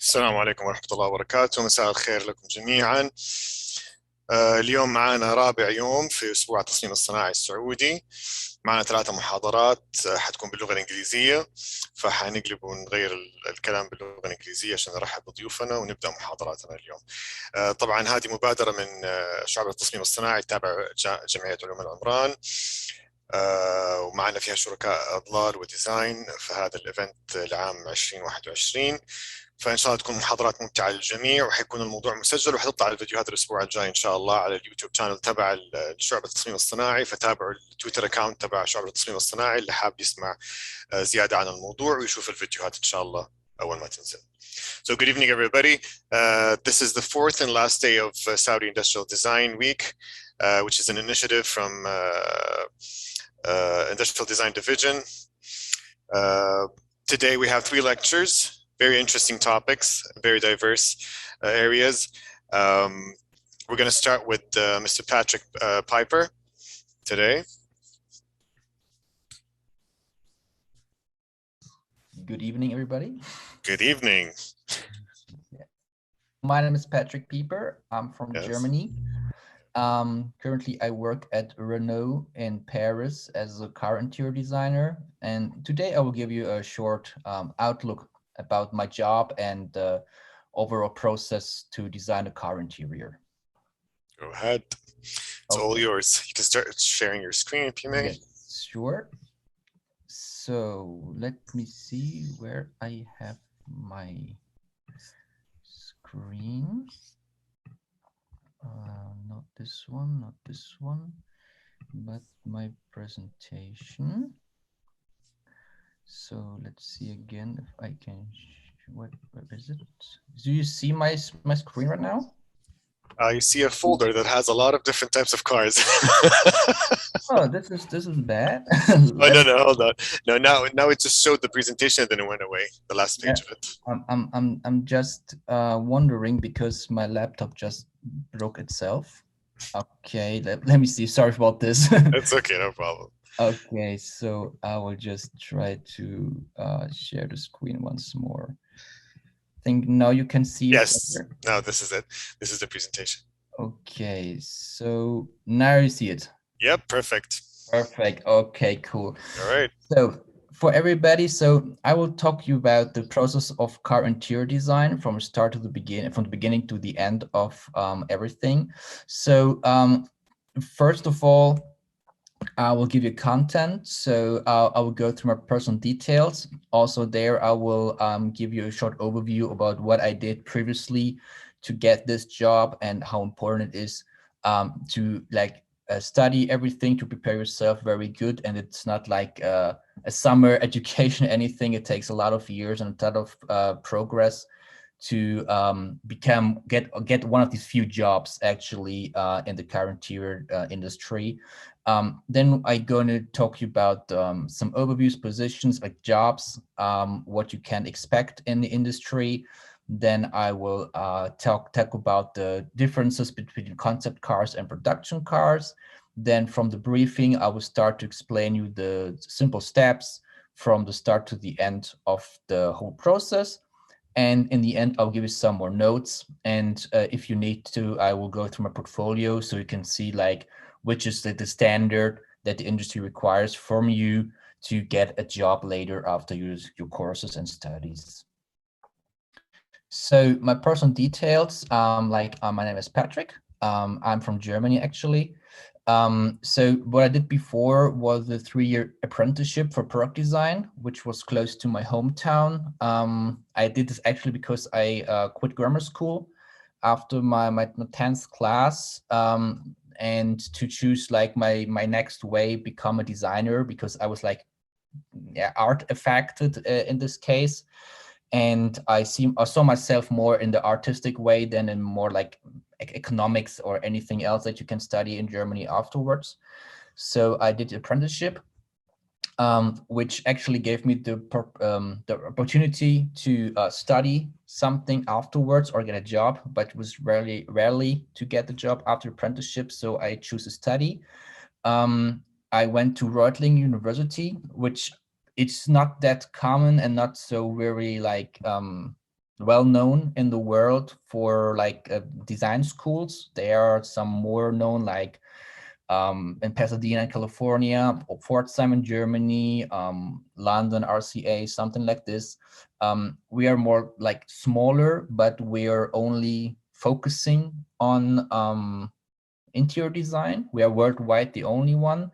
السلام عليكم ورحمة الله وبركاته. مساء الخير لكم جميعا. اليوم معنا رابع يوم في أسبوع التصميم الصناعي السعودي. معنا 3 محاضرات حتكون باللغة الإنجليزية، فحنقلب ونغير الكلام باللغة الإنجليزية عشان نرحب بضيوفنا ونبدأ محاضراتنا اليوم. طبعا هذه مبادرة من شعب التصميم الصناعي تابع جمعية علوم العمران، ومعنا فيها شركاء أضلال وديزاين في هذا الإيفنت لعام 2021. فإن شاء الله تكون محاضرات ممتعة للجميع، وحيكون الموضوع مسجل وحتطلع الفيديوهات الأسبوع الجاي إن شاء الله على اليوتيوب شانل تبع شعب التصميم الصناعي. فتابعوا التويتر أكاونت تبع شعب التصميم الصناعي اللي حاب يسمع زيادة عن الموضوع ويشوف الفيديوهات إن شاء الله أول ما تنزل. So good evening, everybody. This is the fourth and last day of Saudi Industrial Design Week, which is an initiative from Industrial Design Division. Today we have 3 lectures, very interesting topics, very diverse areas. We're going to start with Mr. Patrick Piper today. Good evening, everybody. Good evening. My name is Patrick Pieper. I'm from Germany. Currently, I work at Renault in Paris as a car interior designer. And today I will give you a short outlook about my job and the overall process to design a car interior. Go ahead. It's all yours. You can start sharing your screen if you may. Yes, sure. So let me see where I have my screen. Not this one, but my presentation. So let's see again if I can, where is it? Do you see my screen right now? You see a folder that has a lot of different types of cars. Oh, this is bad. Oh, no, hold on. No, now it just showed the presentation and then it went away, the last page of it. I'm just wondering because my laptop just broke itself. Okay, let me see. Sorry about this. It's okay, no problem. Okay, so I will just try to share the screen once more. I think now you can see it. Yes, no, this is it. This is the presentation. Okay, so now you see it. Yep, perfect. Perfect. Okay, cool. All right. So for everybody, so I will talk you about the process of car interior design from start to the beginning, from the beginning to the end of everything. So first of all, I will give you content. So I will go through my personal details. Also there, I will give you a short overview about what I did previously to get this job and how important it is to study everything, to prepare yourself very good. And it's not like a summer education, anything. It takes a lot of years and a lot of progress to get one of these few jobs actually in the car interior industry. Then I'm going to talk to you about some overviews, positions, like jobs, what you can expect in the industry. Then I will talk about the differences between concept cars and production cars. Then from the briefing, I will start to explain you the simple steps from the start to the end of the whole process. And in the end, I'll give you some more notes. And if you need to, I will go through my portfolio so you can see like which is the standard that the industry requires from you to get a job later after your courses and studies. So my personal details, my name is Patrick. I'm from Germany, actually. So what I did before was a 3-year apprenticeship for product design, which was close to my hometown. I did this actually because I quit grammar school after my 10th class, and to choose like my next way, become a designer, because I was like art affected in this case. And I saw myself more in the artistic way than in more like economics or anything else that you can study in Germany afterwards. So I did apprenticeship, which actually gave me the opportunity to study something afterwards or get a job, but it was rarely to get the job after apprenticeship. So I choose to study. I went to Reutling University, which it's not that common and not so very like well known in the world for like design schools. There are some more known like in Pasadena, California, or Pforzheim in Germany, London, RCA, something like this. We are more like smaller, but we are only focusing on interior design. We are worldwide the only one.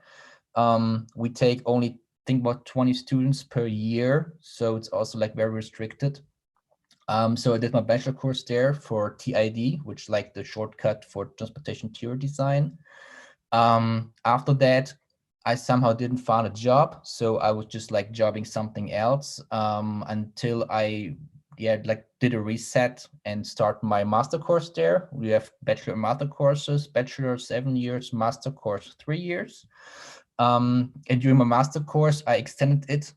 We take only, think about 20 students per year. So it's also like very restricted. So I did my bachelor course there for TID, which is like the shortcut for transportation interior design. After that, I somehow didn't find a job. So I was just like jobbing something else until I did a reset and start my master course there. We have bachelor and master courses, bachelor 7 years, master course 3 years. And during my master course, I extended it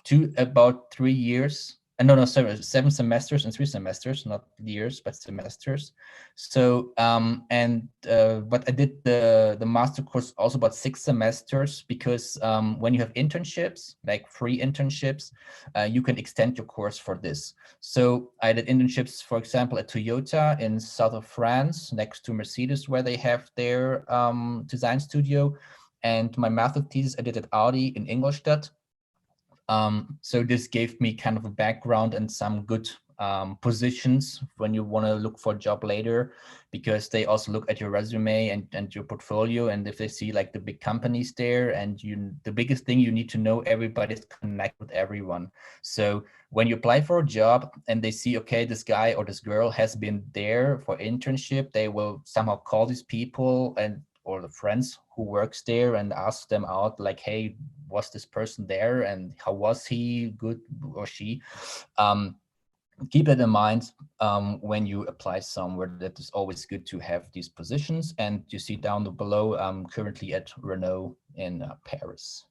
to about 3 years. No, sorry, 7 semesters and 3 semesters, not years, but semesters. So, but I did the master course also about 6 semesters because when you have internships, like free internships, you can extend your course for this. So I did internships, for example, at Toyota in south of France, next to Mercedes, where they have their design studio. And my master thesis I did at Audi in Ingolstadt. So this gave me kind of a background and some good positions when you want to look for a job later, because they also look at your resume and your portfolio. And if they see like the big companies there, and the biggest thing you need to know, everybody's connect with everyone. So when you apply for a job and they see, okay, this guy or this girl has been there for internship, they will somehow call these people or the friends who works there and ask them out, like, hey, was this person there and how was he, good or she? Keep that in mind when you apply somewhere. That is always good to have these positions. And you see down below, I'm currently at Renault in Paris.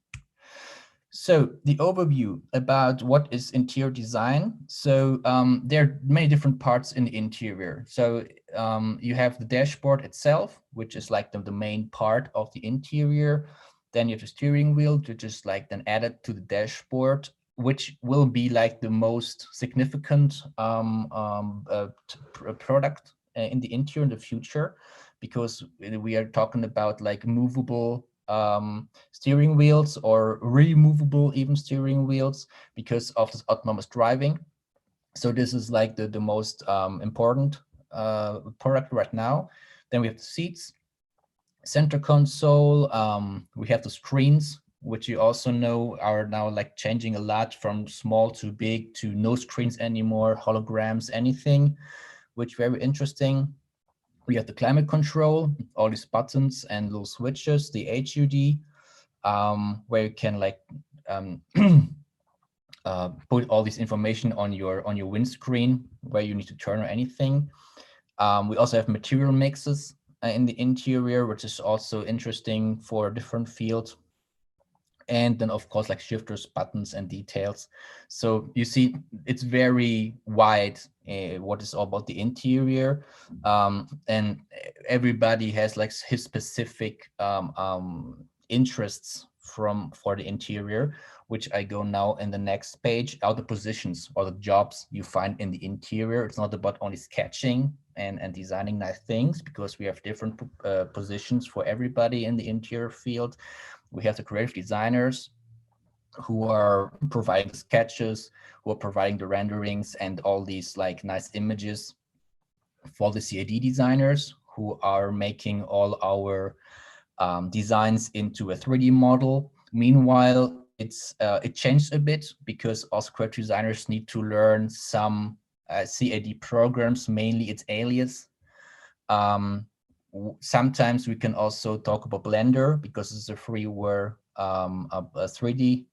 So the overview about what is interior design. So there are many different parts in the interior. So you have the dashboard itself, which is like the main part of the interior. Then you have the steering wheel, which is like then added to the dashboard, which will be like the most significant product in the interior in the future, because we are talking about like movable steering wheels or removable even steering wheels because of this autonomous driving. So this is like the most important product right now. Then we have the seats, center console. We have the screens, which you also know are now like changing a lot from small to big to no screens anymore, holograms, anything, which very interesting. We have the climate control, all these buttons and little switches, the HUD, where you can like put all this information on your windscreen where you need to turn or anything. We also have material mixes in the interior, which is also interesting for different fields. And then of course like shifters, buttons and details. So you see it's very wide what is all about the interior, and everybody has like his specific interests for the interior, which I go now in the next page, are the positions or the jobs you find in the interior. It's not about only sketching and designing nice things, because we have different positions for everybody in the interior field. We have the creative designers who are providing the sketches, who are providing the renderings and all these like nice images. For the CAD designers who are making all our designs into a 3D model. Meanwhile, it changed a bit because also creative designers need to learn some CAD programs, mainly it's Alias. Sometimes we can also talk about Blender because it's a freeware, a 3D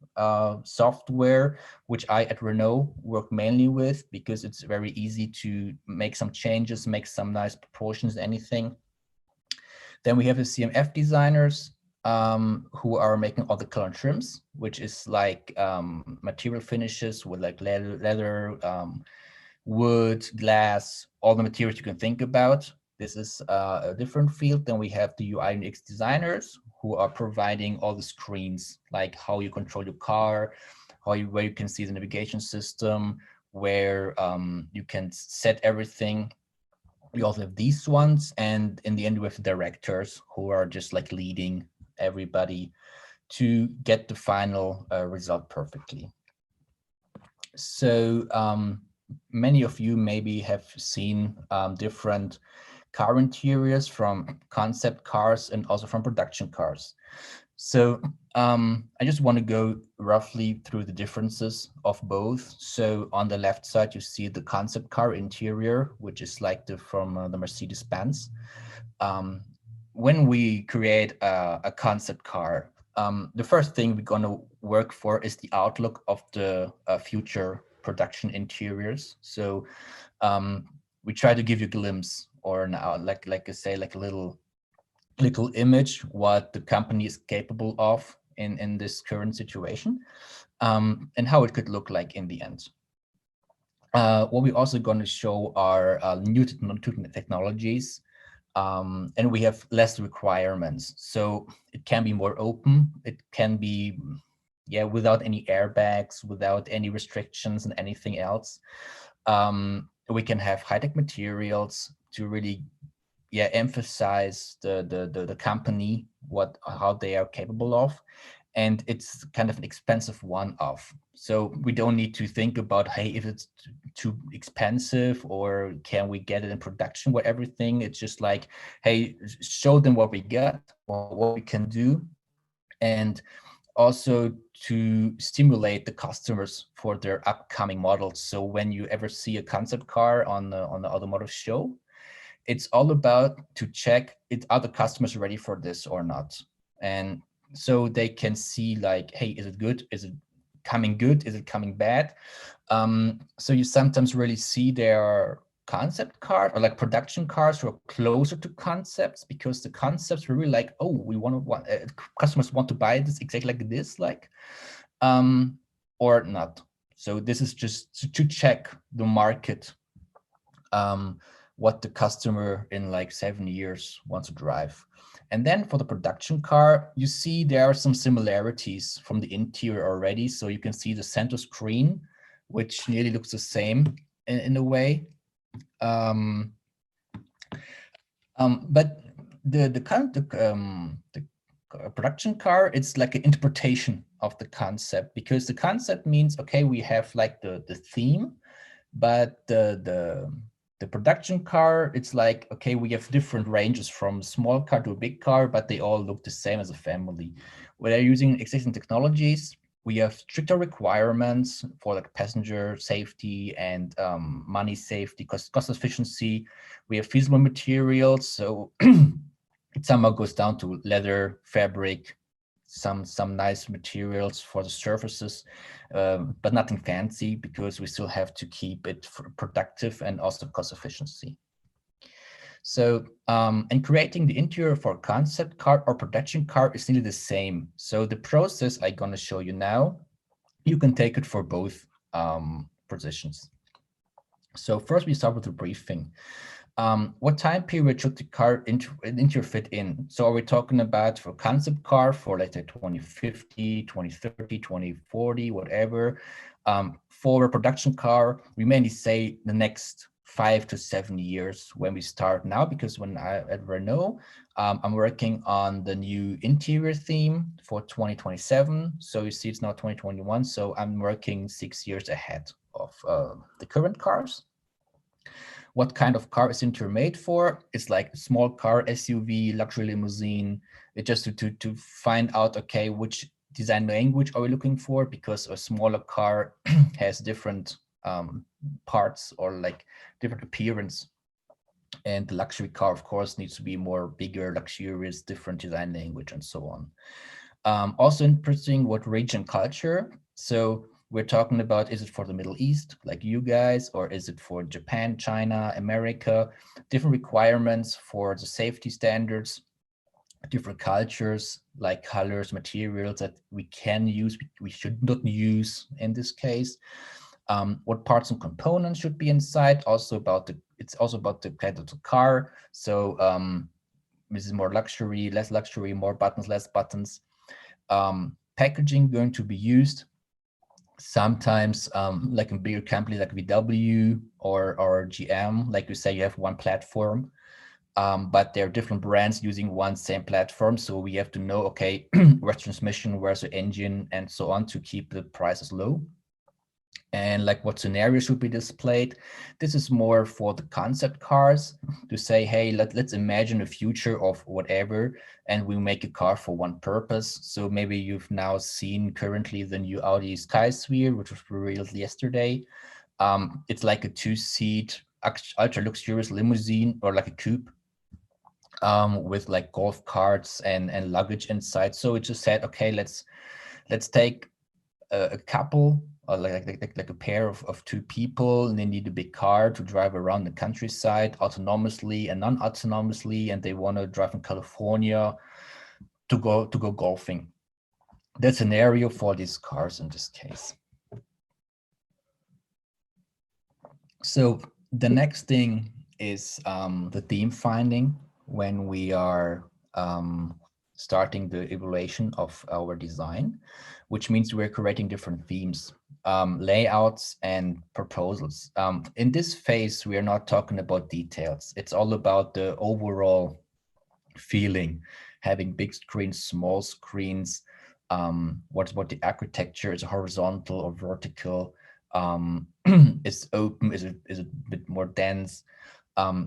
software, which I at Renault work mainly with because it's very easy to make some changes, make some nice proportions, anything. Then we have the CMF designers who are making all the color trims, which is like material finishes with like leather, wood, glass, all the materials you can think about. This is a different field. Then we have the UI and UX designers who are providing all the screens, like how you control your car, where you can see the navigation system, where you can set everything. We also have these ones, and in the end, we have directors who are just like leading everybody to get the final result perfectly. So many of you maybe have seen different car interiors from concept cars and also from production cars. So I just want to go roughly through the differences of both. So on the left side, you see the concept car interior, which is like from the Mercedes-Benz. When we create a concept car, the first thing we're going to work for is the outlook of the future production interiors. So we try to give you a glimpse, or now, like I say, like a little image what the company is capable of in this current situation, and how it could look like in the end. What we're also going to show are new technologies, and we have less requirements. So it can be more open. It can be, without any airbags, without any restrictions and anything else. We can have high-tech materials to really emphasize the company, how they are capable of. And it's kind of an expensive one-off. So we don't need to think about, hey, if it's too expensive or can we get it in production with everything. It's just like, hey, show them what we got, what we can do. And also to stimulate the customers for their upcoming models. So when you ever see a concept car on the automotive show, it's all about to check are the customers ready for this or not. And so they can see like, hey, is it good? Is it coming good? Is it coming bad? So you sometimes really see their concept car or like production cars who are closer to concepts, because the concepts were really like, oh, we customers want to buy this exactly like this, like, or not. So this is just to check the market, what the customer in like 7 years wants to drive. And then for the production car, you see there are some similarities from the interior already. So you can see the center screen, which nearly looks the same in a way. But the production car, it's like an interpretation of the concept, because the concept means, okay, we have like the theme, but the production car, it's like, okay, we have different ranges from small car to a big car, but they all look the same as a family. When they're using existing technologies, we have stricter requirements for like passenger safety and money safety, cost efficiency. We have feasible materials, so it somehow goes down to leather, fabric, some nice materials for the surfaces, but nothing fancy, because we still have to keep it productive and also cost efficiency. So, and creating the interior for a concept car or production car is nearly the same. So the process I'm going to show you now, you can take it for both positions. So first we start with the briefing. What time period should the car interior fit in? So are we talking about for concept car for, let's say, 2050, 2030, 2040, whatever? For a production car, we mainly say the next 5 to 7 years when we start now, because when at Renault, I'm working on the new interior theme for 2027. So you see it's now 2021. So I'm working 6 years ahead of the current cars. What kind of car is interior made for? It's like a small car, SUV, luxury limousine. It's just to find out, okay, which design language are we looking for? Because a smaller car has different parts or like different appearance. And the luxury car, of course, needs to be more bigger, luxurious, different design language, and so on. Also interesting, what region culture. So we're talking about, is it for the Middle East, like you guys, or is it for Japan, China, America? Different requirements for the safety standards, different cultures, like colors, materials that we can use, we should not use in this case. What parts and components should be inside? It's also about the kind of the car. So this is more luxury, less luxury, more buttons, less buttons. Packaging going to be used. Sometimes, like in bigger companies like VW or GM, like you say, you have one platform, but there are different brands using one same platform. So we have to know, okay, where's transmission, where's the engine, and so on to keep the prices low. And like what scenario should be displayed. This is more for the concept cars to say, hey, let's imagine a future of whatever, and we make a car for one purpose. So maybe you've now seen currently the new Audi Skysphere, which was revealed yesterday. It's like a two-seat ultra luxurious limousine, or like a coupe, with like golf carts and luggage inside. So it just said, okay, let's take a couple, or like a pair of two people, and they need a big car to drive around the countryside autonomously and non-autonomously, and they want to drive in California to go golfing. That's an scenario for these cars in this case. So the next thing is the theme finding when we are starting the evaluation of our design, which means we're creating different themes, layouts and proposals. In this phase, we are not talking about details. It's all about the overall feeling, having big screens, small screens, what the architecture is, horizontal or vertical, is open, is it a bit more dense.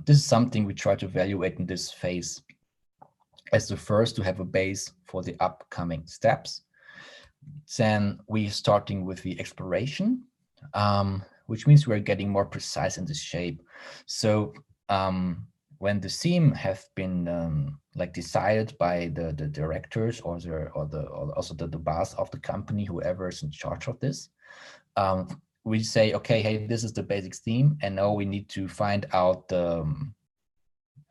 This is something we try to evaluate in this phase as the first to have a base for the upcoming steps. Then we're starting with the exploration, which means we're getting more precise in this shape. So when the theme have been like decided by the directors or also the boss of the company, whoever is in charge of this, we say, okay, hey, this is the basic theme, and now we need to find out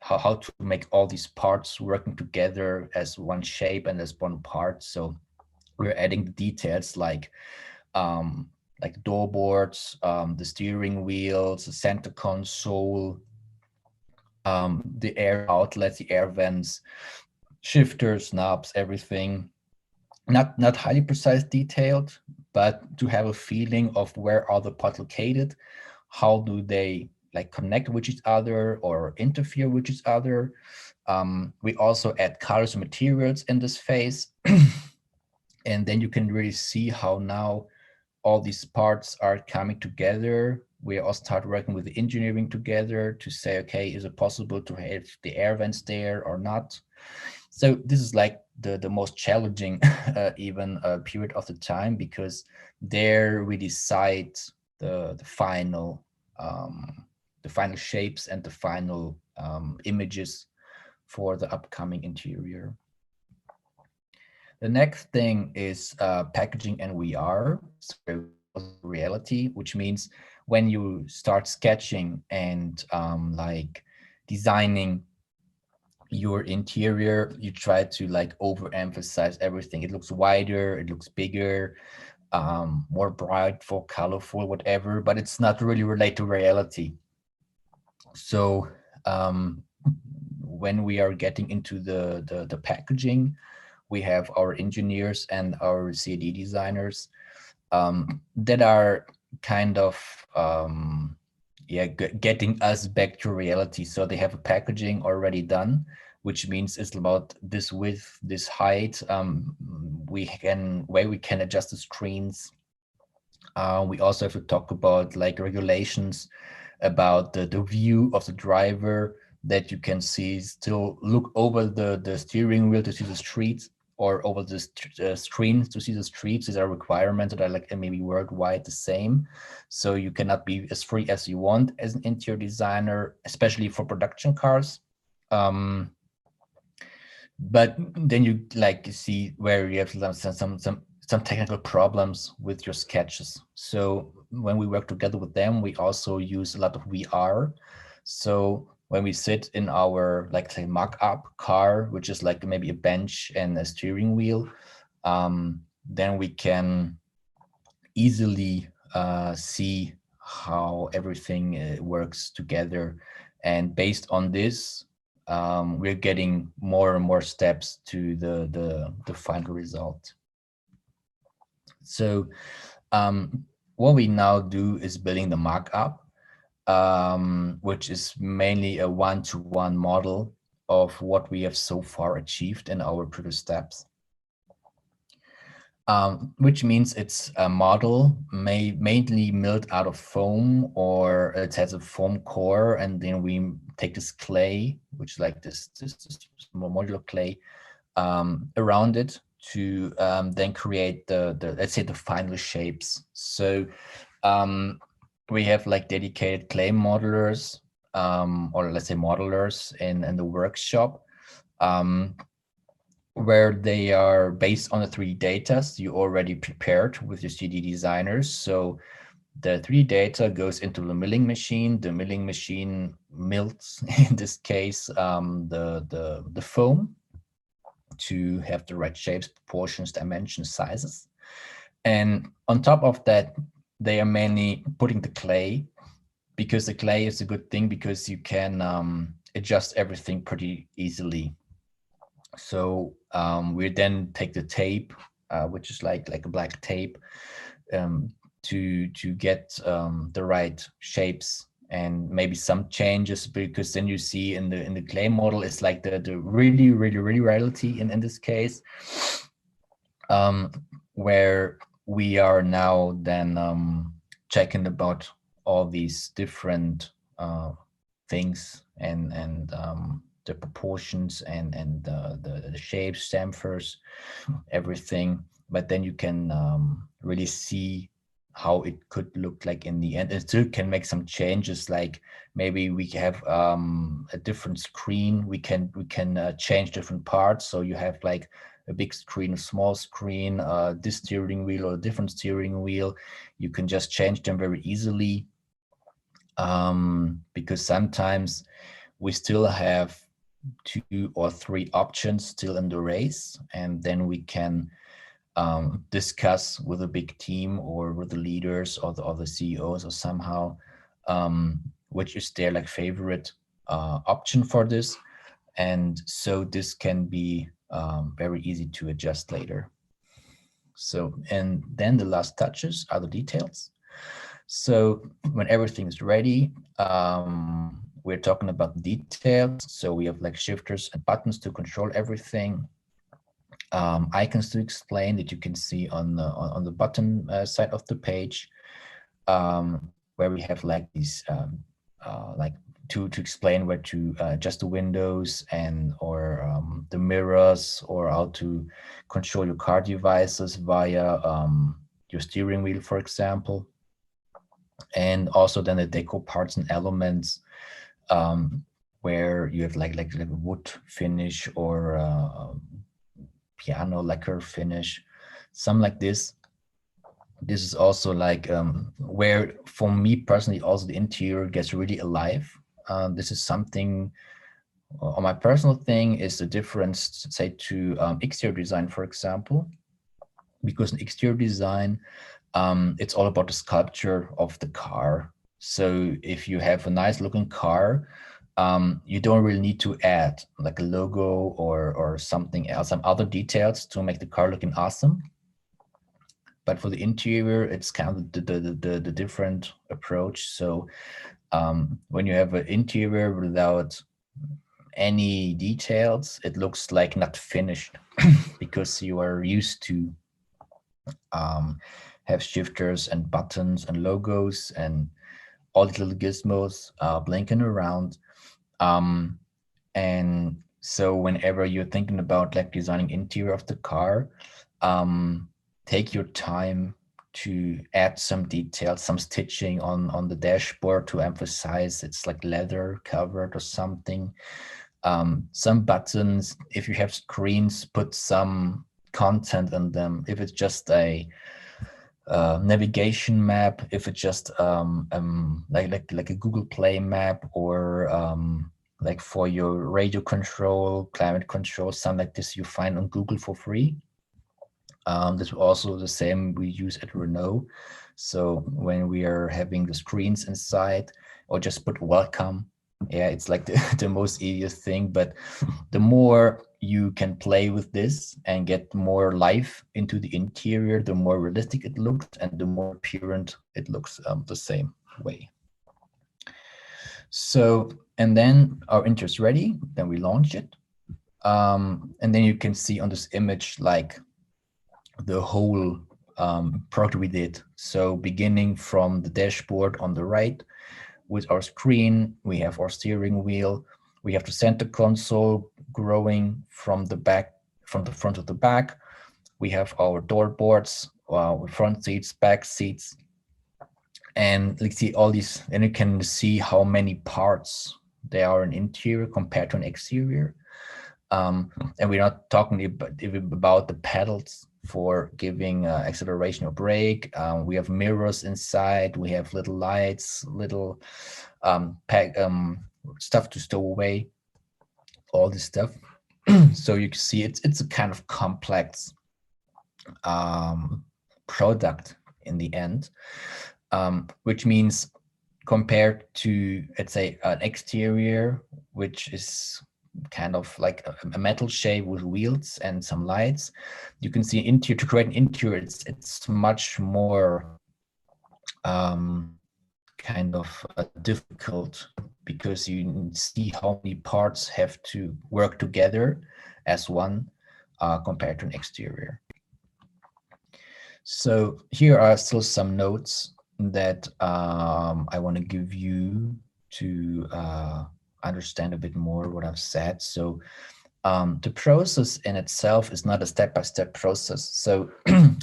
how to make all these parts working together as one shape and as one part. So we're adding the details like door boards, the steering wheels, the center console, the air outlets, the air vents, shifters, knobs, everything. Not highly precise detailed, but to have a feeling of where are the parts located, how do they like connect with each other or interfere with each other. We also add colors and materials in this phase. And then you can really see how now all these parts are coming together. We also start working with the engineering together to say, okay, is it possible to have the air vents there or not? So this is like the most challenging even period of the time, because there we decide the final shapes and the final images for the upcoming interior. The next thing is packaging and VR, so reality, which means when you start sketching and like designing your interior, you try to like overemphasize everything. It looks wider, it looks bigger, more bright, more colorful, whatever, but it's not really related to reality. So when we are getting into the packaging, we have our engineers and our CAD designers that are kind of getting us back to reality. So they have a packaging already done, which means it's about this width, this height. We can adjust the screens. We also have to talk about like regulations about the view of the driver, that you can see, still look over the steering wheel to see the streets, or over the screen to see the streets. These are requirements that are like maybe worldwide the same. So you cannot be as free as you want as an interior designer, especially for production cars. But then you like see where you have some technical problems with your sketches. So when we work together with them, we also use a lot of VR. So when we sit in our like say mock-up car, which is like maybe a bench and a steering wheel, then we can easily see how everything works together. And based on this, we're getting more and more steps to the final result. So What we now do is building the markup, which is mainly a one-to-one model of what we have so far achieved in our previous steps. Which means it's a model mainly milled out of foam, or it has a foam core, and then we take this clay, which is like this modular clay, around it to then create the let's say the final shapes. So we have like dedicated clay modelers, or let's say modelers in the workshop, where they are based on the 3D data you already prepared with your 3D designers. So the 3D data goes into the milling machine. The milling machine mills, in this case, the foam to have the right shapes, proportions, dimensions, sizes. And on top of that, they are mainly putting the clay, because the clay is a good thing because you can adjust everything pretty easily. So we then take the tape, which is like a black tape, to get the right shapes and maybe some changes, because then you see in the clay model, it's like the really reality in this case, where we are now then checking about all these different things and the proportions and the shapes, chamfers, everything. But then you can really see how it could look like in the end. It still can make some changes, like maybe we have a different screen. We can change different parts. So you have like a big screen, a small screen, this steering wheel or a different steering wheel. You can just change them very easily, because sometimes we still have 2 or 3 options still in the race, and then we can discuss with a big team or with the leaders or the CEOs or somehow which is their like favorite option for this. And so this can be very easy to adjust later. So, and then the last touches are the details. So when everything is ready, we're talking about the details. So we have like shifters and buttons to control everything. Icons to explain that you can see on the bottom side of the page, where we have like these like to explain where to adjust the windows and or the mirrors, or how to control your car devices via your steering wheel, for example. And also then the deco parts and elements, where you have like a wood finish or piano lacquer finish, something like this. This is also like where, for me personally, also the interior gets really alive. This is something on my personal thing is the difference, say, to exterior design, for example, because in exterior design, it's all about the sculpture of the car. So if you have a nice looking car, you don't really need to add like a logo or something else, some other details to make the car looking awesome. But for the interior, it's kind of the different approach. So when you have an interior without any details, it looks like not finished because you are used to have shifters and buttons and logos and all these little gizmos blinking around. And so whenever you're thinking about like designing interior of the car, take your time to add some details, some stitching on the dashboard to emphasize it's like leather covered or something. Some buttons, if you have screens, put some content in them. If it's just a navigation map, if it's just like a Google Play map, or like for your radio control, climate control, something like this you find on Google for free. This is also the same we use at Renault. So when we are having the screens inside, or just put welcome. Yeah, it's like the most easiest thing. But the more you can play with this and get more life into the interior, the more realistic it looks and the more apparent it looks the same way. So, and then our interior is ready, then we launch it. And then you can see on this image, like the whole product we did. So beginning from the dashboard on the right with our screen, we have our steering wheel, we have the center console growing from the back, from the front of the back. We have our door boards, front seats, back seats, and let's see all these, and you can see how many parts there are in interior compared to an exterior. And we're not talking about the pedals for giving acceleration or brake. We have mirrors inside. We have little lights, little stuff to stow away, all this stuff. So you can see it's a kind of complex product in the end, which means compared to, let's say, an exterior, which is kind of like a metal shape with wheels and some lights, you can see interior. To create an interior, it's much more kind of difficult, because you see how many parts have to work together as one compared to an exterior. So here are still some notes that I want to give you to understand a bit more what I've said. So the process in itself is not a step-by-step process. So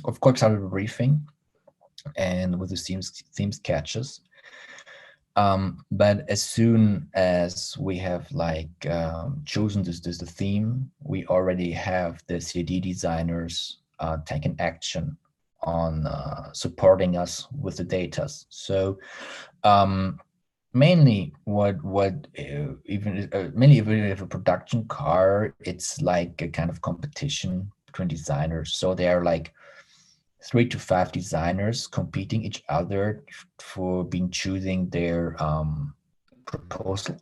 of course, I have a briefing and with the theme sketches. But as soon as we have like chosen the theme, we already have the CD designers taken action on supporting us with the data. So mainly mainly if we have a production car, it's like a kind of competition between designers. So they are like 3 to 5 designers competing each other for being choosing their proposal.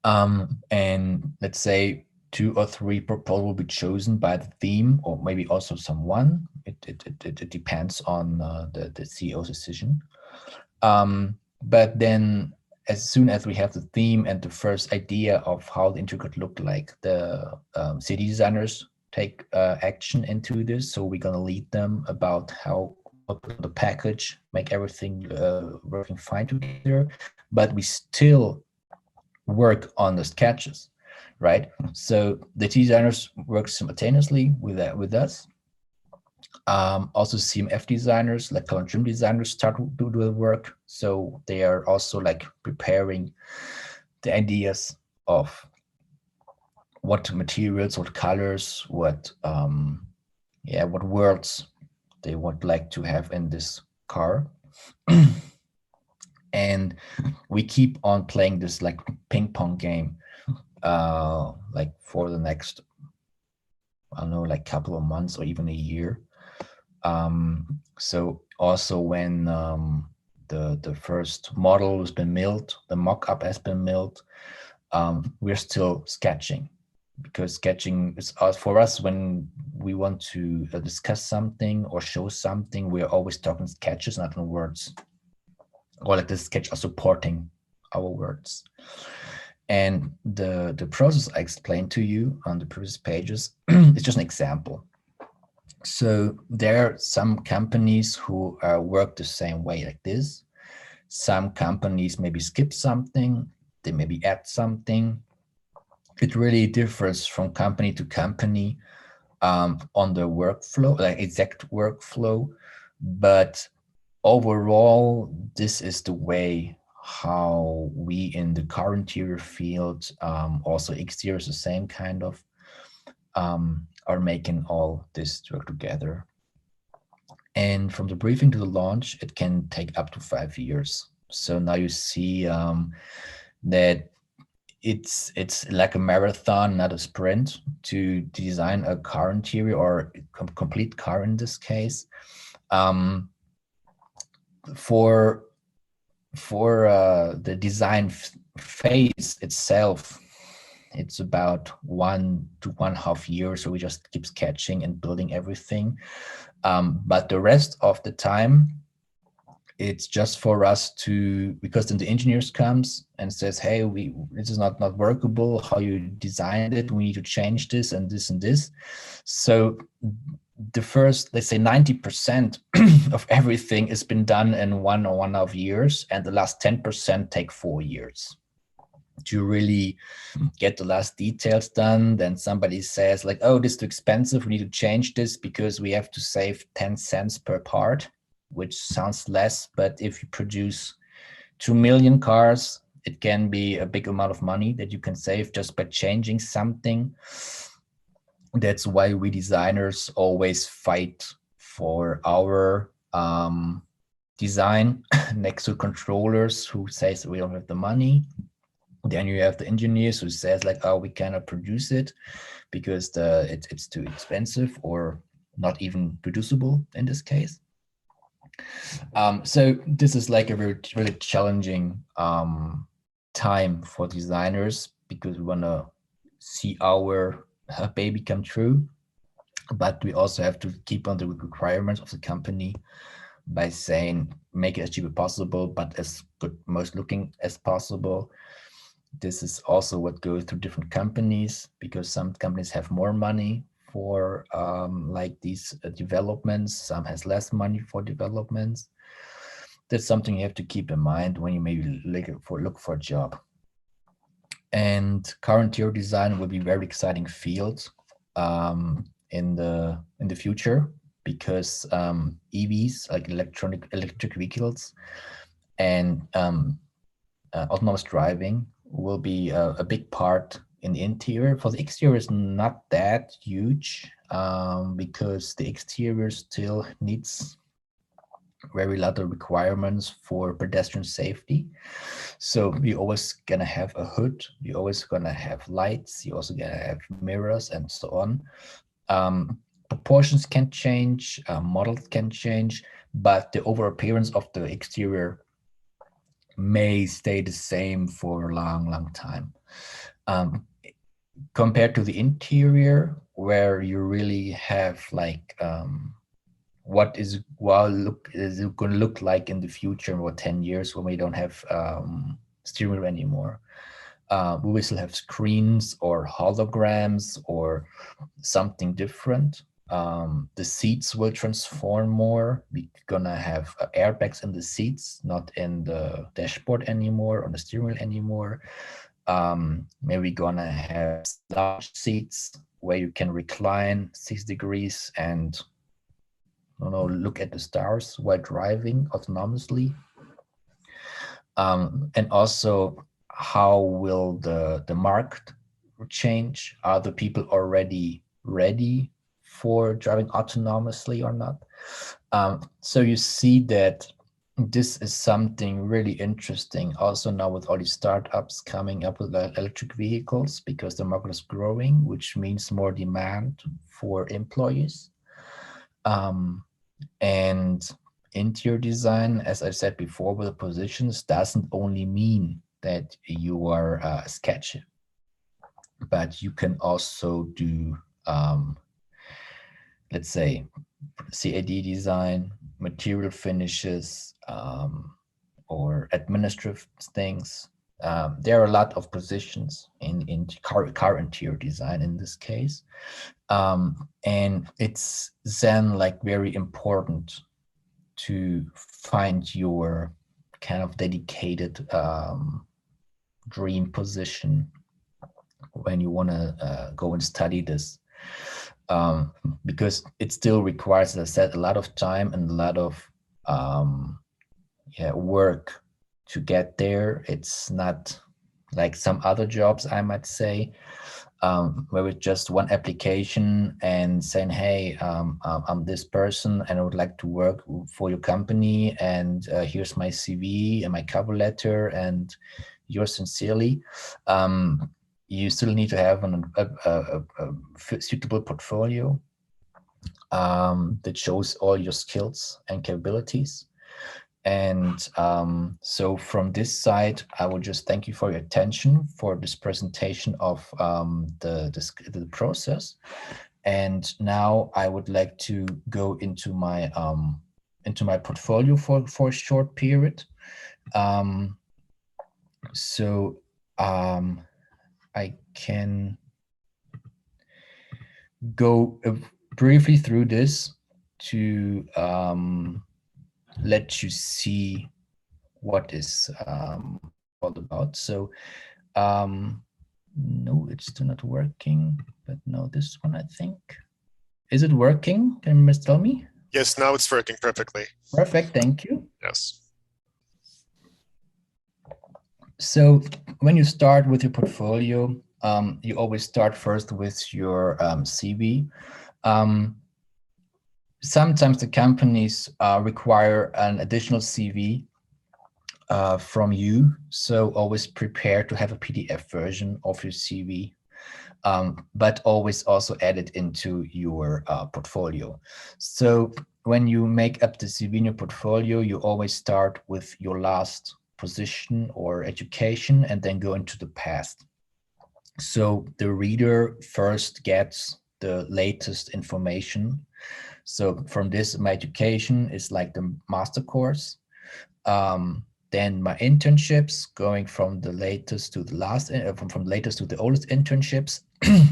And let's say 2 or 3 proposals will be chosen by the theme, or maybe also someone. It depends on the CEO's decision. But then as soon as we have the theme and the first idea of how the interior could look like, the city designers take action into this. So we're going to lead them about how the package, make everything working fine together, but we still work on the sketches, right? So the designers work simultaneously with us. Also CMF designers, like color trim designers, start to do the work. So they are also like preparing the ideas of what materials, what colors, what words they would like to have in this car. And we keep on playing this like ping pong game, like for the next, I don't know, like couple of months or even a year. So also when the first model has been milled, the mock-up has been milled, we're still sketching, because sketching is for us when we want to discuss something or show something, we're always talking sketches, not in words, or like the sketch are supporting our words. And the process I explained to you on the previous pages is just an example. So there are some companies who work the same way like this. Some companies maybe skip something, they maybe add something. It really differs from company to company on the workflow, like exact workflow. But overall, this is the way how we in the car interior field, also exterior is the same kind of, are making all this work together. And from the briefing to the launch, it can take up to 5 years. So now you see that it's like a marathon, not a sprint, to design a car interior, or a complete car in this case. For the design phase itself, it's about 1 to 1.5 years. So we just keep sketching and building everything. But the rest of the time, it's just for us to, because then the engineers comes and says, hey, this is not workable, how you designed it, we need to change this and this and this. So the first, let's say 90% of everything has been done in 1 or 1.5 years, and the last 10% take 4 years to really get the last details done. Then somebody says like, oh, this is too expensive, we need to change this because we have to save 10 cents per part, which sounds less, but if you produce 2 million cars, it can be a big amount of money that you can save just by changing something. That's why we designers always fight for our design next to controllers who says we don't have the money. Then you have the engineers who says like, oh, we cannot produce it because it's too expensive or not even producible in this case. So this is like a really challenging time for designers, because we want to see our baby come true, but we also have to keep on the requirements of the company by saying make it as cheap as possible, but as good, most looking as possible. This is also what goes through different companies, because some companies have more money for like these developments, some has less money for developments. That's something you have to keep in mind when you maybe look for a job. And car interior design will be very exciting field in the future, because EVs, like electric vehicles, and autonomous driving will be a big part in the interior. For the exterior, is not that huge because the exterior still needs very lot of requirements for pedestrian safety. So you're always gonna have a hood, you're always gonna have lights, you're also gonna have mirrors and so on. Proportions can change, models can change, but the overall appearance of the exterior may stay the same for a long time. Compared to the interior, where you really have like what is it going to look like in the future, or 10 years when we don't have steering wheel anymore. We will still have screens or holograms or something different. The seats will transform more. We're gonna have airbags in the seats, not in the dashboard anymore, or the steering wheel anymore. Maybe gonna have large seats where you can recline 6 degrees and look at the stars while driving autonomously. And also, how will the market change? Are the people already ready for driving autonomously or not? So you see that this is something really interesting also now with all these startups coming up with electric vehicles, because the market is growing, which means more demand for employees. And interior design, as I said before, with the positions doesn't only mean that you are a sketcher, but you can also do, let's say, CAD design, material finishes, or administrative things. There are a lot of positions in car interior design in this case. And it's then like very important to find your kind of dedicated dream position when you want to go and study this, because it still requires, as I said, a lot of time and a lot of work to get there. It's not like some other jobs, I might say, where with just one application and saying, hey, I'm this person and I would like to work for your company, and here's my CV and my cover letter and yours sincerely. You still need to have a suitable portfolio that shows all your skills and capabilities. And so from this side, I will just thank you for your attention for this presentation of the process. And now I would like to go into my portfolio for a short period. I can go briefly through this to let you see what is all about. So no, it's still not working, but no, this one, I think. Is it working? Can you tell me? Yes, now it's working perfectly. Perfect, thank you. Yes. So when you start with your portfolio, you always start first with your CV. Sometimes the companies require an additional CV from you, so always prepare to have a PDF version of your CV, but always also add it into your portfolio. So when you make up the CV in your portfolio, you always start with your last position or education and then go into the past. So the reader first gets the latest information. So from this, my education is like the master course. Then my internships, going from the latest to the last, from the latest to the oldest internships.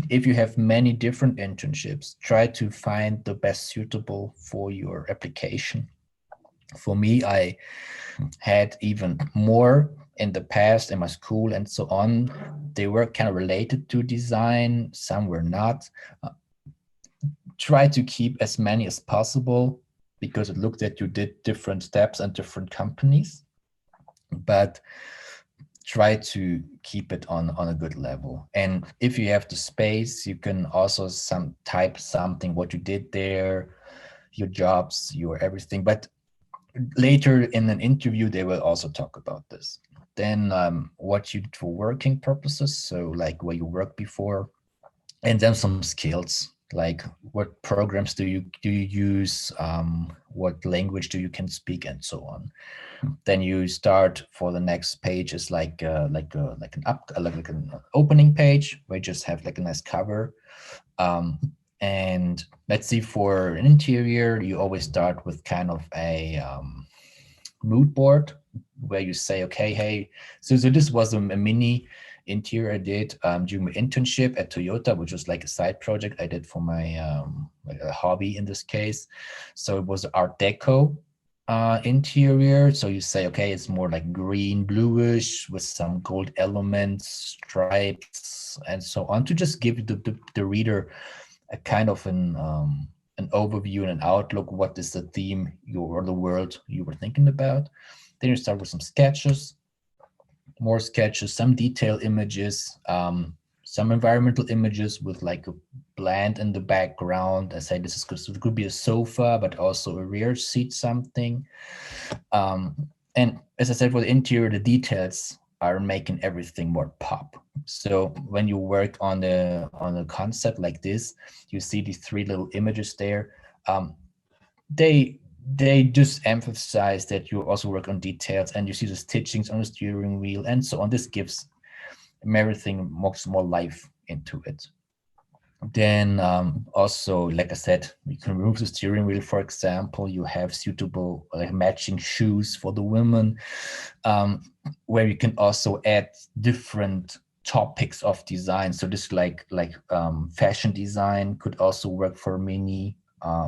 If you have many different internships, try to find the best suitable for your application. For me, I had even more in the past in my school and so on. They were kind of related to design, some were not. Try to keep as many as possible because it looked that you did different steps and different companies, but try to keep it on a good level. And if you have the space, you can also type something, what you did there, your jobs, your everything. But later in an interview, they will also talk about this. Then what you did for working purposes, so like where you worked before, and then some skills, like what programs do you use, what language do you can speak, and so on. Then you start for the next page is like an opening page where you just have like a nice cover. And let's see, for an interior, you always start with kind of a mood board where you say, okay, hey, so this was a mini interior I did during my internship at Toyota, which was like a side project I did for my like a hobby in this case. So it was Art Deco interior. So you say, okay, it's more like green, bluish with some gold elements, stripes, and so on, to just give the reader a kind of an overview and an outlook. What is the theme or the world you were thinking about? Then you start with some sketches, more sketches, some detail images, some environmental images with like a plant in the background. I say this is because it could be a sofa, but also a rear seat something. And as I said, for the interior, the details are making everything more pop. So when you work on a concept like this, you see these three little images there. They just emphasize that you also work on details, and you see the stitchings on the steering wheel and so on. This gives everything more life into it. Then also, like I said, you can remove the steering wheel, for example. You have suitable like matching shoes for the women, where you can also add different topics of design. So this like fashion design could also work for mini.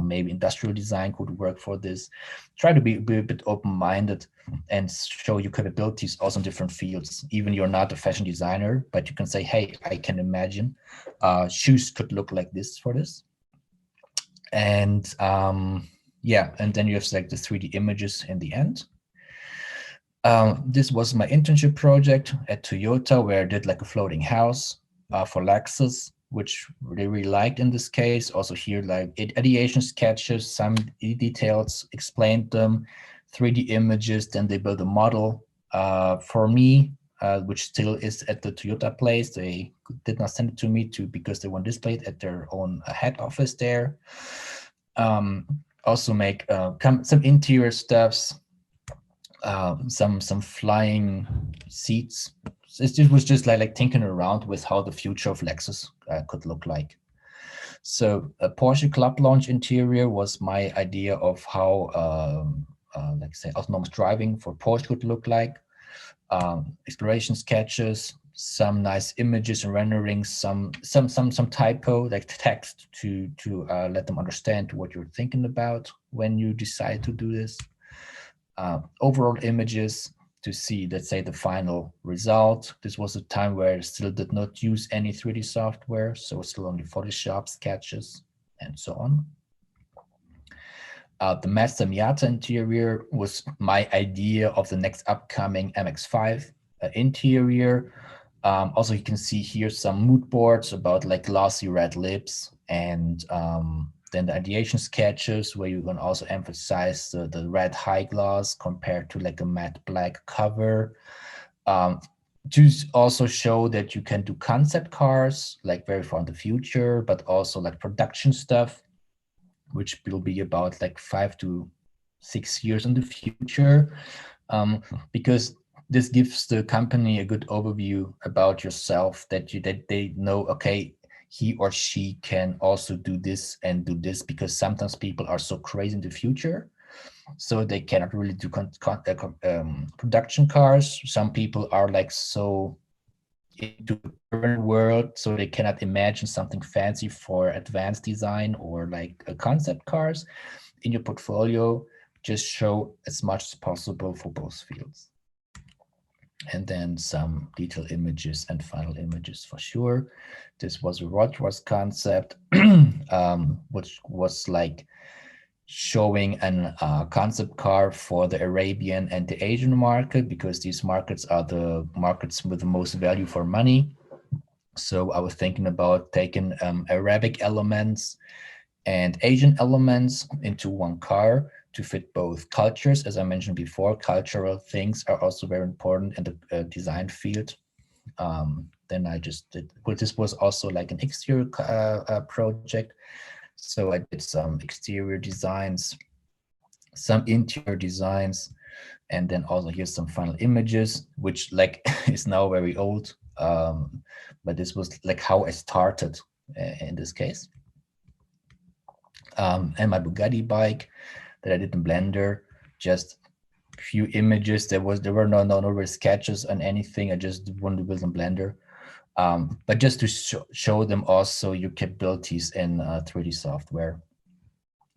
Maybe industrial design could work for this. Try to be a bit open-minded and show your capabilities also in different fields. Even you're not a fashion designer, but you can say, hey, I can imagine shoes could look like this for this. And yeah, and then you have like the 3D images in the end. This was my internship project at Toyota, where I did like a floating house for Lexus, which they really liked in this case. Also here, like ideation sketches, some details, explained them, 3D images, then they built a model for me, which still is at the Toyota place. They did not send it to me because they want to display it at their own head office there. Also make some interior stuffs. some flying seats. It was just like thinking around with how the future of Lexus could look like. So a Porsche Club Lounge interior was my idea of how, like say, autonomous driving for Porsche could look like. Exploration sketches, some nice images and renderings, some typo like text to let them understand what you're thinking about when you decide to do this. Overall images to see, let's say, the final result. This was a time where I still did not use any 3D software, so still only Photoshop, sketches, and so on. The Mazda Miata interior was my idea of the next upcoming MX-5 interior. Also, you can see here some mood boards about like glossy red lips, and then the ideation sketches where you can also emphasize the red high gloss compared to like a matte black cover. To also show that you can do concept cars like very far in the future, but also like production stuff, which will be about like 5 to 6 years in the future, because this gives the company a good overview about yourself, that they know, okay, he or she can also do this and do this, because sometimes people are so crazy in the future, so they cannot really do production cars. Some people are like so into the current world, so they cannot imagine something fancy for advanced design or like concept cars. In your portfolio, just show as much as possible for both fields. And then some detailed images and final images for sure. This was a Rogers concept, which was like showing an concept car for the Arabian and the Asian market, because these markets are the markets with the most value for money. So I was thinking about taking Arabic elements and Asian elements into one car to fit both cultures. As I mentioned before, cultural things are also very important in the design field. Then I just did, well, this was also like an exterior project. So I did some exterior designs, some interior designs, and then also here's some final images, which like is now very old. But this was like how I started in this case. And my Bugatti bike that I did in Blender, just a few images. There were no real sketches on anything. I just wanted to build in Blender. But just to show them also your capabilities in 3D software.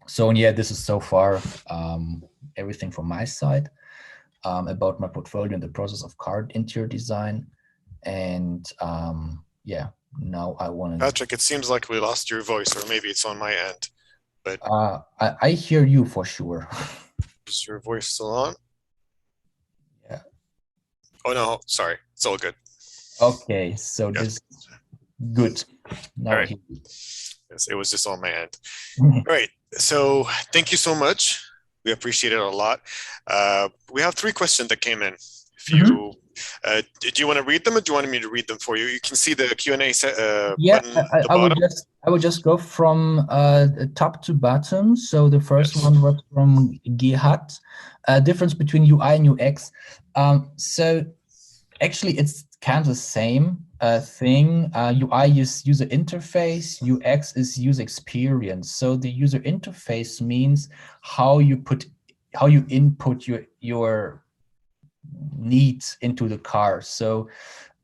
So yeah, this is so far everything from my side about my portfolio and the process of car interior design. And yeah, now I want to... Patrick, it seems like we lost your voice, or maybe it's on my end, but... I hear you for sure. Is your voice still on? Yeah. Oh no, sorry, it's all good. Okay, so yes. This good. Now all right. Yes, it was just on my end. All right, so thank you so much. We appreciate it a lot. We have 3 questions that came in. If you do you want to read them, or do you want me to read them for you? You can see the Q&A yeah, button. I would just go from top to bottom. So the first one was from Gerhard. Difference between UI and UX. So actually, it's kind of the same thing. UI is user interface. UX is user experience. So the user interface means how you input your needs into the car. So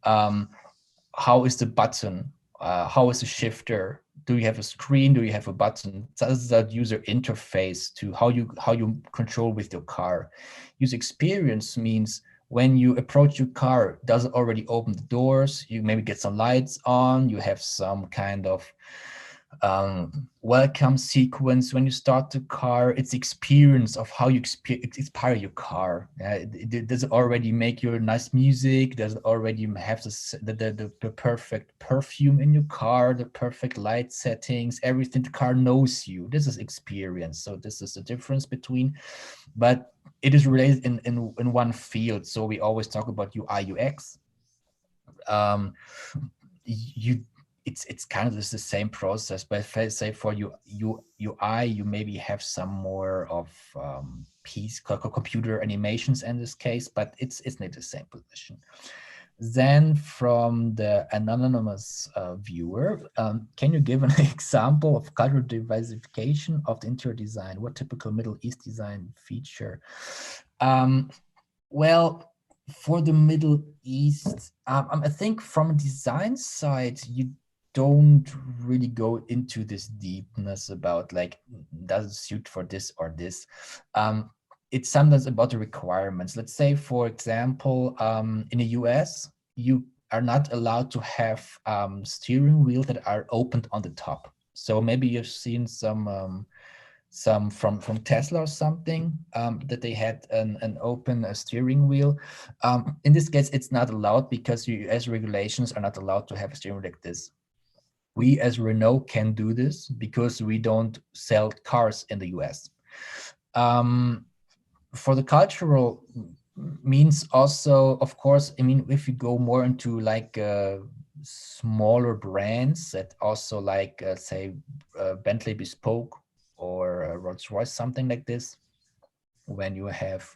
how is the button? How is the shifter? Do you have a screen? Do you have a button? That's that user interface to how you control with your car. User experience means when you approach your car, does it already open the doors? You maybe get some lights on. You have some kind of welcome sequence when you start the car. It's experience of how you inspire your car. Does it already make your nice music? Does it already have the perfect perfume in your car, the perfect light settings, everything? The car knows you. This is experience. So this is the difference between, but it is related in one field. So we always talk about UI UX. It's kind of the same process, but if I say for UI, you maybe have some more of computer animations in this case, but it's not the same position. Then from the anonymous viewer, can you give an example of cultural diversification of the interior design? What typical Middle East design feature? Well, for the Middle East, I think from a design side, you don't really go into this deepness about like, does it suit for this or this? It's sometimes about the requirements. Let's say, for example, in the US, you are not allowed to have steering wheels that are opened on the top. So maybe you've seen some from Tesla or something that they had an open steering wheel. In this case, it's not allowed because US regulations are not allowed to have a steering wheel like this. We as Renault can do this because we don't sell cars in the US. For the cultural means also, of course, I mean, if you go more into like smaller brands that also like, say, Bentley Bespoke or Rolls-Royce, something like this, when you have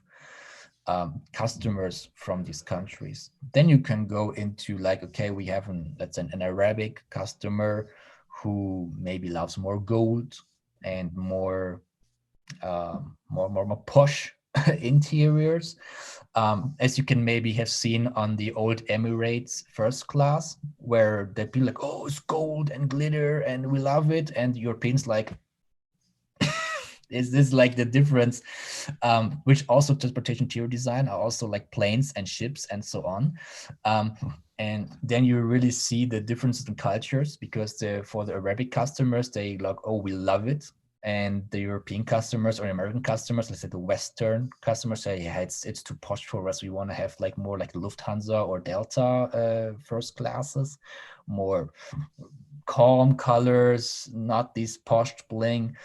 customers from these countries, then you can go into like, okay, we have let's say an Arabic customer who maybe loves more gold and more posh interiors, as you can maybe have seen on the old Emirates first class, where they'd be like, oh, it's gold and glitter and we love it, and Europeans like, is this like the difference? Which also transportation interior design are also like planes and ships and so on. And then you really see the differences in cultures, because for the Arabic customers, they like, oh, we love it. And the European customers or American customers, let's say the Western customers, say, yeah, it's too posh for us. We want to have like more like Lufthansa or Delta first classes, more calm colors, not these posh bling.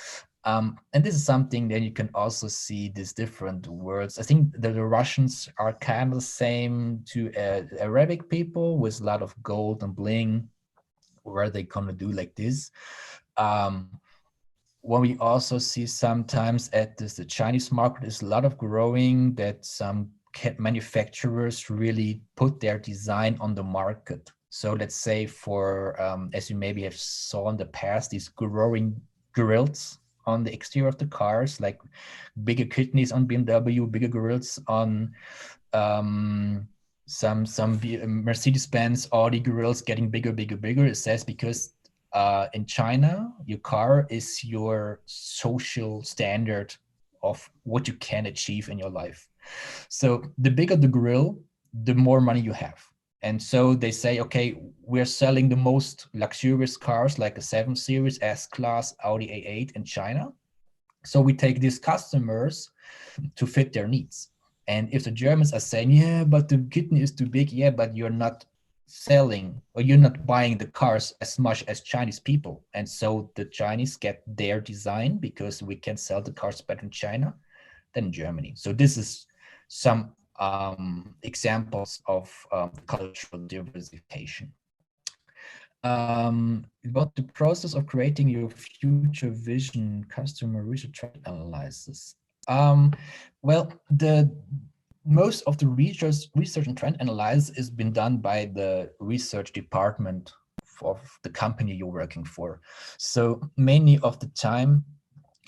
And this is something that you can also see these different words. I think that the Russians are kind of the same to Arabic people, with a lot of gold and bling, where they kind of do like this. What we also see sometimes at the Chinese market is a lot of growing, that some manufacturers really put their design on the market. So let's say for, as you maybe have saw in the past, these growing grills on the exterior of the cars, like bigger kidneys on BMW, bigger grills on some Mercedes-Benz, Audi grills getting bigger. It says because in China, your car is your social standard of what you can achieve in your life. So the bigger the grill, the more money you have. And so they say, okay, we're selling the most luxurious cars like a 7 Series, S-Class, Audi A8 in China. So we take these customers to fit their needs. And if the Germans are saying, yeah, but the kidney is too big, yeah, but you're not selling, or you're not buying the cars as much as Chinese people. And so the Chinese get their design because we can sell the cars better in China than in Germany. So this is some examples of cultural diversification. About the process of creating your future vision, customer research analysis. Well, most of the research and trend analysis has been done by the research department of the company you're working for. So mainly of the time,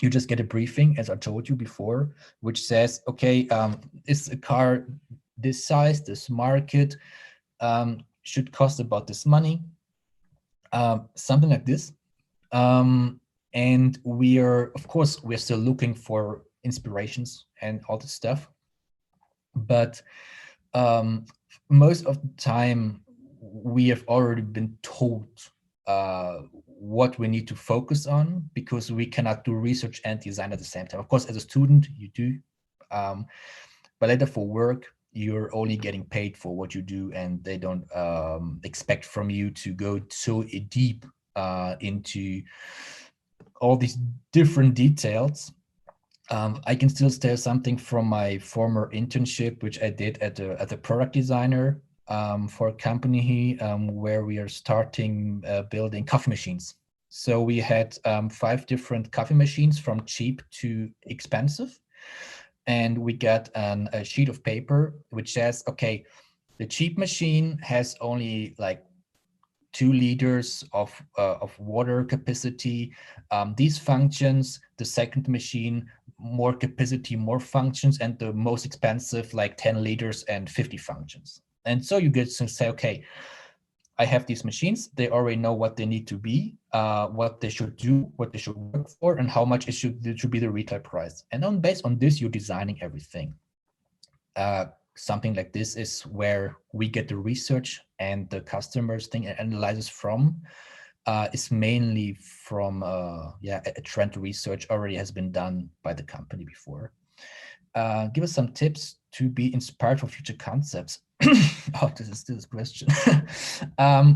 you just get a briefing, as I told you before, which says, okay, is a car this size, this market, should cost about this money, something like this. And we are, of course, we're still looking for inspirations and all this stuff. But most of the time, we have already been told what we need to focus on, because we cannot do research and design at the same time. Of course, as a student, you do. But later for work, you're only getting paid for what you do, and they don't expect from you to go so deep into all these different details. I can still tell something from my former internship, which I did at a product designer for a company where we are starting building coffee machines. So we had 5 different coffee machines, from cheap to expensive. and we got a sheet of paper which says, okay, the cheap machine has only like 2 liters of water capacity. These functions, the second machine, more capacity, more functions, and the most expensive, like 10 liters and 50 functions. And so you get to say, okay, I have these machines. They already know what they need to be, what they should do, what they should work for, and how much it should be the retail price. And then based on this, you're designing everything. Something like this is where we get the research and the customers thing and analysis from. Is mainly from a trend research already has been done by the company before. Give us some tips to be inspired for future concepts. Oh, this is question. I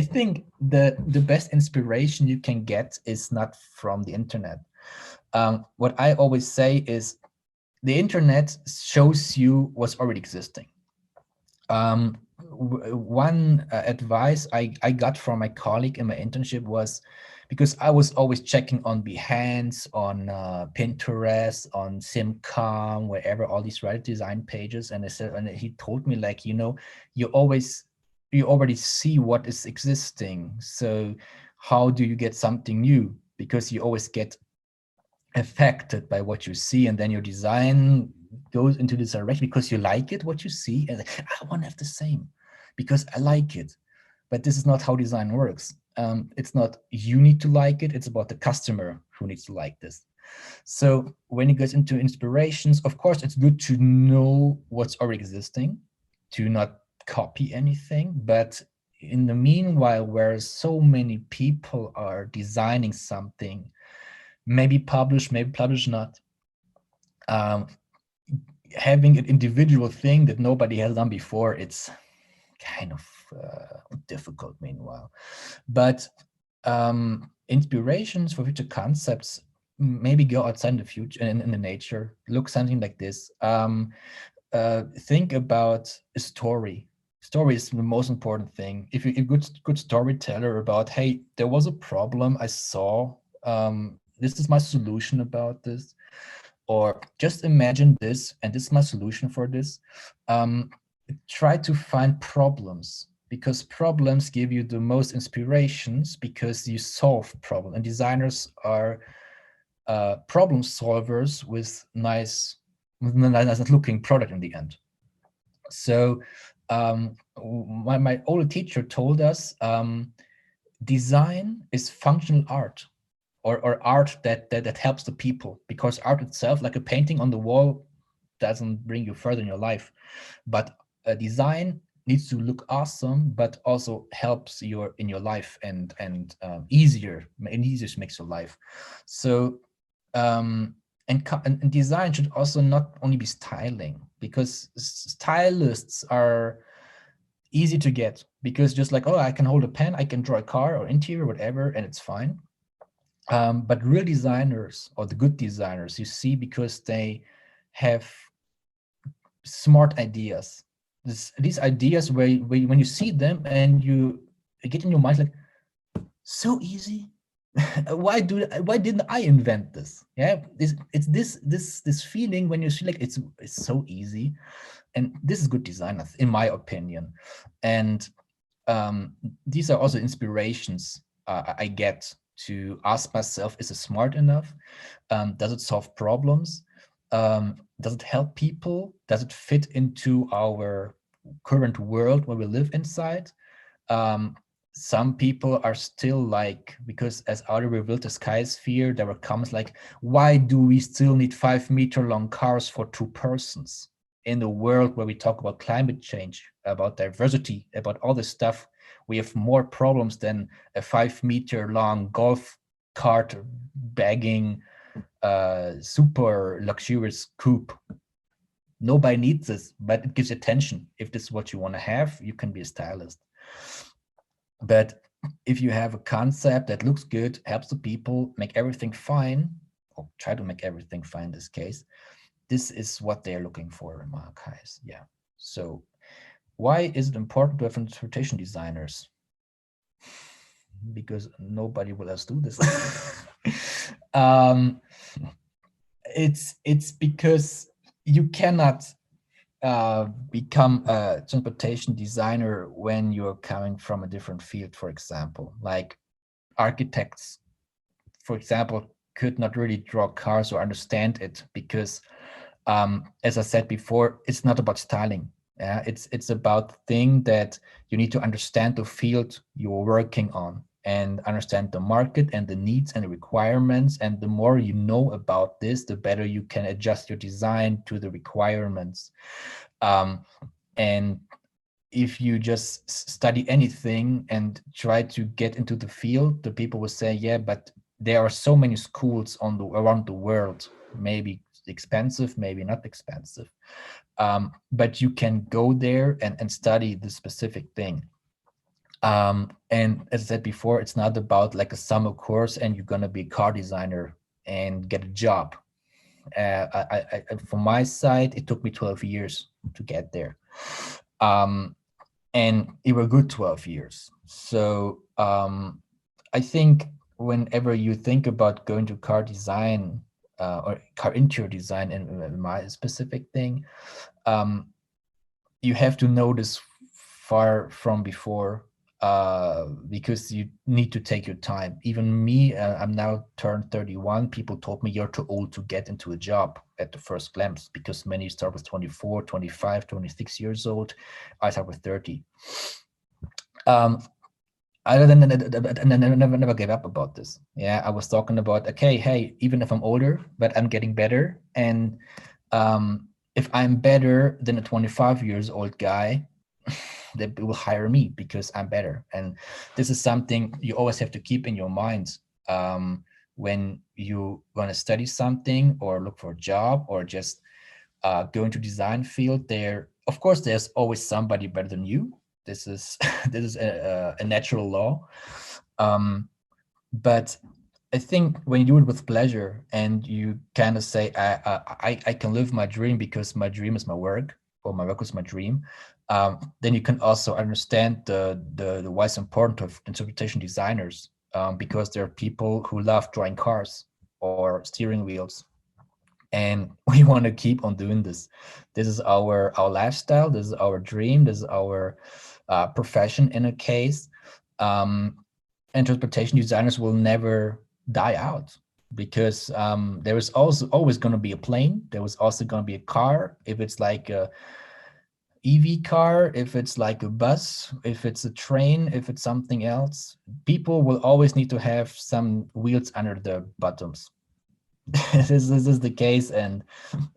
think the best inspiration you can get is not from the internet. What I always say is the internet shows you what's already existing. One advice I got from my colleague in my internship was, because I was always checking on Behance, on Pinterest, on SimCom, wherever, all these Reddit design pages, and he told me, like, you already see what is existing, so how do you get something new? Because you always get affected by what you see, and then your design goes into this direction because you like it, what you see, and like, I want to have the same because I like it. But this is not how design works. It's not you need to like it, it's about the customer who needs to like this. So when it goes into inspirations, of course, it's good to know what's already existing, to not copy anything. But in the meanwhile, where so many people are designing something, maybe publish not, having an individual thing that nobody has done before, it's kind of difficult meanwhile. But inspirations for future concepts, maybe go outside in the future, in the nature, look something like this. Think about a story. Story is the most important thing. If you're a good storyteller about, hey, there was a problem I saw, this is my solution about this, or just imagine this and this is my solution for this. Try to find problems, because problems give you the most inspirations, because you solve problems, and designers are problem solvers with nice looking product in the end. So my older teacher told us, design is functional art, or art that helps the people, because art itself, like a painting on the wall, doesn't bring you further in your life. But a design needs to look awesome, but also helps in your life, and easier makes your life. So and design should also not only be styling, because stylists are easy to get, because just like, oh, I can hold a pen, I can draw a car or interior, whatever, and it's fine. But real designers, or the good designers, you see, because they have smart ideas. These ideas where when you see them and you get in your mind, like, so easy. why didn't I invent this? Yeah, it's this feeling when you see, like, it's so easy, and this is good design, in my opinion. And these are also inspirations I get to ask myself, is it smart enough? Does it solve problems? Does it help people? Does it fit into our current world where we live inside? Some people are still like, because as Audi revealed the Skysphere, there were comments like, why do we still need 5-meter long cars for 2 persons? In a world where we talk about climate change, about diversity, about all this stuff, we have more problems than a 5-meter long golf cart bagging super luxurious coupe. Nobody needs this, but it gives attention. If this is what you want to have, you can be a stylist. But if you have a concept that looks good, helps the people, make everything fine, or try to make everything fine in this case, this is what they're looking for in my case. Yeah. So why is it important to have transportation designers? Because nobody will else do this. It's because you cannot become a transportation designer when you're coming from a different field. For example, like architects, for example, could not really draw cars or understand it because, as I said before, it's not about styling. Yeah, it's about the thing that you need to understand the field you're working on and understand the market and the needs and the requirements. And the more you know about this, the better you can adjust your design to the requirements. And if you just study anything and try to get into the field, the people will say, yeah, but there are so many schools around the world, maybe expensive, maybe not expensive. But you can go there and study the specific thing. And as I said before, it's not about like a summer course and you're going to be a car designer and get a job. From my side, it took me 12 years to get there. And it were good 12 years. So I think whenever you think about going to car design or car interior design in my specific thing, you have to know this far from before, because you need to take your time. Even me, I'm now turned 31. People told me you're too old to get into a job at the first glance, because many start with 24, 25, 26 years old. I start with 30. I never gave up about this. Yeah, I was talking about, okay, hey, even if I'm older, but I'm getting better. And if I'm better than a 25 years old guy, they will hire me because I'm better. And this is something you always have to keep in your mind when you want to study something or look for a job or just go into design field. Of course, there's always somebody better than you. This is a natural law. But I think when you do it with pleasure and you kind of say, I can live my dream because my dream is my work, or my work is my dream, then you can also understand the why it's important of interpretation designers, because there are people who love drawing cars or steering wheels. And we want to keep on doing this. This is our lifestyle. This is our dream. This is our profession in a case. And transportation designers will never die out, because there is also always going to be a plane. There was also going to be a car, if it's like a EV car, if it's like a bus, if it's a train, if it's something else. People will always need to have some wheels under the bottoms. This is the case. And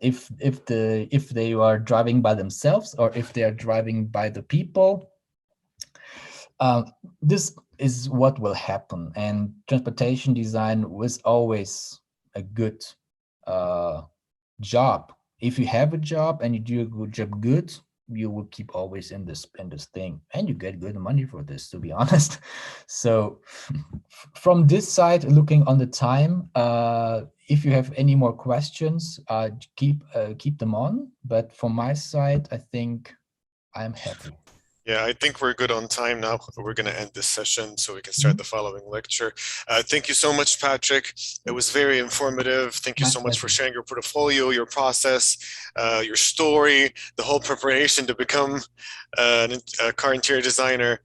if they are driving by themselves or if they are driving by the people, this is what will happen. And transportation design was always a good job. If you have a job and you do a good job, you will keep always in this thing, and you get good money for this, to be honest. So from this side, looking on the time, if you have any more questions, keep them on. But from my side, I think I'm happy. Yeah, I think we're good on time now. We're going to end this session so we can start the following lecture. Thank you so much, Patrick. It was very informative. Thank you so much for sharing your portfolio, your process, your story, the whole preparation to become a car interior designer.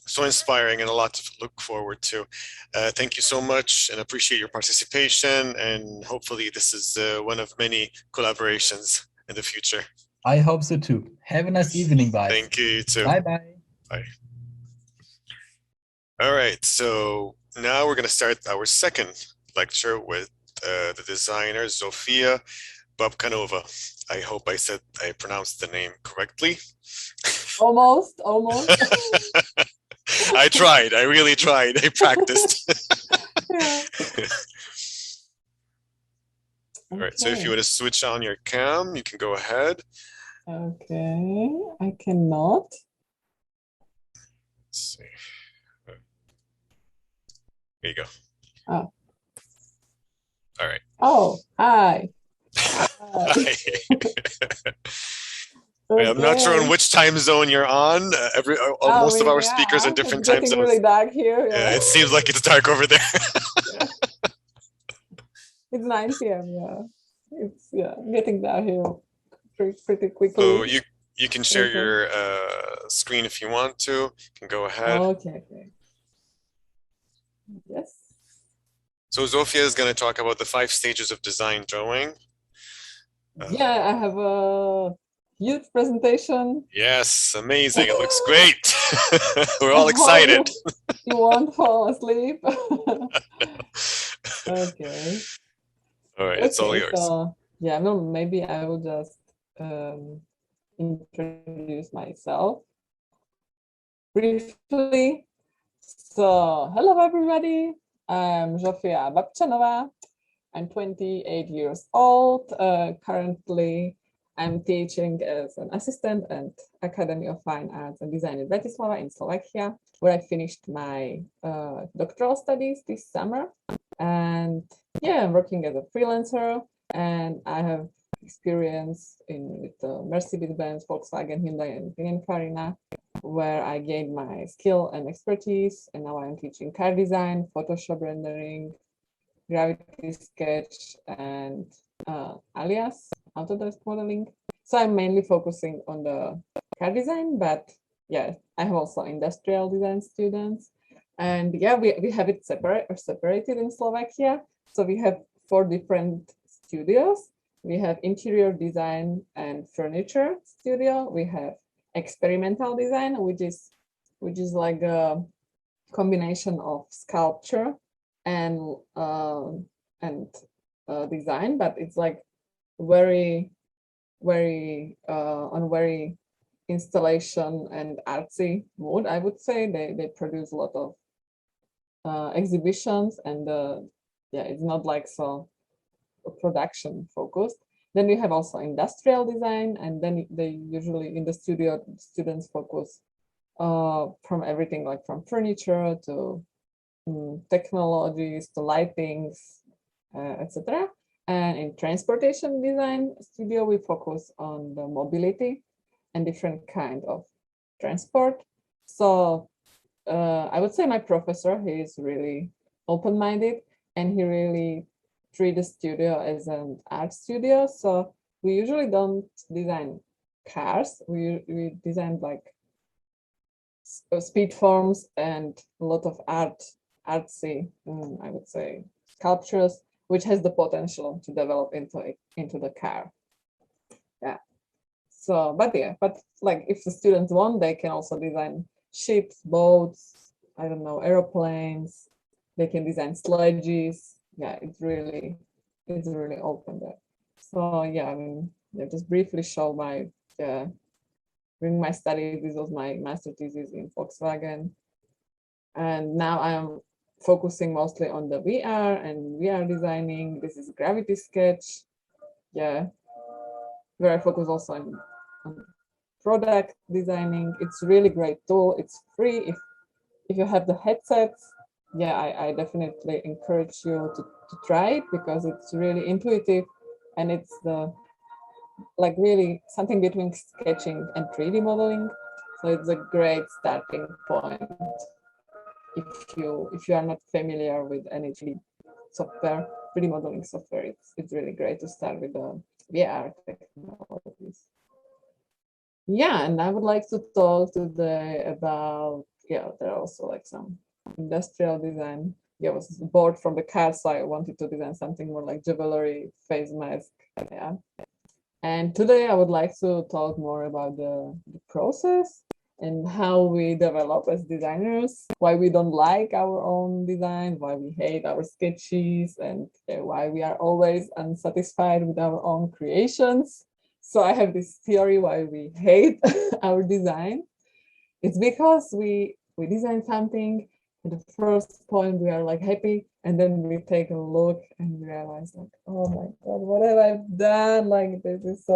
So inspiring and a lot to look forward to. Thank you so much and appreciate your participation. And hopefully this is one of many collaborations in the future. I hope so too. Have a nice evening, guys. Thank you, you too. Bye-bye. Bye. All right, so now we're going to start our second lecture with the designer, Zofia Babkanova. I hope I pronounced the name correctly. Almost. I tried. I really tried. I practiced. Yeah. All right, so if you want to switch on your cam, you can go ahead. Okay, I cannot. Let's see. Here you go. Oh. All right. Oh, hi. Hi. I'm not sure on which time zone you're on. Most of our speakers are different time zones. It's really dark here. Yeah, it seems like it's dark over there. Yeah. It's 9 p.m. Yeah. it's getting downhill pretty quickly. So you can share Okay. your screen if you want to. You can go ahead. Okay. Yes. So Zofia is going to talk about the 5 stages of design drawing. Yeah, I have a huge presentation. Yes, amazing. It looks great. We're all excited. You won't fall asleep. Okay. All right, it's all yours. So yeah, no, maybe I will just introduce myself briefly. So hello everybody. I'm Zofia Babchanova. I'm 28 years old. Currently, I'm teaching as an assistant at Academy of Fine Arts and Design in Bratislava in Slovakia, where I finished my doctoral studies this summer. And yeah, I'm working as a freelancer, and I have experience with Mercedes-Benz, Volkswagen, Hyundai, and Pininfarina, where I gained my skill and expertise. And now I'm teaching car design, Photoshop rendering, gravity sketch, and alias Autodesk modeling. So I'm mainly focusing on the car design, but yeah, I have also industrial design students. And yeah, we have it separated in Slovakia. So we have 4 different studios. We have interior design and furniture studio. We have experimental design, which is like a combination of sculpture and design, but it's like very on very installation and artsy mood, I would say. They produce a lot of exhibitions, and yeah, it's not like so production focused. Then we have also industrial design, and then they usually in the studio students focus from everything, like from furniture to technologies to lightings, etc. And in transportation design studio, we focus on the mobility and different kind of transport. So I would say my professor, he is really open-minded, and he really treats the studio as an art studio. So we usually don't design cars. We design like speed forms and a lot of artsy, I would say, sculptures, which has the potential to develop into the car. Yeah. So, but like if the students want, they can also design ships, boats, I don't know, aeroplanes. They can design sledges. Yeah, it's really open there. So yeah, I mean, yeah, just briefly show my during my studies. This was my master thesis in Volkswagen, and now I'm focusing mostly on the VR and VR designing. This is Gravity Sketch, yeah, where I focus also on product designing. It's really great tool. It's free if you have the headsets. Yeah, I definitely encourage you to try it, because it's really intuitive, and it's like really something between sketching and 3D modeling. So it's a great starting point if you are not familiar with any 3D software, 3D modeling software. It's really great to start with the VR technologies. Yeah, and I would like to talk today about, yeah, there are also like some industrial design. Yeah, I was bored from the car, so I wanted to design something more like jewelry, face mask. Yeah. And today I would like to talk more about the process and how we develop as designers, why we don't like our own design, why we hate our sketches, and why we are always unsatisfied with our own creations. So I have this theory why we hate our design. It's because we design something, at the first point we are like happy, and then we take a look and realize like, oh my god, what have I done? Like this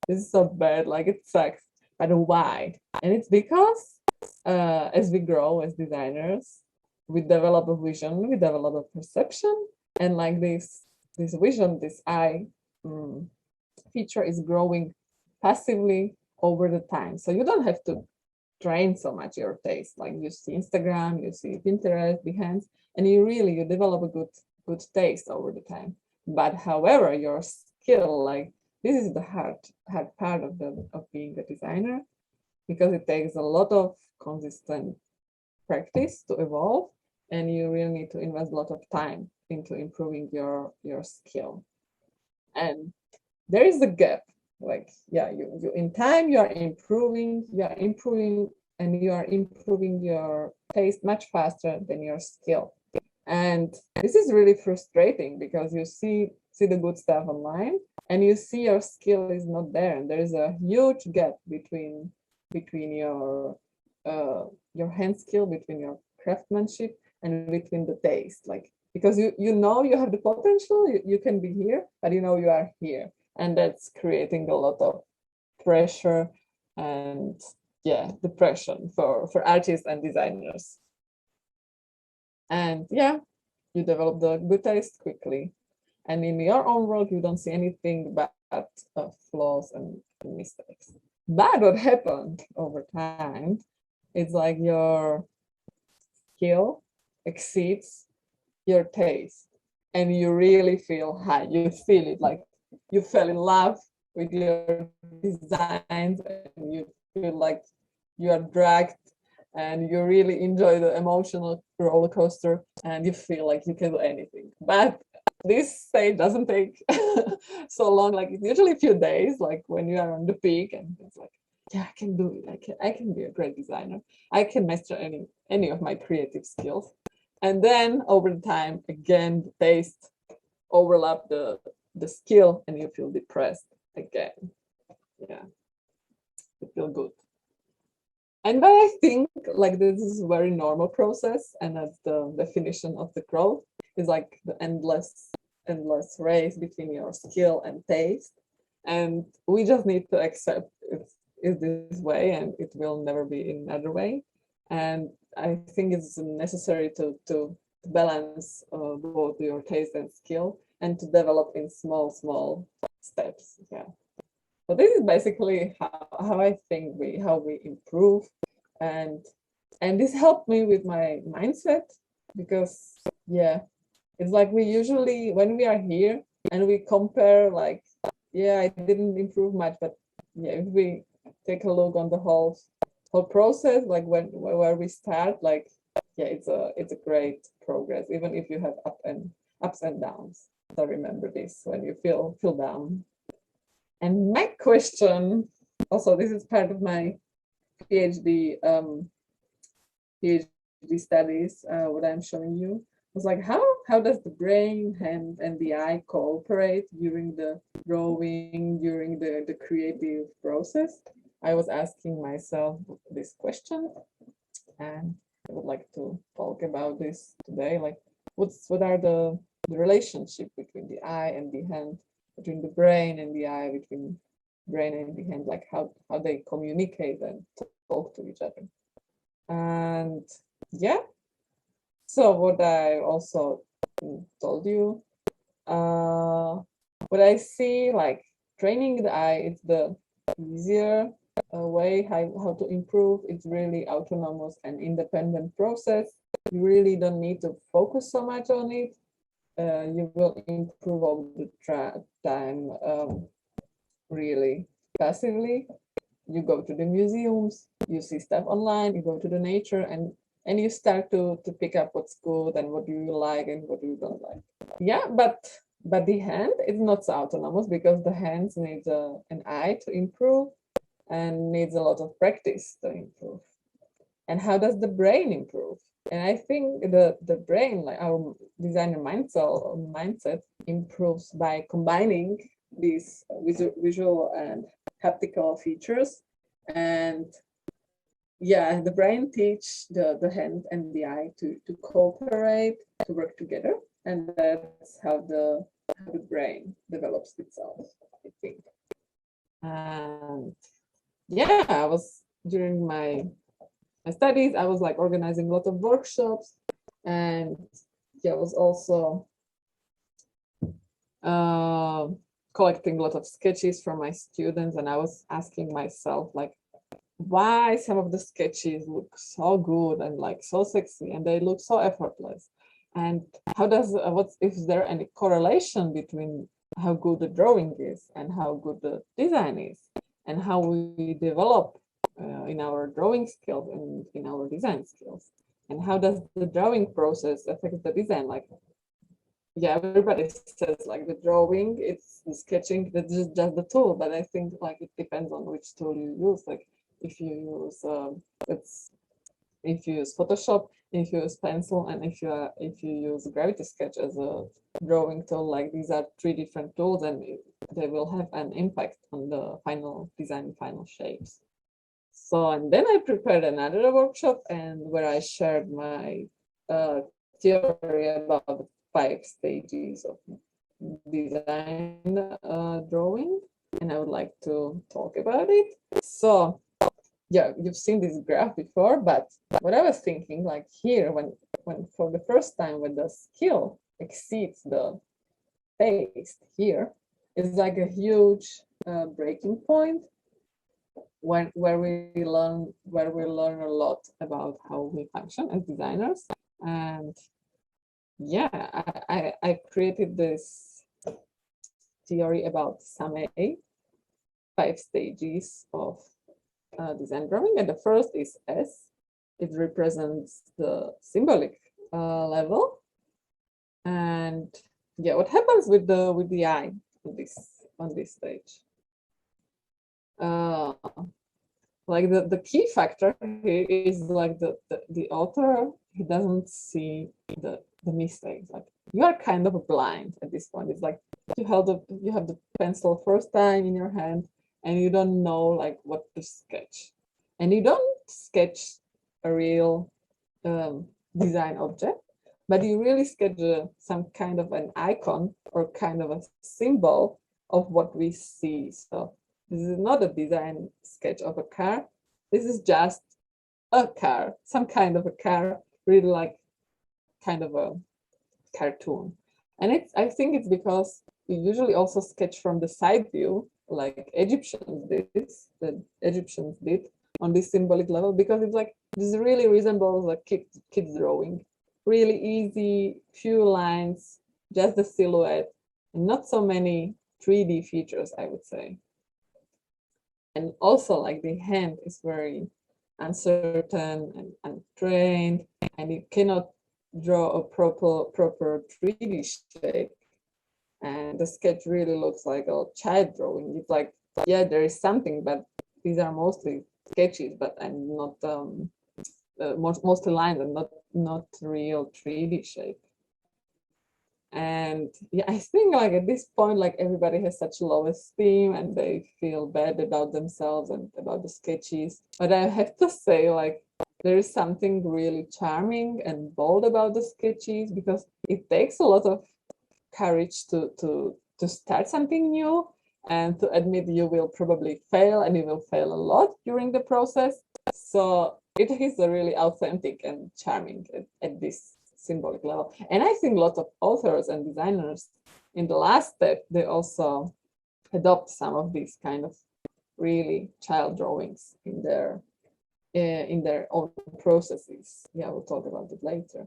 is so bad, like it sucks. But why? And it's because as we grow as designers, we develop a vision, we develop a perception, and like this vision, this eye feature is growing passively over the time. So you don't have to train so much your taste. Like you see Instagram, you see Pinterest, Behance, and you develop a good taste over the time. But however, your skill. Like this is the hard part of being a designer, because it takes a lot of consistent practice to evolve, and you really need to invest a lot of time into improving your skill. And there is a gap. Like, yeah, you in time you are improving, and you are improving your taste much faster than your skill. And this is really frustrating, because you see the good stuff online and you see your skill is not there, and there is a huge gap between your hand skill, between your craftsmanship, and between the taste. Like, because you know you have the potential, you can be here, but you know you are here, and that's creating a lot of pressure and, yeah, depression for artists and designers. And yeah, you develop the good taste quickly, and in your own work you don't see anything but flaws and mistakes. But what happened over time, it's like your skill exceeds your taste, and you really feel high. You feel it, like you fell in love with your designs, and you feel like you are dragged, and you really enjoy the emotional roller coaster, and you feel like you can do anything. But this stage doesn't take so long. Like, it's usually a few days, like when you are on the peak, and it's like, yeah, I can do it. I can be a great designer. I can master any of my creative skills. And then over time, again, the taste overlap the skill, and you feel depressed again. Yeah, you feel good. And but I think like this is a very normal process, and that's the definition of the growth, is like the endless race between your skill and taste. And we just need to accept it's this way, and it will never be another way. And I think it's necessary to balance both your taste and skill, and to develop in small steps. Yeah. So this is basically how I think how we improve, and this helped me with my mindset, because yeah, it's like we usually, when we are here and we compare, like, yeah, I didn't improve much, but yeah, if we take a look on the whole process, like where we start, like, yeah, it's a great progress, even if you have ups and downs. So remember this when you feel down. And my question, also, this is part of my PhD studies, what I'm showing you, was like, how does the brain, hand, and the eye cooperate during the drawing, during the creative process? I was asking myself this question, and I would like to talk about this today. Like, what are the relationship between the eye and the hand, between the brain and the eye, between brain and the hand, like how they communicate and talk to each other. And yeah, so what I also told you, what I see, like, training the eye is the easier way how to improve. It's really autonomous and independent process. You really don't need to focus so much on it. You will improve all the time really passively. You go to the museums, you see stuff online, you go to the nature, and you start to pick up what's good and what you like and what you don't like. Yeah, but the hand is not so autonomous, because the hands need an eye to improve, and needs a lot of practice to improve. And how does the brain improve? And I think the brain, like our designer mindset, improves by combining these visual and haptical features. And yeah, the brain teach the hand and the eye to cooperate, to work together, and that's how the brain develops itself, I think. And yeah, I was, during my studies, I was like organizing a lot of workshops, and yeah, I was also collecting a lot of sketches from my students, and I was asking myself, like, why some of the sketches look so good and like so sexy, and they look so effortless, and how does is there any correlation between how good the drawing is and how good the design is and how we develop in our drawing skills and in our design skills. And how does the drawing process affect the design? Like, yeah, everybody says like the drawing, it's the sketching, that's just the tool. But I think like it depends on which tool you use. Like if you use if you use Photoshop, if you use pencil, and if you use Gravity Sketch as a drawing tool, like these are three different tools, and they will have an impact on the final design, final shapes. So, and then I prepared another workshop, and where I shared my theory about the 5 stages of design drawing, and I would like to talk about it. So, yeah, you've seen this graph before, but what I was thinking, like here, when for the first time, when the skill exceeds the taste here, is like a huge breaking point where we learn a lot about how we function as designers. And yeah, I created this theory about SAME, 5 stages of design drawing, and the first is S. It represents the symbolic level. And yeah, what happens with the eye on this stage? Like the key factor here is like the author, he doesn't see the mistakes. Like you are kind of blind at this point. It's like you have the pencil first time in your hand, and you don't know like what to sketch, and you don't sketch a real design object, but you really sketch some kind of an icon or kind of a symbol of what we see. So this is not a design sketch of a car. This is just a car, some kind of a car, really like kind of a cartoon. And I think it's because we usually also sketch from the side view, like the Egyptians did on this symbolic level, because it's like this really resembles a kid's drawing. Really easy, few lines, just the silhouette, and not so many 3D features, I would say. And also like the hand is very uncertain and untrained, and you cannot draw a proper 3D shape. And the sketch really looks like a child drawing. It's like, yeah, there is something, but these are mostly sketches, but and not mostly lines and not real 3D shape. And yeah, I think like at this point, like everybody has such low esteem and they feel bad about themselves and about the sketches. But I have to say, like, there is something really charming and bold about the sketches, because it takes a lot of courage to start something new and to admit you will probably fail, and you will fail a lot during the process. So it is really authentic and charming at this symbolic level. And I think lots of authors and designers in the last step, they also adopt some of these kind of really child drawings in their own processes. Yeah, we'll talk about it later.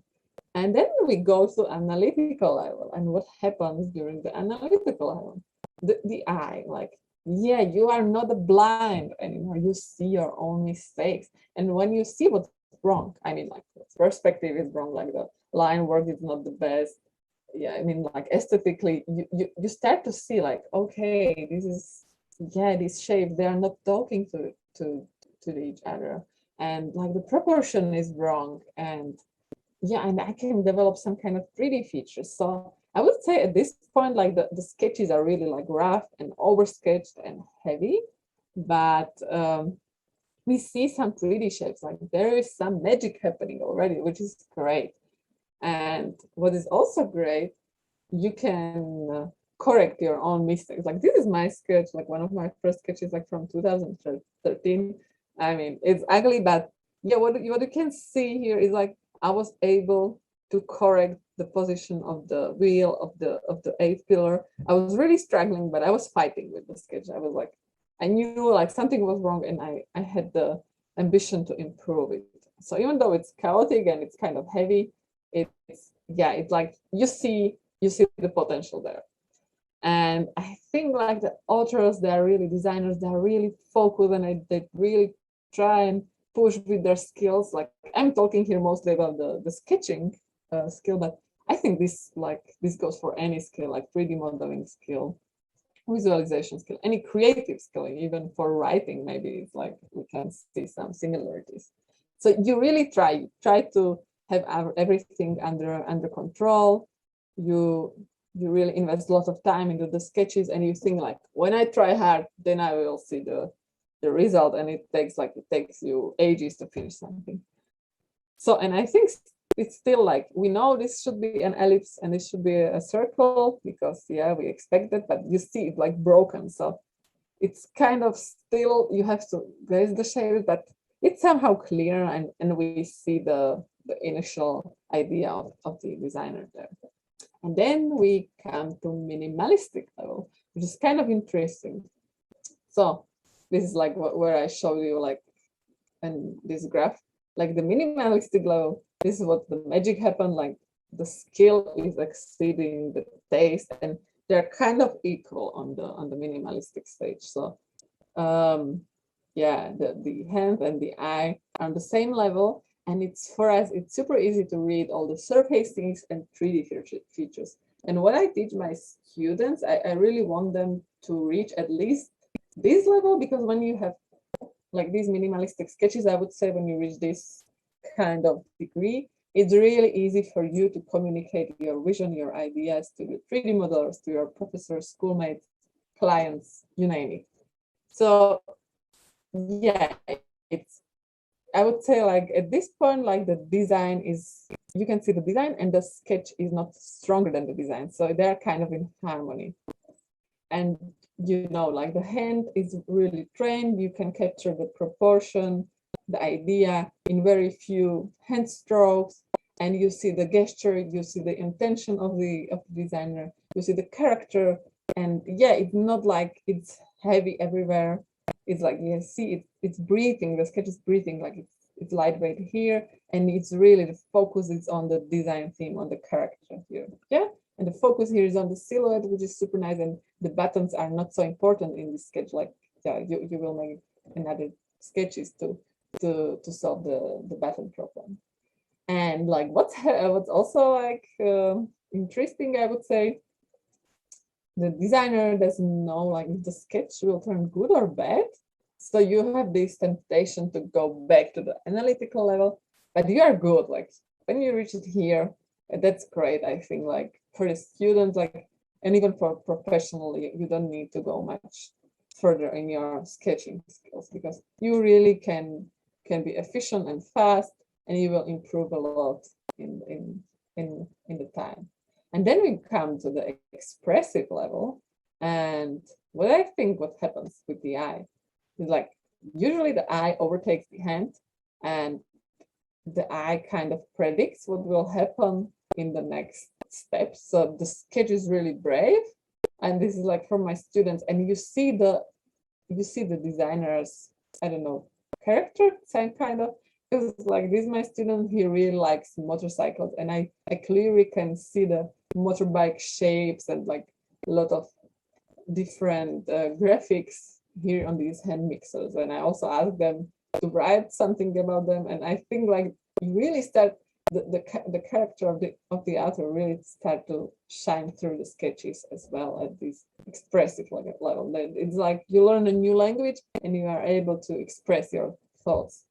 And then we go to analytical level, and what happens during the analytical level? The eye, like, yeah, you are not blind anymore. You see your own mistakes. And when you see what's wrong, I mean, like, perspective is wrong, like the line work is not the best. Yeah, I mean, like aesthetically, you start to see like, okay, this is, yeah, these shapes, they are not talking to each other. And like the proportion is wrong. And yeah, and I can develop some kind of 3D features. So I would say at this point, like the sketches are really like rough and oversketched and heavy, but we see some 3D shapes, like there is some magic happening already, which is great. And what is also great, you can correct your own mistakes. Like this is my sketch, like one of my first sketches, like from 2013. I mean, it's ugly, but yeah, what you can see here is like I was able to correct the position of the wheel of the 8th pillar. I was really struggling, but I was fighting with the sketch. I was like, I knew like something was wrong, and I had the ambition to improve it. So even though it's chaotic and it's kind of heavy, it's, yeah, it's like you see the potential there. And I think like the authors, they're really designers, they're really focused, and they really try and push with their skills. Like I'm talking here mostly about the sketching skill, but I think this goes for any skill, like 3D modeling skill, visualization skill, any creative skill, even for writing. Maybe it's like we can see some similarities. So you really try to have everything under control. You really invest a lot of time into the sketches, and you think like, when I try hard, then I will see the result, and it takes you ages to finish something. So, and I think it's still like, we know this should be an ellipse and this should be a circle, because yeah, we expect that, but you see it like broken. So it's kind of still, you have to raise the shape, but it's somehow clear, and we see the initial idea of the designer there. And then we come to minimalistic level, which is kind of interesting. So this is like where I showed you, like in this graph, like the minimalistic level, this is what the magic happened, like the skill is exceeding the taste, and they're kind of equal on the minimalistic stage. So yeah, the hand and the eye are on the same level, and it's, for us, it's super easy to read all the surfacings and 3D features. And what I teach my students, I really want them to reach at least this level, because when you have like these minimalistic sketches, I would say when you reach this kind of degree, it's really easy for you to communicate your vision, your ideas to your 3D modelers, to your professors, schoolmates, clients, you name it. So yeah, it's, I would say like at this point, like the design is, you can see the design and the sketch is not stronger than the design. So they're kind of in harmony. And you know, like the hand is really trained, you can capture the proportion, the idea in very few hand strokes, and you see the gesture, you see the intention of the designer, you see the character, and yeah, it's not like it's heavy everywhere. It's like, you see it's breathing, the sketch is breathing, like it's lightweight here, and it's really, the focus is on the design theme, on the character here. Yeah, and the focus here is on the silhouette, which is super nice, and the buttons are not so important in this sketch. Like, yeah, you will make another sketches to solve the button problem. And like what's also like interesting, I would say, the designer doesn't know like if the sketch will turn good or bad. So you have this temptation to go back to the analytical level, but you are good. Like when you reach it here, that's great. I think like for the student, like, and even for professionally, you don't need to go much further in your sketching skills, because you really can be efficient and fast, and you will improve a lot in the time. And then we come to the expressive level, and what I think what happens with the eye is like, usually the eye overtakes the hand, and the eye kind of predicts what will happen in the next steps. So the sketch is really brave, and this is like for my students, and you see the designer's, I don't know, character, same kind of, because like this my student, he really likes motorcycles, and I clearly can see the motorbike shapes and like a lot of different graphics here on these hand mixers. And I also ask them to write something about them, and I think like you really start the character of the author really start to shine through the sketches as well at this expressive level. It's like you learn a new language and you are able to express your thoughts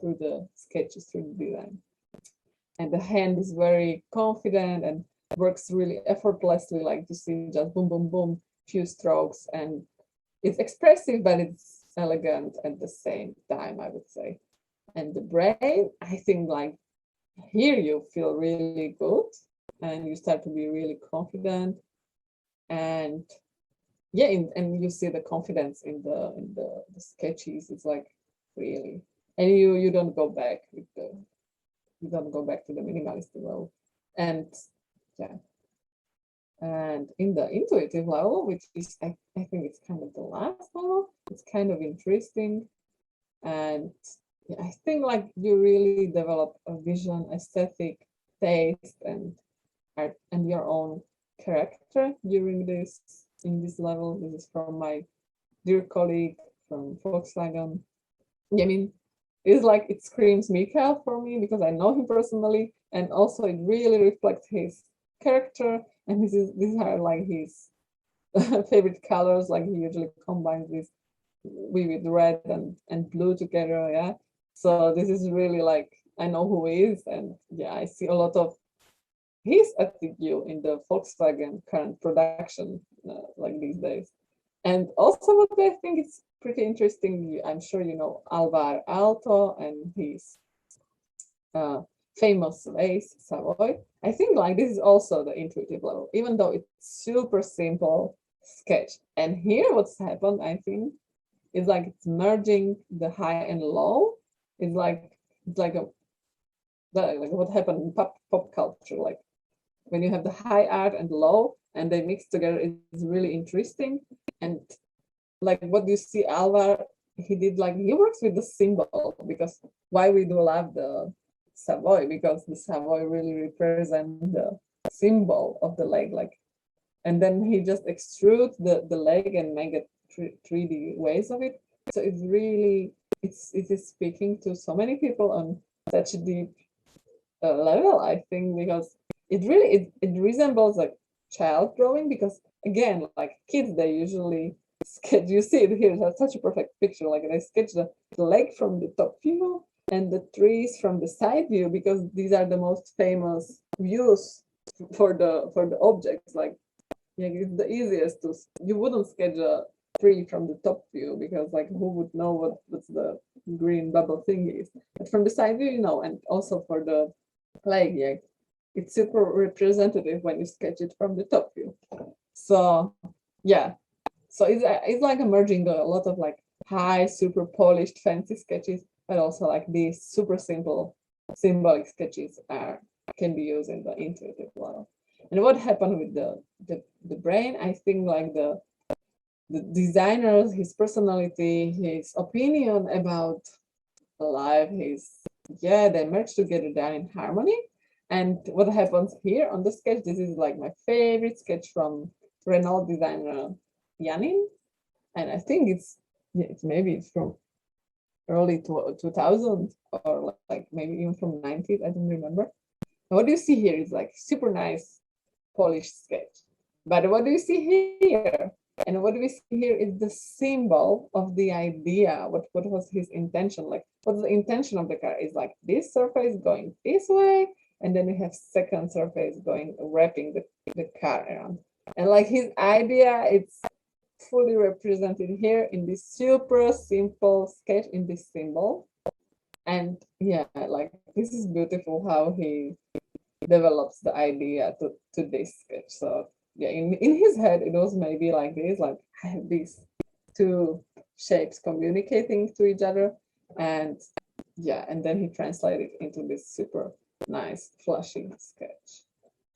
through the sketches, through the design. And the hand is very confident and works really effortlessly, like to see just boom, boom, boom, few strokes, and it's expressive, but it's elegant at the same time, I would say. And the brain, I think like here you feel really good and you start to be really confident, and yeah, and you see the confidence in the sketches. It's like really, and you don't go back with the, you don't go back to the minimalist level. And yeah, and in the intuitive level, which is I think it's kind of the last level, it's kind of interesting. And yeah, I think like you really develop a vision, aesthetic, taste, and art, and your own character during this, in this level. This is from my dear colleague from Volkswagen. I mean, it's like it screams Mikael for me because I know him personally, and also it really reflects his character. And these are like his favorite colors. Like he usually combines this with red and blue together. Yeah. So this is really like, I know who he is, and yeah, I see a lot of his attitude in the Volkswagen current production, like these days. And also what I think is pretty interesting, I'm sure you know Alvar Aalto and his famous vase Savoy. I think like this is also the intuitive level, even though it's super simple sketch. And here what's happened, I think, is like it's merging the high and low. It's like what happened in pop culture, like when you have the high art and low and they mix together, it's really interesting. And like what you see Alvar, he did, like he works with the symbol, because why we do love the Savoy, because the Savoy really represents the symbol of the leg, like, and then he just extrudes the leg and make it 3D ways of it. So it's really, it is speaking to so many people on such a deep level, I think, because it really it resembles a child drawing, because again, like kids, they usually sketch, you see it here, it's such a perfect picture, like they sketch the leg from the top view and the trees from the side view, because these are the most famous views for the objects. Like, yeah, it's the easiest to, you wouldn't sketch a tree from the top view, because like who would know what's the green bubble thing is, but from the side view, you know. And also for the leg, yeah, it's super representative when you sketch it from the top view. So yeah, so it's like merging a lot of like high, super polished, fancy sketches, but also like these super simple symbolic sketches can be used in the intuitive level. And what happened with the brain, I think like the designers, his personality, his opinion about life, they merge together down in harmony. And what happens here on the sketch, this is like my favorite sketch from Renault designer Yanin, and I think it's from early 2000, or like maybe even from 90s, I don't remember. And what you see here is like super nice polished sketch, but what do you see here? And what we see here is the symbol of the idea. What was his intention? Like, what's the intention of the car? Is like this surface going this way, and then we have second surface going, wrapping the car around. And like his idea, it's fully represented here in this super simple sketch, in this symbol. And yeah, like this is beautiful how he develops the idea to this sketch. So yeah, in his head, it was maybe like this, like I have these two shapes communicating to each other, and yeah, and then he translated it into this super nice flashy sketch.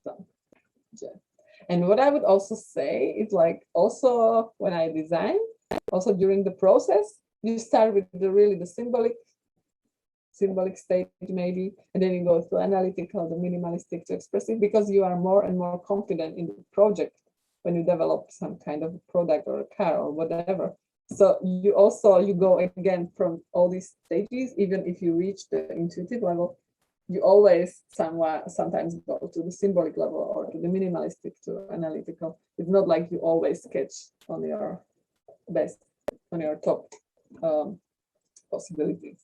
So yeah. And what I would also say is like, also when I design, also during the process, you start with the symbolic stage maybe, and then you go to analytical, the minimalistic to expressive, because you are more and more confident in the project when you develop some kind of product or a car or whatever. So you go again from all these stages. Even if you reach the intuitive level, you always sometimes go to the symbolic level or to the minimalistic to analytical. It's not like you always sketch on your best, on your top possibilities.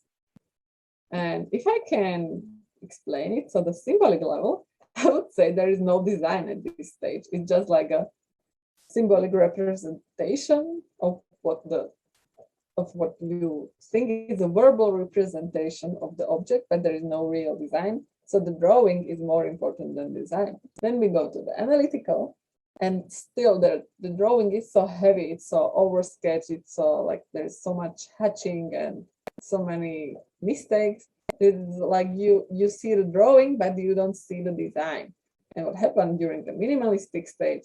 And if I can explain it, so the symbolic level, I would say there is no design at this stage. It's just like a symbolic representation of what you think is a verbal representation of the object, but there is no real design. So the drawing is more important than design. Then we go to the analytical, and still the drawing is so heavy, it's so oversketched, it's so like there's so much hatching and so many mistakes. It's like you see the drawing, but you don't see the design. And what happened during the minimalistic stage,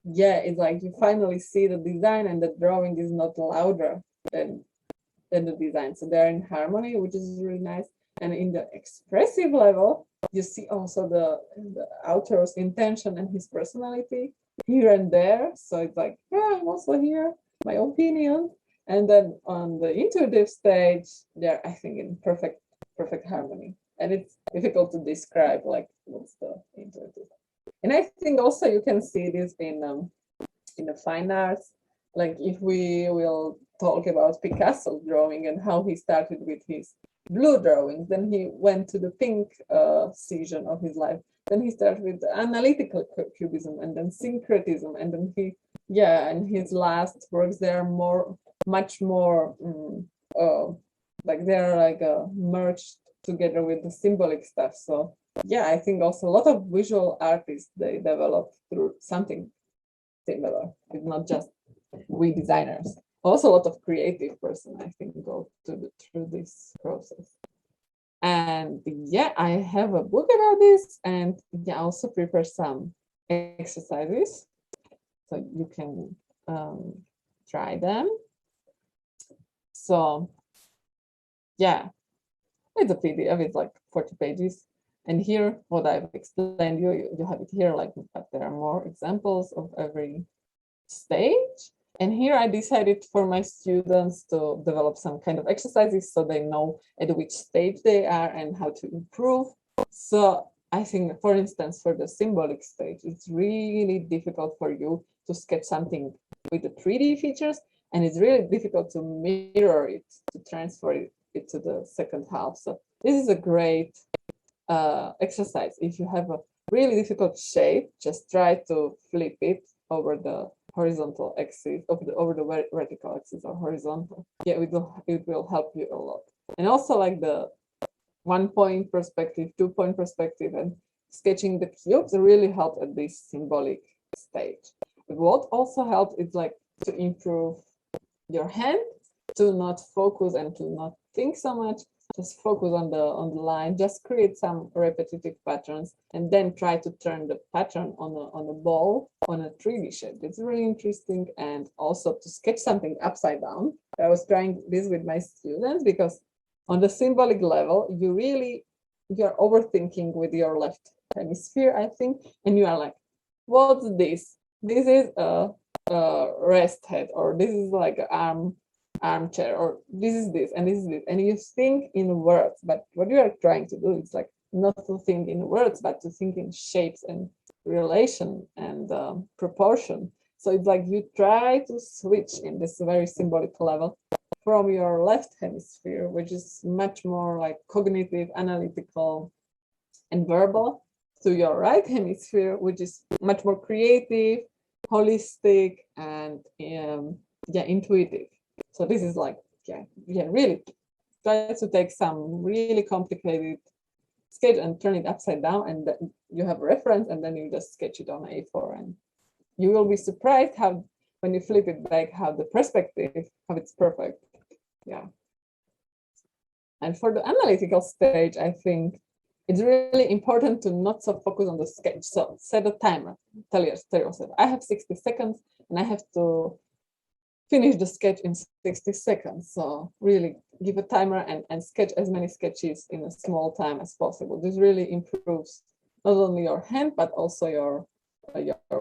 yeah, it's like you finally see the design, and the drawing is not louder than the design. So they're in harmony, which is really nice. And in the expressive level, you see also the author's intention and his personality here and there. So it's like, yeah, I'm also here, my opinion. And then on the intuitive stage, they're, I think, in perfect harmony. And it's difficult to describe, like, what's the intuitive. And I think also you can see this in the fine arts. Like if we will talk about Picasso drawing and how he started with his blue drawings, then he went to the pink season of his life. Then he started with analytical cubism and then syncretism, and then and his last works, they're much more like they're like merged together with the symbolic stuff. So yeah, I think also a lot of visual artists, they develop through something similar. It's not just we designers. Also a lot of creative person, I think, go through this process. And yeah, I have a book about this, and yeah, I also prepare some exercises, so you can try them. So yeah, it's a PDF, it's like 40 pages. And here, what I've explained, you have it here, like, but there are more examples of every stage. And here I decided for my students to develop some kind of exercises so they know at which stage they are and how to improve. So I think, for instance, for the symbolic stage, it's really difficult for you to sketch something with the 3D features, and it's really difficult to mirror it, to transfer it to the second half. So this is a great exercise. If you have a really difficult shape, just try to flip it over the horizontal axis, over the vertical axis or horizontal. Yeah, it will help you a lot. And also like the 1-point perspective, 2-point perspective, and sketching the cubes really help at this symbolic stage. But what also helps is like to improve your hand, to not focus and to not think so much. Just focus on the line, just create some repetitive patterns, and then try to turn the pattern on a ball, on a 3D shape. It's really interesting. And also to sketch something upside down. I was trying this with my students, because on the symbolic level, you're overthinking with your left hemisphere, I think, and you are like, what's this? This is a rest head, or this is like an armchair, or this is this, and this is this, and you think in words. But what you are trying to do is like not to think in words, but to think in shapes and relation and proportion. So it's like you try to switch in this very symbolic level from your left hemisphere, which is much more like cognitive, analytical, and verbal, to your right hemisphere, which is much more creative, holistic, and intuitive. So this is like, really try to take some really complicated sketch and turn it upside down, and then you have a reference, and then you just sketch it on A4, and you will be surprised how, when you flip it back, how the perspective, how it's perfect. Yeah. And for the analytical stage, I think it's really important to not so focus on the sketch. So set a timer. Tell yourself, I have 60 seconds and I have to finish the sketch in 60 seconds. So really give a timer and sketch as many sketches in a small time as possible. This really improves not only your hand, but also your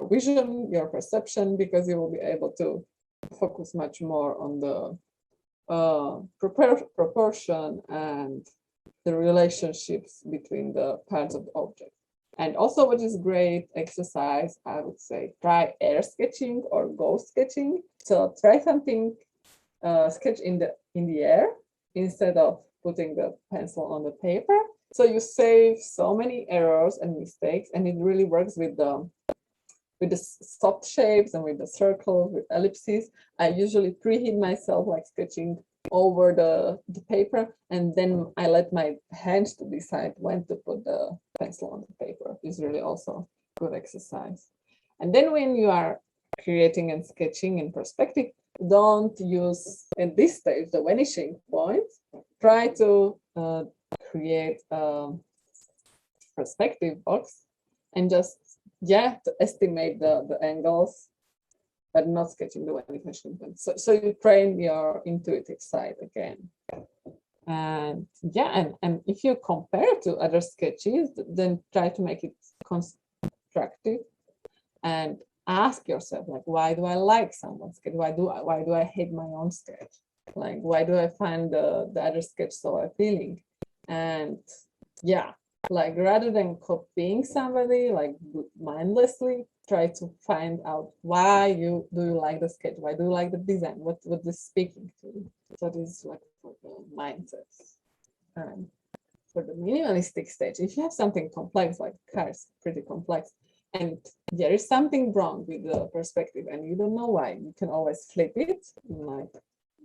vision, your perception, because you will be able to focus much more on the proportion and the relationships between the parts of the object. And also, what is great exercise, I would say, try air sketching or ghost sketching. So try something, sketch in the air instead of putting the pencil on the paper. So you save so many errors and mistakes, and it really works with the soft shapes and with the circles, with ellipses. I usually preheat myself, like sketching over the paper, and then I let my hands to decide when to put the pencil on the paper. It's really also good exercise. And then when you are creating and sketching in perspective, don't use at this stage the vanishing point. Try to create a perspective box and just to estimate the angles, but not sketching the vanishing point. So you train your intuitive side again. And yeah, and if you compare to other sketches, then try to make it constructive and ask yourself, like, why do I like someone's sketch? Why do I hate my own sketch? Like, why do I find the other sketch so appealing? And yeah, like, rather than copying somebody like mindlessly, try to find out why do you like the sketch? Why do you like the design? What is speaking to you? So this is like for the mindset. And for the minimalistic stage, if you have something complex, like cars, pretty complex, and there is something wrong with the perspective and you don't know why, you can always flip it, like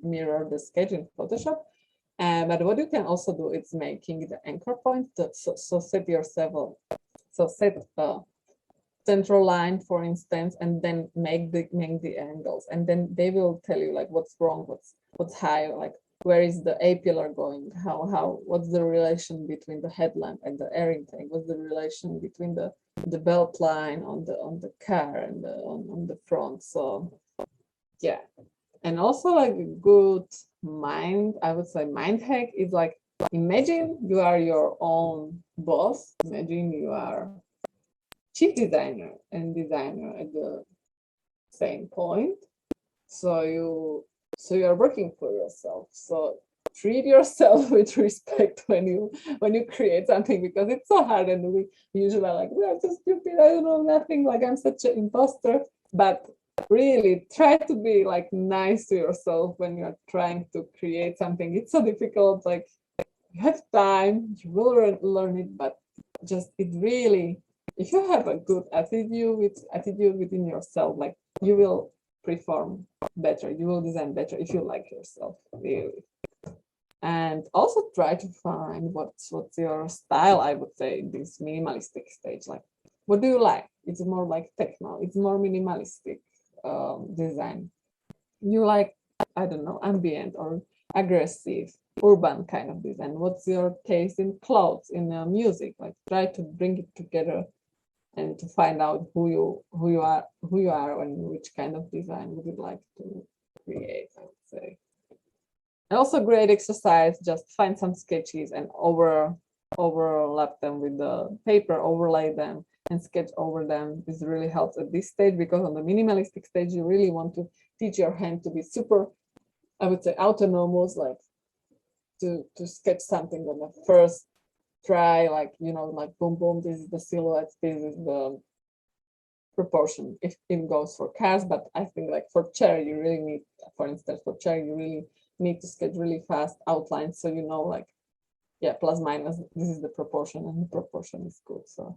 mirror the sketch in Photoshop. But what you can also do is making the anchor point. So set yourself, set a central line, for instance, and then make the angles, and then they will tell you like what's wrong, what's high, like where is the A pillar going, what's the relation between the headlamp and the air intake, what's the relation between the belt line on the car and on the front. So yeah. And also, like, a good I would say mind hack is like, imagine you are your own boss. Imagine you are chief designer and designer at the same point. So you are working for yourself. So treat yourself with respect when you create something, because it's so hard, and we usually are like, we are so stupid, I don't know nothing, like I'm such an imposter. But really try to be like nice to yourself when you're trying to create something. It's so difficult, like you have time, you will learn it, but just it really, if you have a good attitude within yourself, like you will perform better, you will design better if you like yourself, really. And also try to find what's your style, I would say, in this minimalistic stage. Like, what do you like? It's more like techno, it's more minimalistic design. You like, I don't know, ambient or aggressive, urban kind of design. What's your taste in clothes, in music? Like, try to bring it together and to find out who you are and which kind of design would you like to create, I would say. And also, great exercise, just find some sketches and overlap them with the paper, overlay them and sketch over them. This really helps at this stage, because on the minimalistic stage, you really want to teach your hand to be super, I would say, autonomous, like to sketch something on the first try, like, like boom, boom, this is the silhouette, this is the proportion, if it goes for cars. But I think, like, for chair, you really need, for instance, you really need to sketch really fast outlines, so like, yeah, plus minus, this is the proportion, and the proportion is good. So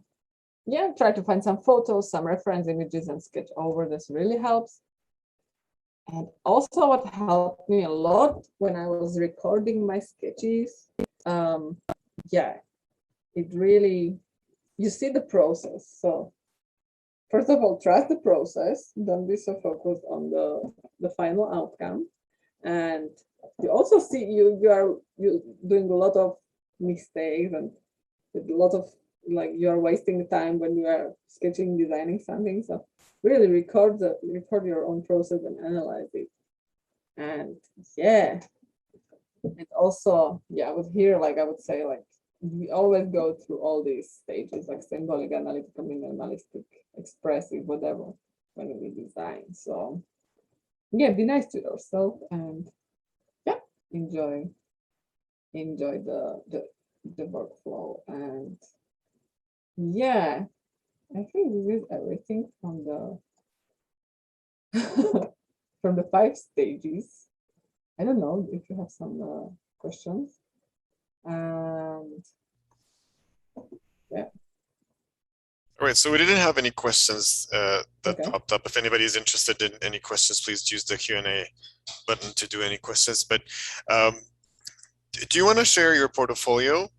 yeah, try to find some photos, some reference images, and sketch over. This really helps. And also, what helped me a lot when I was recording my sketches, yeah, it really, you see the process. So first of all, trust the process. Don't be so focused on the final outcome. And you also see you doing a lot of mistakes, and a lot of, like, you are wasting time when you are sketching, designing something. So really record your own process and analyze it. And yeah, and also, yeah, I would say, like, we always go through all these stages, like symbolic, analytical, minimalistic, expressive, whatever, when we design. So yeah, be nice to yourself, and yeah, enjoy the workflow. And yeah, I think this is everything from the from the 5 stages. I don't know if you have some questions. And yeah. All right, so we didn't have any questions that Okay. popped up. If anybody is interested in any questions, please use the Q&A button to do any questions. But do you want to share your portfolio?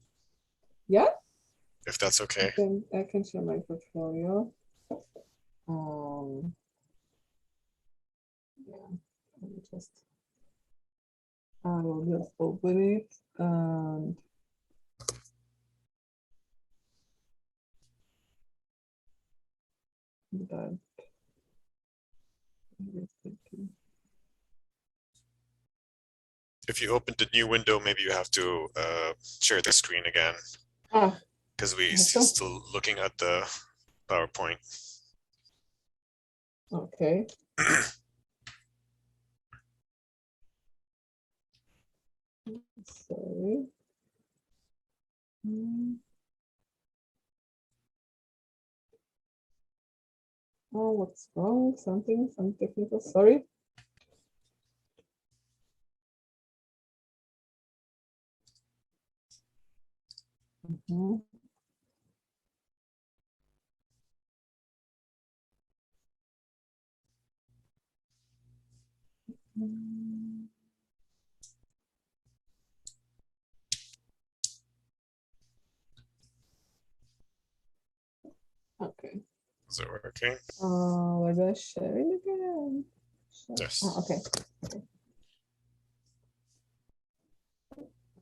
Yeah, If that's okay. I can share my portfolio. Yeah, I will just open it, and that. If you opened a new window, maybe you have to share the screen again, because we still looking at the PowerPoint. Okay. Sorry. Oh, what's wrong? Some technical, sorry. Okay. Is it working? Where do I share it again? Yes. Okay.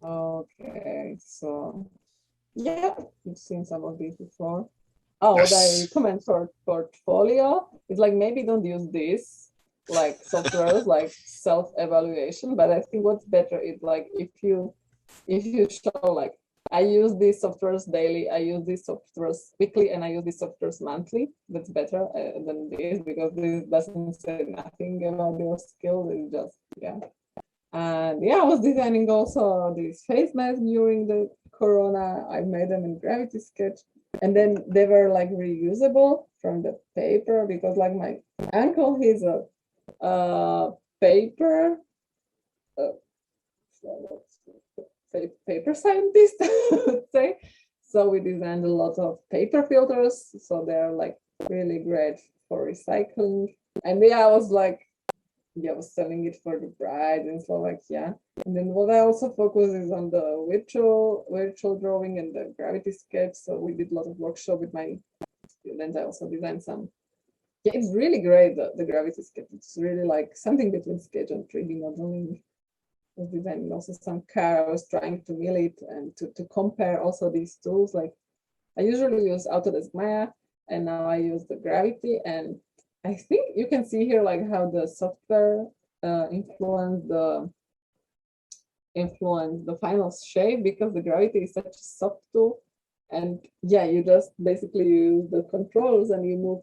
Okay, so yeah, you've seen some of these before. Oh, Yes. what I comment for portfolio is like, maybe don't use this like softwares like self-evaluation, but I think what's better is like if you show like, I use these softwares daily, I use these softwares weekly, and I use these softwares monthly. That's better than this, because this doesn't say nothing about your skills. It's just, yeah. And yeah, I was designing also these face masks during the Corona. I made them in Gravity Sketch, and then they were like reusable from the paper, because like my uncle, he's a paper paper scientist, I would say. So we designed a lot of paper filters, so they're like really great for recycling. And yeah, I was like, yeah, I was selling it for the bride in Slovakia. And then what I also focus is on the virtual drawing and the Gravity Sketch. So we did a lot of workshop with my students. I also designed some. Yeah, it's really great, the Gravity Sketch. It's really like something between Sketch and 3D modeling. I was designing also some car. I was trying to mill it and to compare also these tools. Like, I usually use Autodesk Maya, and now I use the Gravity. And I think you can see here like how the software influence the final shape, because the Gravity is such a soft tool. And yeah, you just basically use the controls and you move,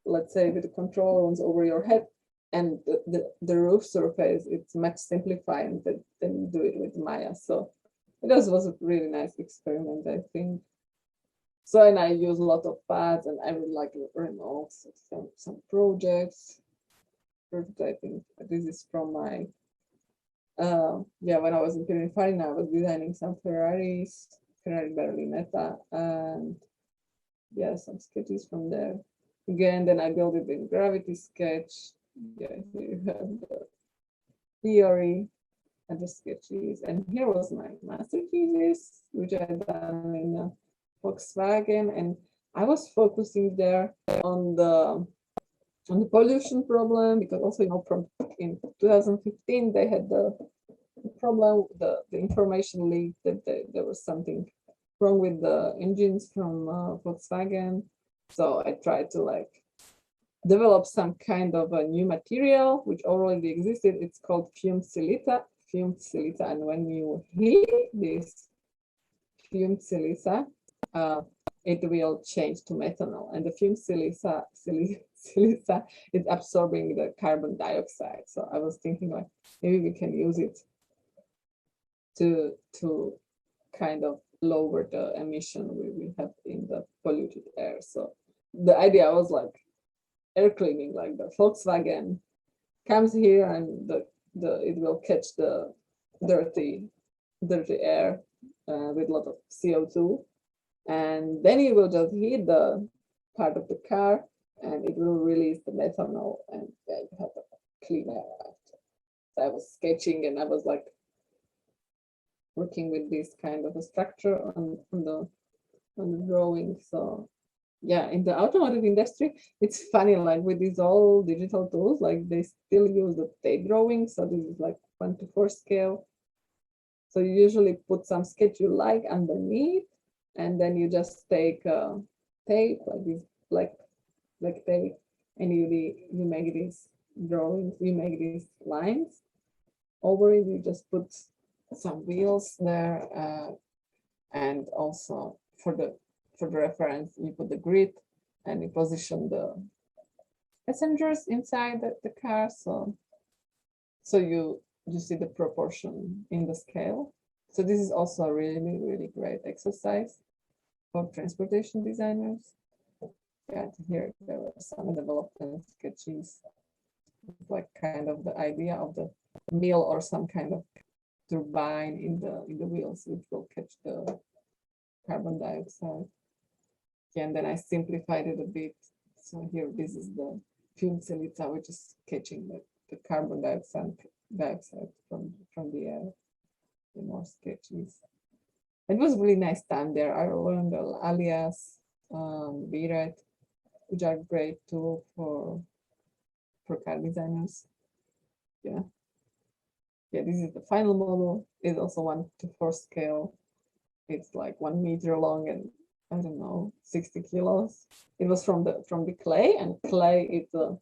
let's say, with the control runs over your head, and the roof surface, it's much simplified than you do it with Maya. So it was a really nice experiment, I think. So, and I use a lot of paths, and I would like Renault, some projects. I think this is from my, yeah, when I was in Pininfarina, I was designing some Ferrari Berlinetta, and yeah, some sketches from there. Again, then I built it in Gravity Sketch. Yeah, here you have the theory and the sketches. And here was my master thesis, which I had done in Volkswagen, and I was focusing there on the pollution problem, because also, you know, from in 2015 they had the problem, the information leak that there was something wrong with the engines from Volkswagen. So I tried to like develop some kind of a new material which already existed. It's called fumed silica. And when you heat this fumed silica, it will change to methanol. And the fumed silica is absorbing the carbon dioxide. So I was thinking like, maybe we can use it to kind of lower the emission we have in the polluted air. So the idea was like air cleaning, like the Volkswagen comes here and it will catch the dirty air with a lot of CO2, and then you will just heat the part of the car and it will release the methanol, and then you have a clean air after. So I was sketching and I was like working with this kind of a structure on the drawing. So yeah, in the automotive industry, it's funny, like with these all digital tools, like they still use the tape drawing. So this is like 1:4 scale. So you usually put some sketch you like underneath, and then you just take tape, like this black tape, and you make these drawings, you make these lines. over it, you just put some wheels there, and also for the reference, you put the grid and you position the passengers inside the car. So you see the proportion in the scale. So this is also a really, really great exercise for transportation designers. Yeah, here there were some development sketches, like kind of the idea of the mill or some kind of turbine in the wheels, which will catch the carbon dioxide. Yeah, and then I simplified it a bit. So here, this is the fume silica, which is catching the carbon dioxide from the air. The more sketches. It was really nice time there. I learned alias, VRET, which are great tool for car designers. Yeah. Yeah, this is the final model. It's also 1:4 scale. It's like 1 meter long and I don't know, 60 kilos. It was from the clay, and clay is a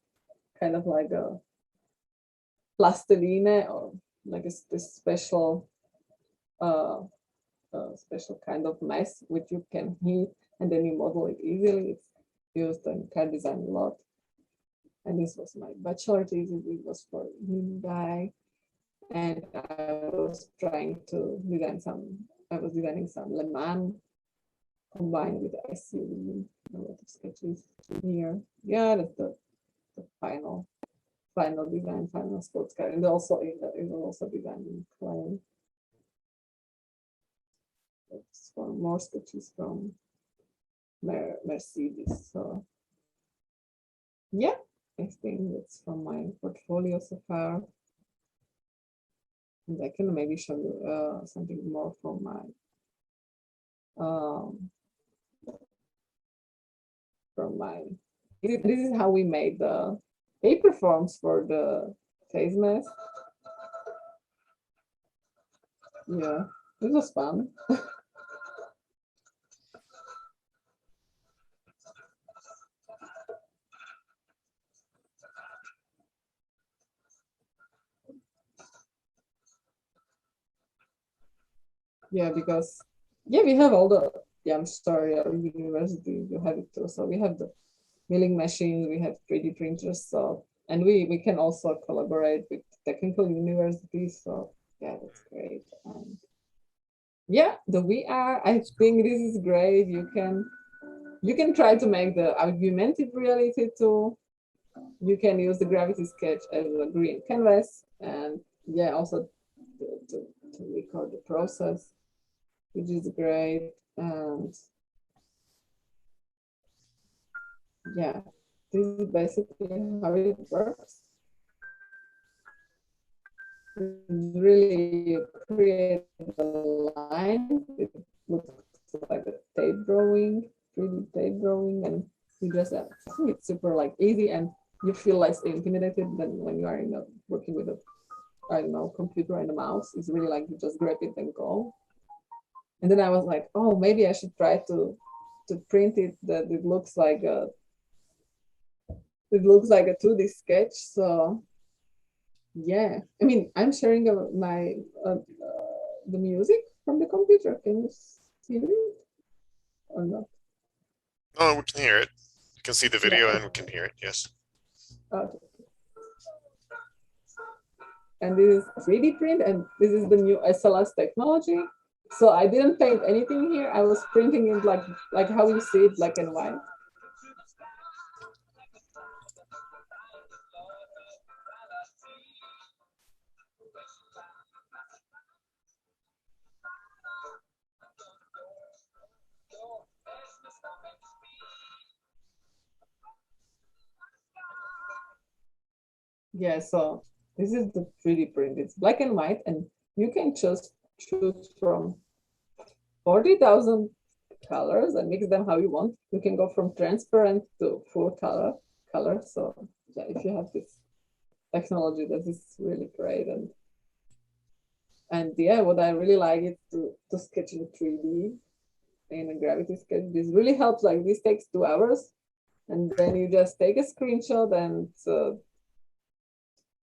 kind of like a plastiline, or like this special special kind of mess which you can heat and then you model it easily. It's used in car design a lot. And this was my bachelor thesis. It was for Hyundai, and I was trying to design I was designing some Le Mans combined with SUV. A lot of sketches here. Yeah, that's the final design, final sports car, and also it was also designed in clay. For more sketches from Mercedes. So yeah, I think that's from my portfolio so far. And I can maybe show you something more from my this is how we made the paper forms for the face mask. Yeah, this was fun. Yeah, because we have all the I'm sorry, our university, you have it too. So we have the milling machines, we have 3D printers, so and we can also collaborate with technical universities. So yeah, that's great. Yeah, the VR, I think this is great. You can try to make the augmented reality too. You can use the gravity sketch as a green canvas, and yeah, also to record the process, which is great. And yeah, this is basically how it works. Really create a line. It looks like a tape drawing, 3D tape drawing, and you just I think it's super like easy, and you feel less intimidated than when you are working with a I don't know computer and a mouse. It's really like you just grab it and go. And then I was like, oh, maybe I should try to print it that it looks like a 2D sketch. So yeah, I mean, I'm sharing my the music from the computer. Can you hear it or not? Oh, we can hear it. You can see the video, Yeah. and we can hear it. Yes. Okay. And this is 3D print, and this is the new SLS technology. So I didn't paint anything here. I was printing it like how you see it, black and white. Yeah, so this is the 3D print. It's black and white, and you can just choose from 40,000 colors and mix them how you want. You can go from transparent to full color. So yeah, if you have this technology, that is really great. And yeah, what I really like is to sketch in 3D in a gravity sketch. This really helps. Like this takes 2 hours, and then you just take a screenshot and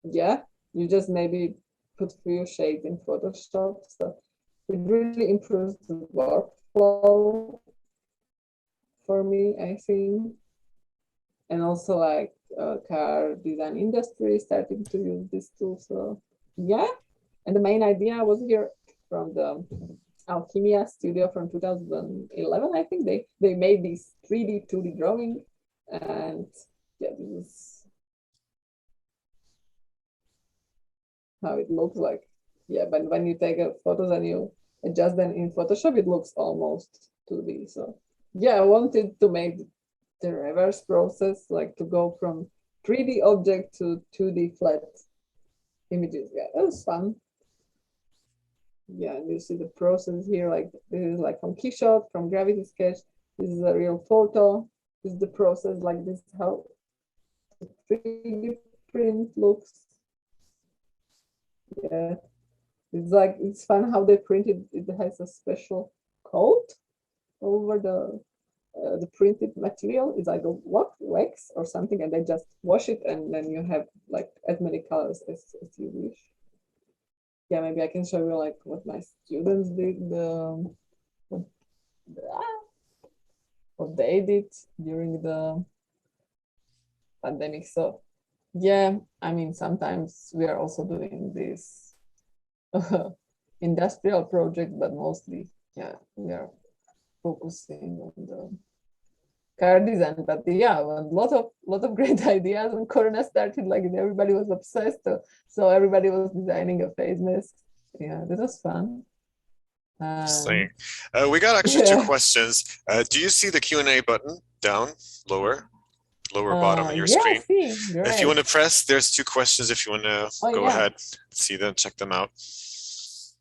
yeah, you just maybe put few shades in Photoshop. So it really improves the workflow for me, I think. And also like car design industry starting to use this tool. So yeah, and the main idea was here from the Alchemia studio from 2011. I think they made this 3D, 2D drawing, and yeah, this is how it looks like. Yeah, but when you take a photos and you adjust them in Photoshop, it looks almost 2D. So yeah, I wanted to make the reverse process, like to go from 3D object to 2D flat images. Yeah, that was fun. Yeah, and you see the process here, like this is like from Keyshot, from Gravity Sketch. This is a real photo. This is the process, like this is how the 3D print looks. Yeah, it's like, it's fun how they printed. It has a special coat over the printed material. Is like a wax or something, and they just wash it, and then you have like as many colors as you wish. Yeah, maybe I can show you like what my students did, what they did during the pandemic. So yeah, I mean, sometimes we are also doing this industrial project, but mostly, yeah, we are focusing on the car design. But yeah, a lot of great ideas when Corona started, like everybody was obsessed. So everybody was designing a face mask. Yeah, this was fun. Interesting. We got actually two questions. Do you see the Q&A button down, lower bottom of your screen? I see. If you want to press, there's two questions. If you want to go ahead, see them, check them out.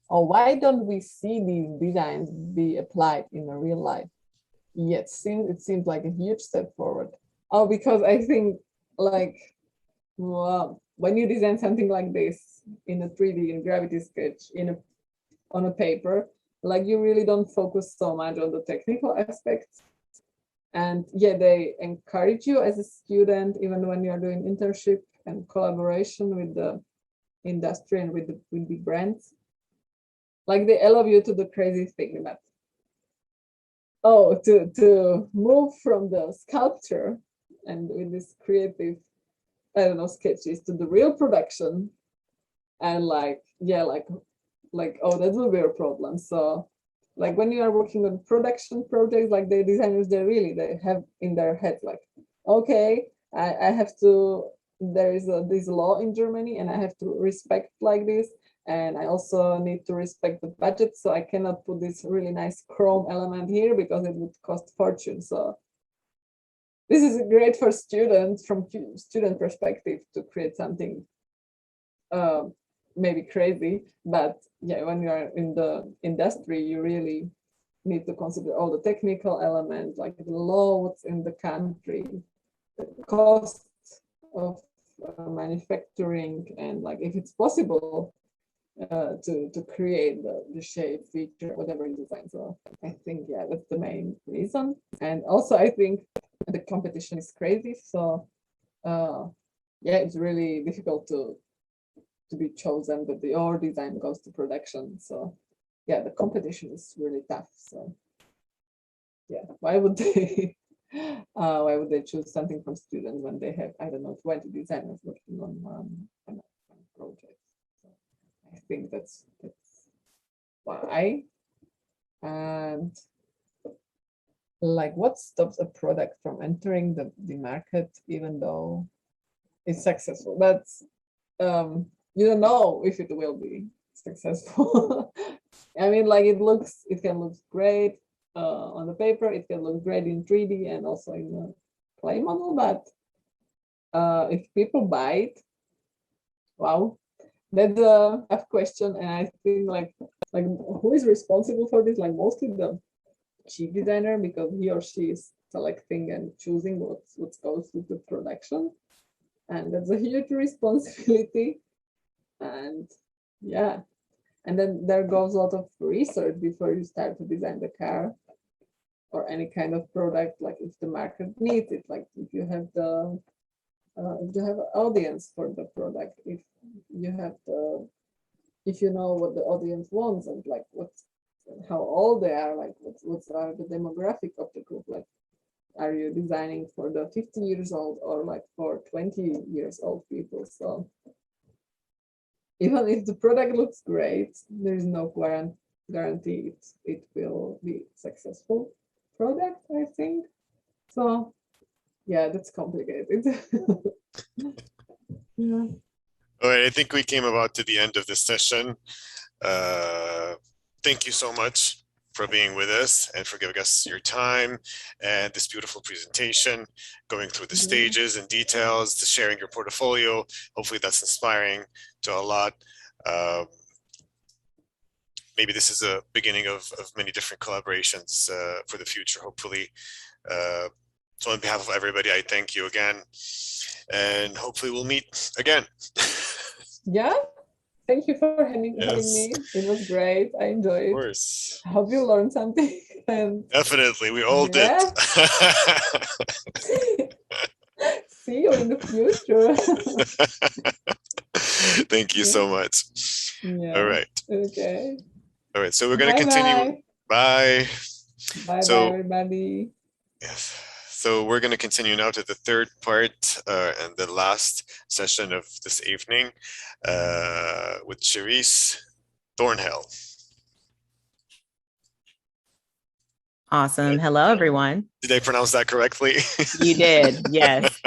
Oh, why don't we see these designs be applied in a real life? Yet it seems like a huge step forward. Oh, because I think like, well, when you design something like this in a 3D, in Gravity Sketch, on a paper, like you really don't focus so much on the technical aspects. And yeah, they encourage you as a student, even when you're doing internship and collaboration with the industry and with the brands. Like they allow you to do crazy thing, but to move from the sculpture and with this creative, I don't know, sketches to the real production, and like, yeah, like oh, that will be a problem. So like when you are working on production projects, like the designers, they have in their head like, okay, I have to, there is this law in Germany and I have to respect like this, and I also need to respect the budget, so I cannot put this really nice chrome element here because it would cost fortune. So this is great for students, from student perspective, to create something maybe crazy, but yeah, when you are in the industry, you really need to consider all the technical elements, like the laws in the country, the cost of manufacturing, and like if it's possible to create the shape, feature, whatever you design. So I think, yeah, that's the main reason. And also I think the competition is crazy. So yeah, it's really difficult to be chosen, but your design goes to production. So yeah, the competition is really tough. So yeah, why would they choose something from students when they have, I don't know, 20 designers working on one project? So I think that's why. And like, what stops a product from entering the market even though it's successful? That's you don't know if it will be successful. I mean, like it can look great on the paper, it can look great in 3D and also in a clay model, but if people buy it, wow, that's a tough question. And I think like who is responsible for this? Like mostly the chief designer, because he or she is selecting and choosing what goes with the production, and that's a huge responsibility. And yeah, and then there goes a lot of research before you start to design the car or any kind of product, like if the market needs it, like if you have if you have an audience for the product, if you have the if you know what the audience wants and like how old they are, like what's the demographic of the group, like are you designing for the 50 years old or like for 20 years old people? So even if the product looks great, there is no guarantee it will be successful product, I think. So yeah, that's complicated. Yeah. All right, I think we came about to the end of this session. Thank you so much for being with us and for giving us your time and this beautiful presentation, going through the stages and details, to sharing your portfolio. Hopefully that's inspiring to a lot. Maybe this is a beginning of many different collaborations for the future, hopefully. So on behalf of everybody, I thank you again, and hopefully we'll meet again. Yeah, thank you for having me. It was great. I enjoyed it. Of course. I hope you learned something. And definitely, we all did. See you in the future. Thank you so much. Yeah. All right. Okay. All right. So we're going to continue. Bye. Bye, everybody. Yes. So we're going to continue now to the third part and the last session of this evening with Charisse Thornhill. Awesome. Hello, everyone. Did I pronounce that correctly? You did. Yes.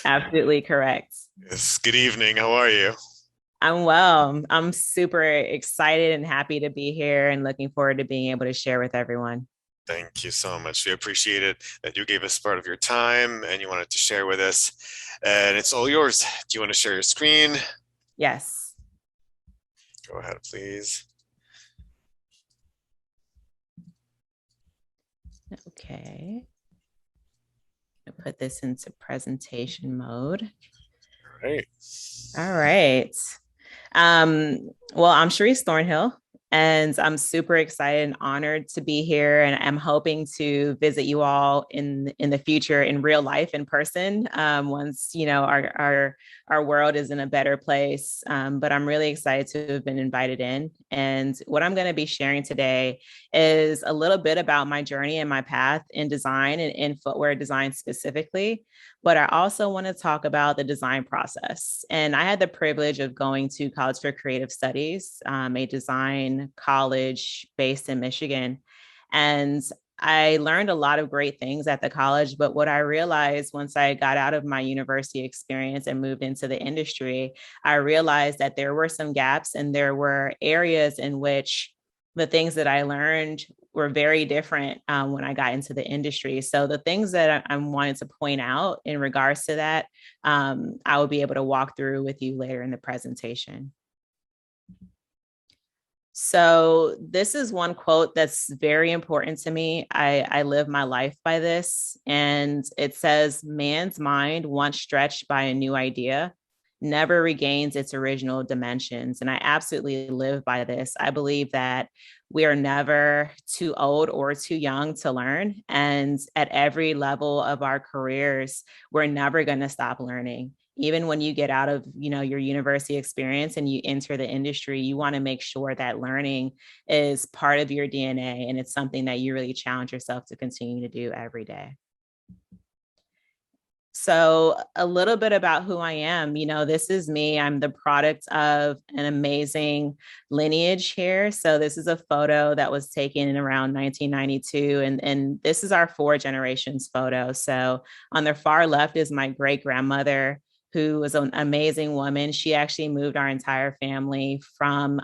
Absolutely correct. Yes. Good evening. How are you? I'm well. I'm super excited and happy to be here and looking forward to being able to share with everyone. Thank you so much. We appreciate it that you gave us part of your time and you wanted to share with us. And it's all yours. Do you want to share your screen? Yes. Go ahead, please. Okay. I'll put this into presentation mode. All right. All right. Well, I'm Charisse Thornhill, and I'm super excited and honored to be here. And I'm hoping to visit you all in the future in real life, in person, once our world is in a better place. But I'm really excited to have been invited in. And what I'm going to be sharing today is a little bit about my journey and my path in design and in footwear design specifically. But I also want to talk about the design process. And I had the privilege of going to College for Creative Studies, a design college based in Michigan. And I learned a lot of great things at the college, but what I realized once I got out of my university experience and moved into the industry, I realized that there were some gaps and there were areas in which the things that I learned were very different when I got into the industry. So the things that I wanted to point out in regards to that, I will be able to walk through with you later in the presentation. So this is one quote that's very important to me. I live my life by this, and it says, "Man's mind, once stretched by a new idea, never regains its original dimensions." And I absolutely live by this. I believe that we are never too old or too young to learn. And at every level of our careers, we're never going to stop learning. Even when you get out of, your university experience and you enter the industry, you want to make sure that learning is part of your DNA. And it's something that you really challenge yourself to continue to do every day. So a little bit about who I am. This is me. I'm the product of an amazing lineage here. So this is a photo that was taken in around 1992. And this is our 4 generations photo. So on the far left is my great grandmother, who was an amazing woman. She actually moved our entire family from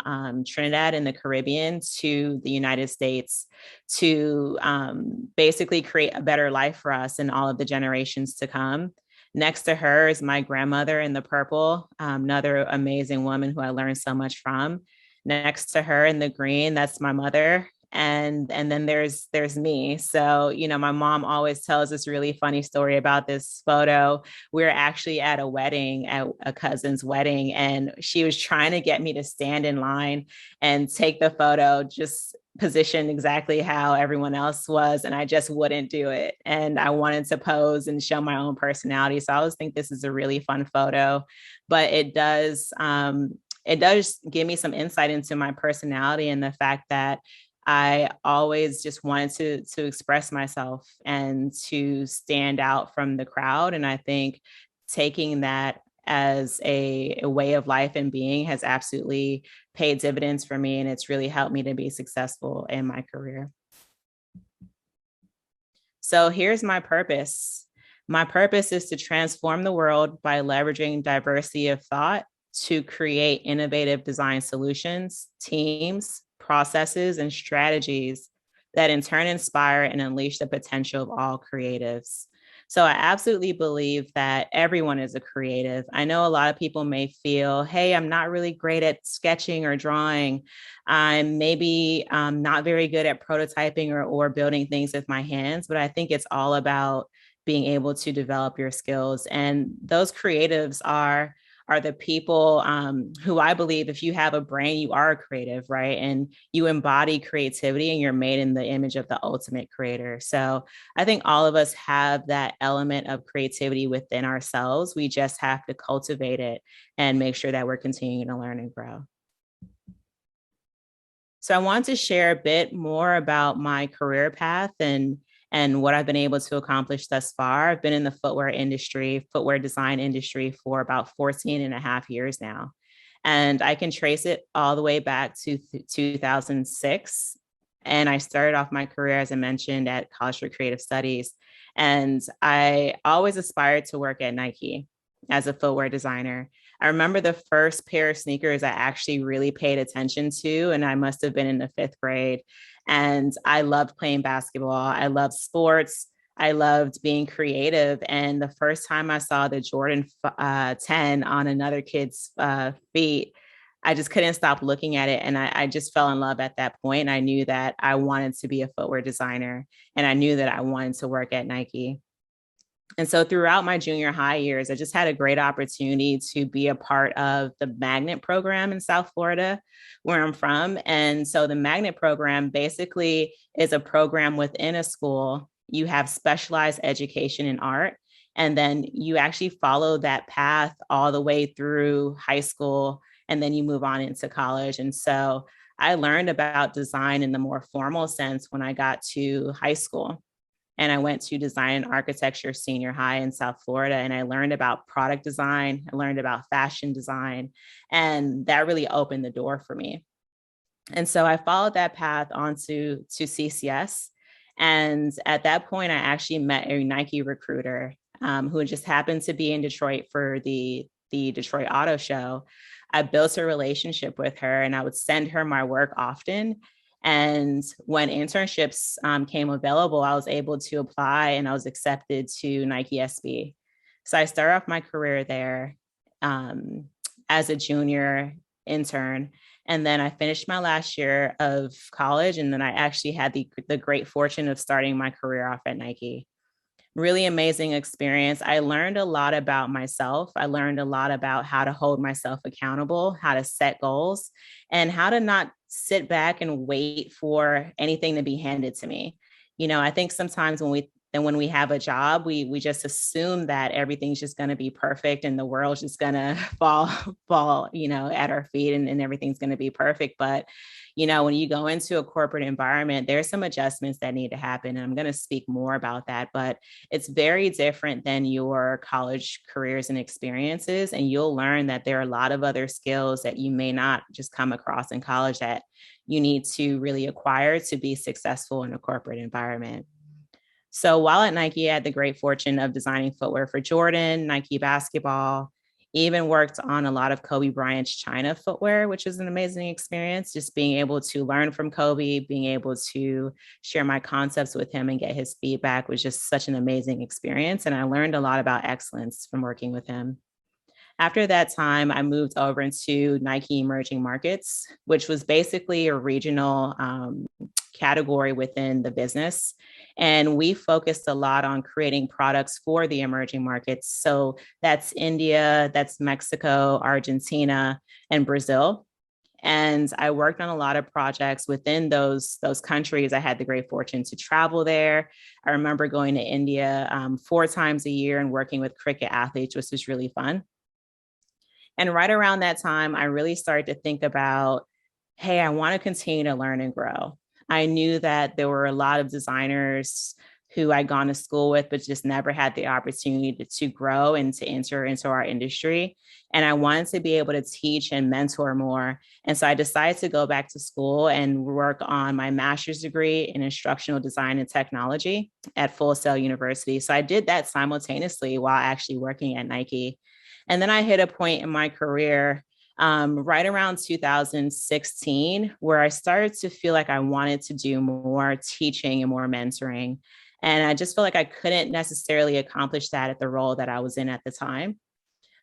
Trinidad in the Caribbean to the United States to basically create a better life for us and all of the generations to come. Next to her is my grandmother in the purple, another amazing woman who I learned so much from. Next to her in the green, that's my mother. And then there's me. So, my mom always tells this really funny story about this photo. We were actually at a wedding, at a cousin's wedding, and she was trying to get me to stand in line and take the photo, just positioned exactly how everyone else was. And I just wouldn't do it. And I wanted to pose and show my own personality. So I always think this is a really fun photo, but it does it does give me some insight into my personality and the fact that I always just wanted to express myself and to stand out from the crowd. And I think taking that as a way of life and being has absolutely paid dividends for me. And it's really helped me to be successful in my career. So here's my purpose. My purpose is to transform the world by leveraging diversity of thought to create innovative design solutions, teams, processes, and strategies that in turn inspire and unleash the potential of all creatives. So I absolutely believe that everyone is a creative. I know a lot of people may feel, hey, I'm not really great at sketching or drawing. I'm maybe not very good at prototyping or building things with my hands, but I think it's all about being able to develop your skills. And those creatives are the people who I believe if you have a brain, you are a creative, right? And you embody creativity and you're made in the image of the ultimate creator. So I think all of us have that element of creativity within ourselves. We just have to cultivate it and make sure that we're continuing to learn and grow. So I want to share a bit more about my career path and what I've been able to accomplish thus far. I've been in the footwear design industry for about 14 and a half years now. And I can trace it all the way back to 2006. And I started off my career, as I mentioned, at College for Creative Studies. And I always aspired to work at Nike as a footwear designer. I remember the first pair of sneakers I actually really paid attention to, and I must have been in the 5th grade. And I loved playing basketball. I loved sports. I loved being creative. And the first time I saw the Jordan 10 on another kid's feet, I just couldn't stop looking at it. And I just fell in love at that point. And I knew that I wanted to be a footwear designer. And I knew that I wanted to work at Nike. And so throughout my junior high years, I just had a great opportunity to be a part of the Magnet program in South Florida, where I'm from. And so the Magnet program basically is a program within a school. You have specialized education in art, and then you actually follow that path all the way through high school, and then you move on into college. And so I learned about design in the more formal sense when I got to high school. And I went to design and architecture senior high in South Florida. And I learned about product design. I learned about fashion design. And that really opened the door for me. And so I followed that path onto CCS. And at that point, I actually met a Nike recruiter who just happened to be in Detroit for the Detroit Auto Show. I built a relationship with her and I would send her my work often. And when internships came available, I was able to apply and I was accepted to Nike SB. So I started off my career there as a junior intern. And then I finished my last year of college. And then I actually had the great fortune of starting my career off at Nike. Really amazing experience. I learned a lot about myself. I learned a lot about how to hold myself accountable, how to set goals, and how to not sit back and wait for anything to be handed to me. You know, I think sometimes when we have a job, we just assume that everything's just going to be perfect and the world's just going to fall, you know, at our feet and everything's going to be perfect. But, you know, when you go into a corporate environment, there's some adjustments that need to happen. And I'm going to speak more about that, but it's very different than your college careers and experiences. And you'll learn that there are a lot of other skills that you may not just come across in college that you need to really acquire to be successful in a corporate environment. So while at Nike, I had the great fortune of designing footwear for Jordan, Nike basketball, even worked on a lot of Kobe Bryant's China footwear, which is an amazing experience. Just being able to learn from Kobe, being able to share my concepts with him and get his feedback was just such an amazing experience. And I learned a lot about excellence from working with him. After that time, I moved over into Nike Emerging Markets, which was basically a regional category within the business. And we focused a lot on creating products for the emerging markets. So that's India, that's Mexico, Argentina, and Brazil. And I worked on a lot of projects within those countries. I had the great fortune to travel there. I remember going to India 4 times a year and working with cricket athletes, which was really fun. And right around that time, I really started to think about, hey, I want to continue to learn and grow. I knew that there were a lot of designers who I'd gone to school with, but just never had the opportunity to grow and to enter into our industry. And I wanted to be able to teach and mentor more. And so I decided to go back to school and work on my master's degree in instructional design and technology at Full Sail University. So I did that simultaneously while actually working at Nike. And then I hit a point in my career right around 2016, where I started to feel like I wanted to do more teaching and more mentoring. And I just felt like I couldn't necessarily accomplish that at the role that I was in at the time.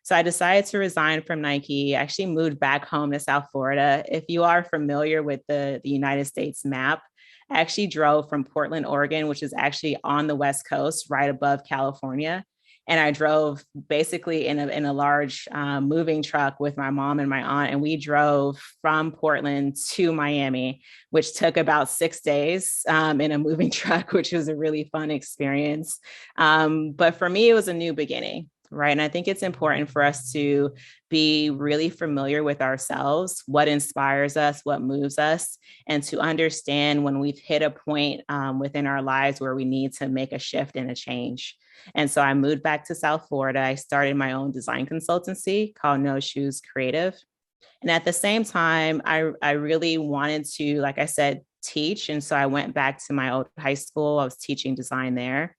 So I decided to resign from Nike, actually moved back home to South Florida. If you are familiar with the United States map, I actually drove from Portland, Oregon, which is actually on the West Coast, right above California. And I drove basically in a large moving truck with my mom and my aunt, and we drove from Portland to Miami, which took about 6 days in a moving truck, which was a really fun experience. But for me, it was a new beginning, right? And I think it's important for us to be really familiar with ourselves, what inspires us, what moves us, and to understand when we've hit a point within our lives where we need to make a shift and a change. And so I moved back to South Florida. I started my own design consultancy called No Shoes Creative. And at the same time, I really wanted to, like I said, teach. And so I went back to my old high school. I was teaching design there.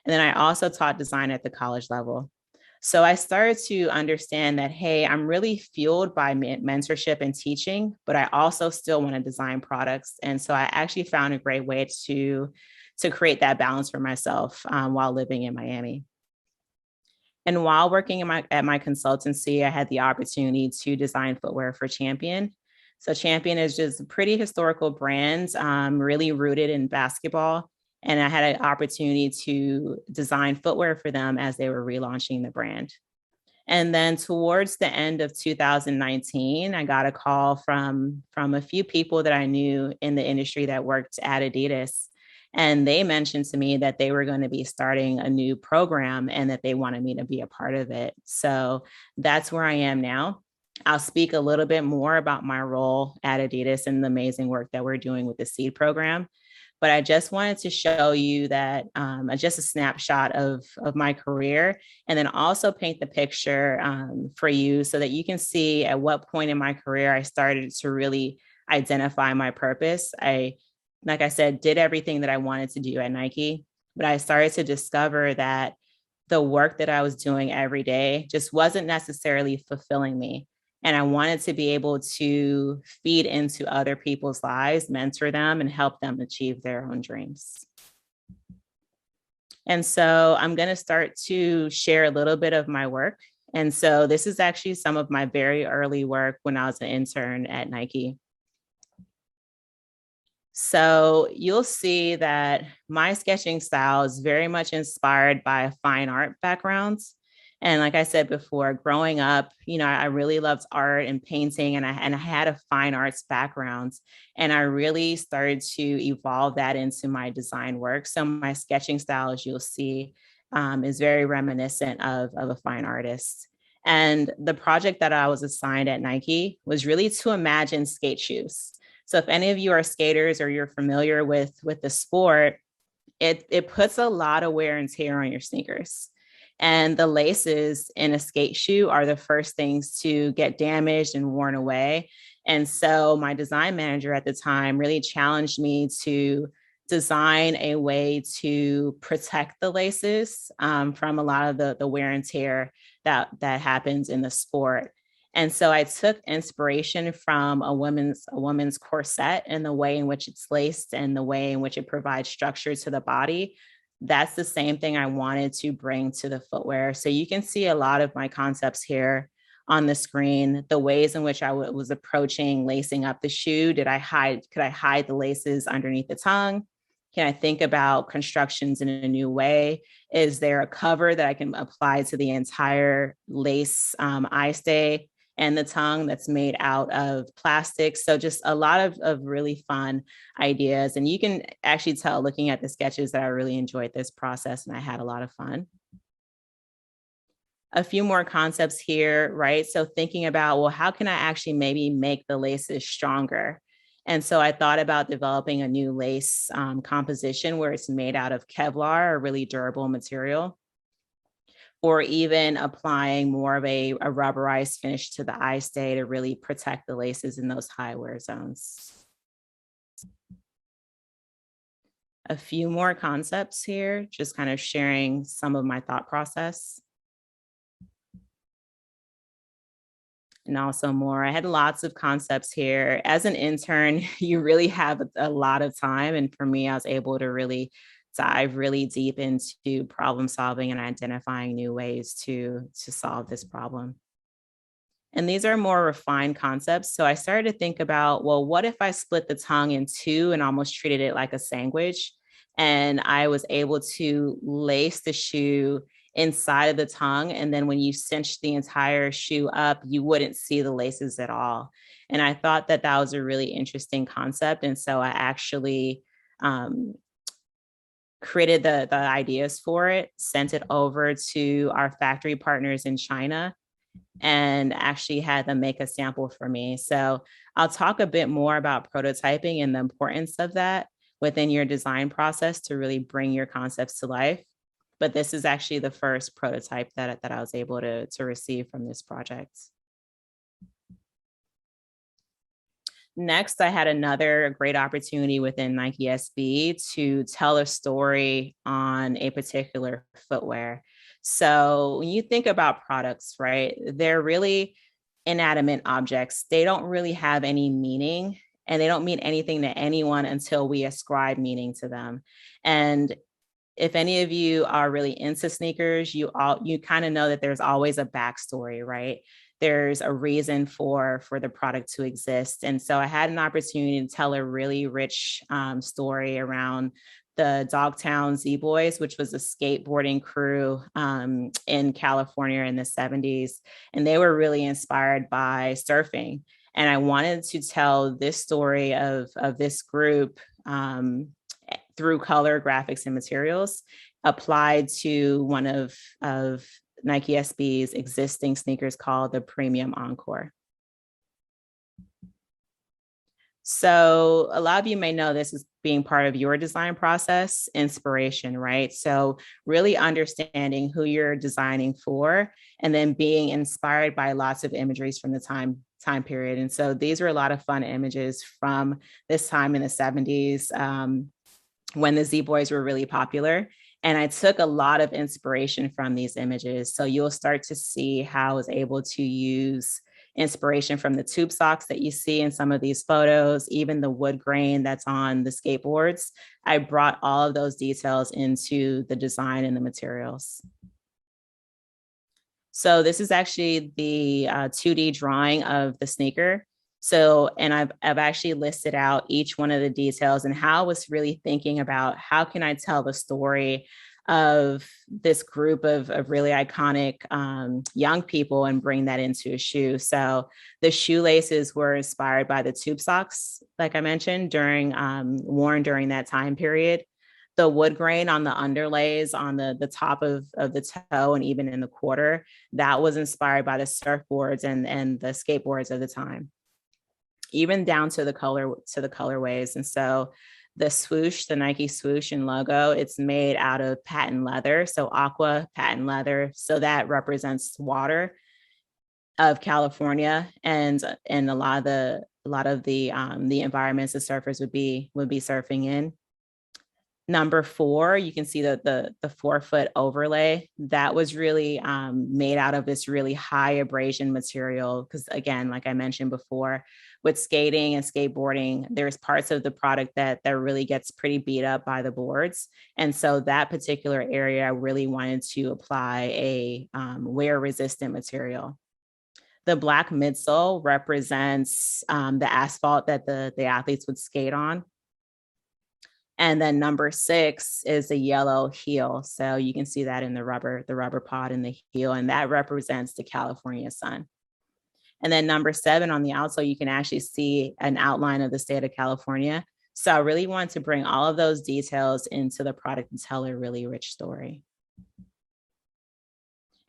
And then I also taught design at the college level. So I started to understand that, hey, I'm really fueled by mentorship and teaching, but I also still want to design products. And so I actually found a great way to create that balance for myself while living in Miami. And while working at my consultancy, I had the opportunity to design footwear for Champion. So Champion is just a pretty historical brand, really rooted in basketball. And I had an opportunity to design footwear for them as they were relaunching the brand. And then towards the end of 2019, I got a call from a few people that I knew in the industry that worked at Adidas. And they mentioned to me that they were going to be starting a new program and that they wanted me to be a part of it. So that's where I am now. I'll speak a little bit more about my role at Adidas and the amazing work that we're doing with the SEED program. But I just wanted to show you that just a snapshot of my career, and then also paint the picture for you so that you can see at what point in my career I started to really identify my purpose. Like I said, did everything that I wanted to do at Nike, but I started to discover that the work that I was doing every day just wasn't necessarily fulfilling me. And I wanted to be able to feed into other people's lives, mentor them, and help them achieve their own dreams. And so I'm going to start to share a little bit of my work. And so this is actually some of my very early work when I was an intern at Nike. So you'll see that my sketching style is very much inspired by a fine art background. And like I said before, growing up, I really loved art and painting, and I had a fine arts background. And I really started to evolve that into my design work. So my sketching style, as you'll see, is very reminiscent of a fine artist. And the project that I was assigned at Nike was really to imagine skate shoes. So if any of you are skaters or you're familiar with the sport, it puts a lot of wear and tear on your sneakers. And the laces in a skate shoe are the first things to get damaged and worn away. And so my design manager at the time really challenged me to design a way to protect the laces from a lot of the wear and tear that happens in the sport. And so I took inspiration from a woman's corset and the way in which it's laced and the way in which it provides structure to the body. That's the same thing I wanted to bring to the footwear. So you can see a lot of my concepts here on the screen, the ways in which I was approaching lacing up the shoe. Could I hide the laces underneath the tongue? Can I think about constructions in a new way? Is there a cover that I can apply to the entire lace eye stay and the tongue that's made out of plastic? So just a lot of really fun ideas. And you can actually tell looking at the sketches that I really enjoyed this process and I had a lot of fun. A few more concepts here, right? So thinking about, well, how can I actually maybe make the laces stronger? And so I thought about developing a new lace composition where it's made out of Kevlar, a really durable material, or even applying more of a rubberized finish to the eye stay to really protect the laces in those high wear zones. A few more concepts here, just kind of sharing some of my thought process. And also more, I had lots of concepts here. As an intern, you really have a lot of time. And for me, I was able to really dive really deep into problem solving and identifying new ways to solve this problem. And these are more refined concepts. So I started to think about, well, what if I split the tongue in two and almost treated it like a sandwich? And I was able to lace the shoe inside of the tongue. And then when you cinch the entire shoe up, you wouldn't see the laces at all. And I thought that that was a really interesting concept. And so I actually created the ideas for it, sent it over to our factory partners in China, and actually had them make a sample for me. So I'll talk a bit more about prototyping and the importance of that within your design process to really bring your concepts to life. But this is actually the first prototype that I was able to receive from this project. Next, I had another great opportunity within Nike SB to tell a story on a particular footwear. So when you think about products, right, they're really inanimate objects. They don't really have any meaning, and they don't mean anything to anyone until we ascribe meaning to them. And if any of you are really into sneakers, you kind of know that there's always a backstory, right? There's a reason for the product to exist. And so I had an opportunity to tell a really rich story around the Dogtown Z-Boys, which was a skateboarding crew in California in the 70s. And they were really inspired by surfing. And I wanted to tell this story of this group through color, graphics, and materials applied to one of Nike SB's existing sneakers called the Premium Encore. So a lot of you may know this as being part of your design process, inspiration, right? So really understanding who you're designing for, and then being inspired by lots of imageries from the time period. And so these are a lot of fun images from this time in the 70s when the Z-Boys were really popular. And I took a lot of inspiration from these images. So you'll start to see how I was able to use inspiration from the tube socks that you see in some of these photos, even the wood grain that's on the skateboards. I brought all of those details into the design and the materials. So this is actually the 2D drawing of the sneaker. So, and I've actually listed out each one of the details and how I was really thinking about how can I tell the story of this group of really iconic young people and bring that into a shoe. So the shoelaces were inspired by the tube socks, like I mentioned, worn during that time period. The wood grain on the underlays on the top of the toe and even in the quarter, that was inspired by the surfboards and the skateboards of the time, even down to the colorways. And so the swoosh, the Nike swoosh and logo, it's made out of patent leather. So aqua patent leather. So that represents water of California and a lot of the environments the surfers would be surfing in. Number 4, you can see the 4-foot overlay that was really made out of this really high abrasion material. Because again, like I mentioned before, with skating and skateboarding, there's parts of the product that really gets pretty beat up by the boards. And so that particular area, I really wanted to apply a wear resistant material. The black midsole represents the asphalt that the athletes would skate on. And then number 6 is a yellow heel. So you can see that in the rubber pod in the heel, and that represents the California sun. And then number 7 on the outsole, you can actually see an outline of the state of California. So I really wanted to bring all of those details into the product and tell a really rich story.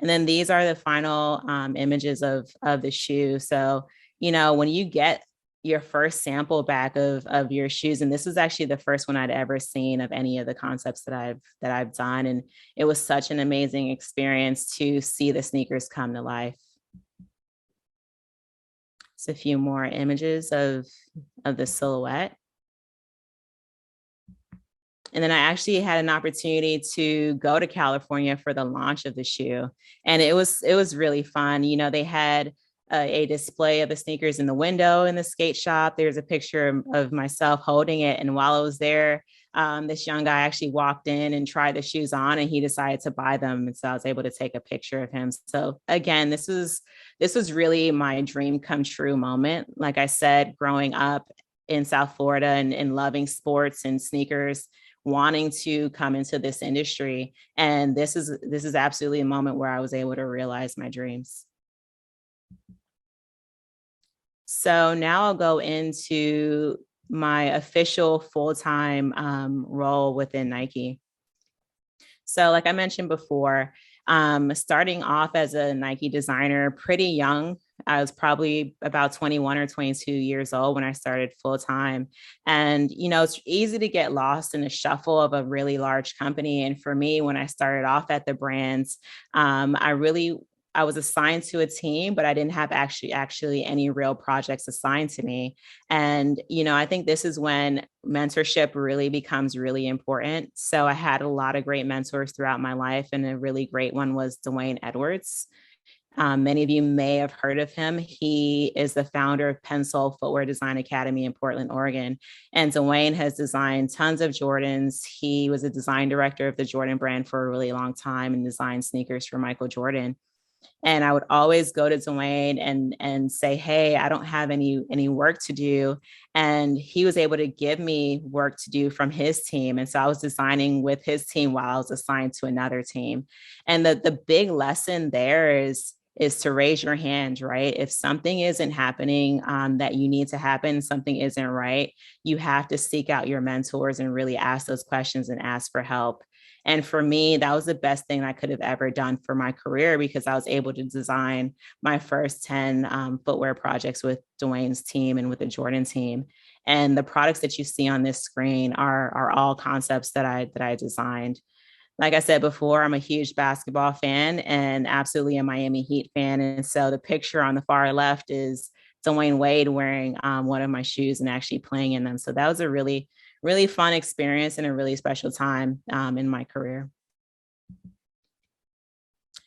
And then these are the final images of the shoe. So, you know, when you get your first sample back of your shoes, and this is actually the first one I'd ever seen of any of the concepts that I've done. And it was such an amazing experience to see the sneakers come to life. Just a few more images of the silhouette. And then I actually had an opportunity to go to California for the launch of the shoe. And it was really fun. You know, they had a display of the sneakers in the window in the skate shop. There's a picture of myself holding it. And while I was there, this young guy actually walked in and tried the shoes on, and he decided to buy them. And so I was able to take a picture of him. So again, this was really my dream come true moment. Like I said, growing up in South Florida and loving sports and sneakers, wanting to come into this industry. And this is absolutely a moment where I was able to realize my dreams. So now I'll go into my official full-time role within Nike. So like I mentioned before, starting off as a Nike designer pretty young. I was probably about 21 or 22 years old when I started full time. And, you know, it's easy to get lost in the shuffle of a really large company. And for me, when I started off at the brands, I was assigned to a team, but I didn't have actually any real projects assigned to me. And, you know, I think this is when mentorship really becomes really important. So I had a lot of great mentors throughout my life, and a really great one was Dwayne Edwards. Many of you may have heard of him. He is the founder of Pensole Footwear Design Academy in Portland, Oregon. And Dwayne has designed tons of Jordans. He was a design director of the Jordan brand for a really long time and designed sneakers for Michael Jordan. And I would always go to Dwayne and say, hey, I don't have any work to do. And he was able to give me work to do from his team. And so I was designing with his team while I was assigned to another team. And the big lesson there is to raise your hand, right? If something isn't happening that you need to happen, something isn't right, you have to seek out your mentors and really ask those questions and ask for help. And for me, that was the best thing I could have ever done for my career, because I was able to design my first 10 footwear projects with Dwayne's team and with the Jordan team. And the products that you see on this screen are all concepts that I designed. Like I said before, I'm a huge basketball fan and absolutely a Miami Heat fan. And so the picture on the far left is Dwayne Wade wearing one of my shoes and actually playing in them. So that was a really fun experience and a really special time in my career.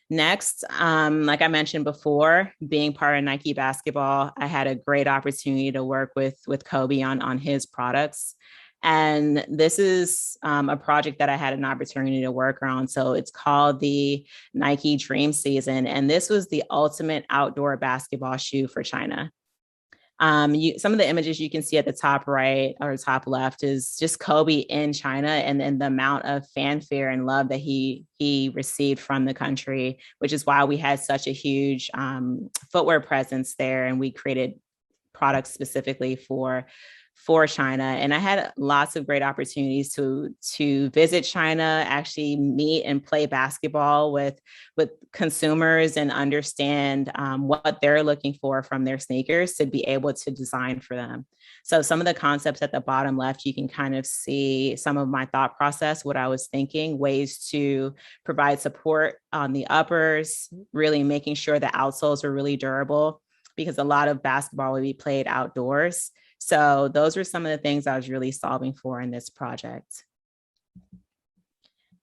Next, like I mentioned before, being part of Nike basketball, I had a great opportunity to work with Kobe on his products. And this is a project that I had an opportunity to work on. So it's called the Nike Dream Season. And this was the ultimate outdoor basketball shoe for China. Some of the images you can see at the top right or top left is just Kobe in China, and the amount of fanfare and love that he received from the country, which is why we had such a huge footwear presence there. And we created products specifically for China. And I had lots of great opportunities to visit China, actually meet and play basketball with consumers and understand what they're looking for from their sneakers to be able to design for them. So some of the concepts at the bottom left, you can kind of see some of my thought process, what I was thinking, ways to provide support on the uppers, really making sure the outsoles are really durable, because a lot of basketball will be played outdoors. So those were some of the things I was really solving for in this project.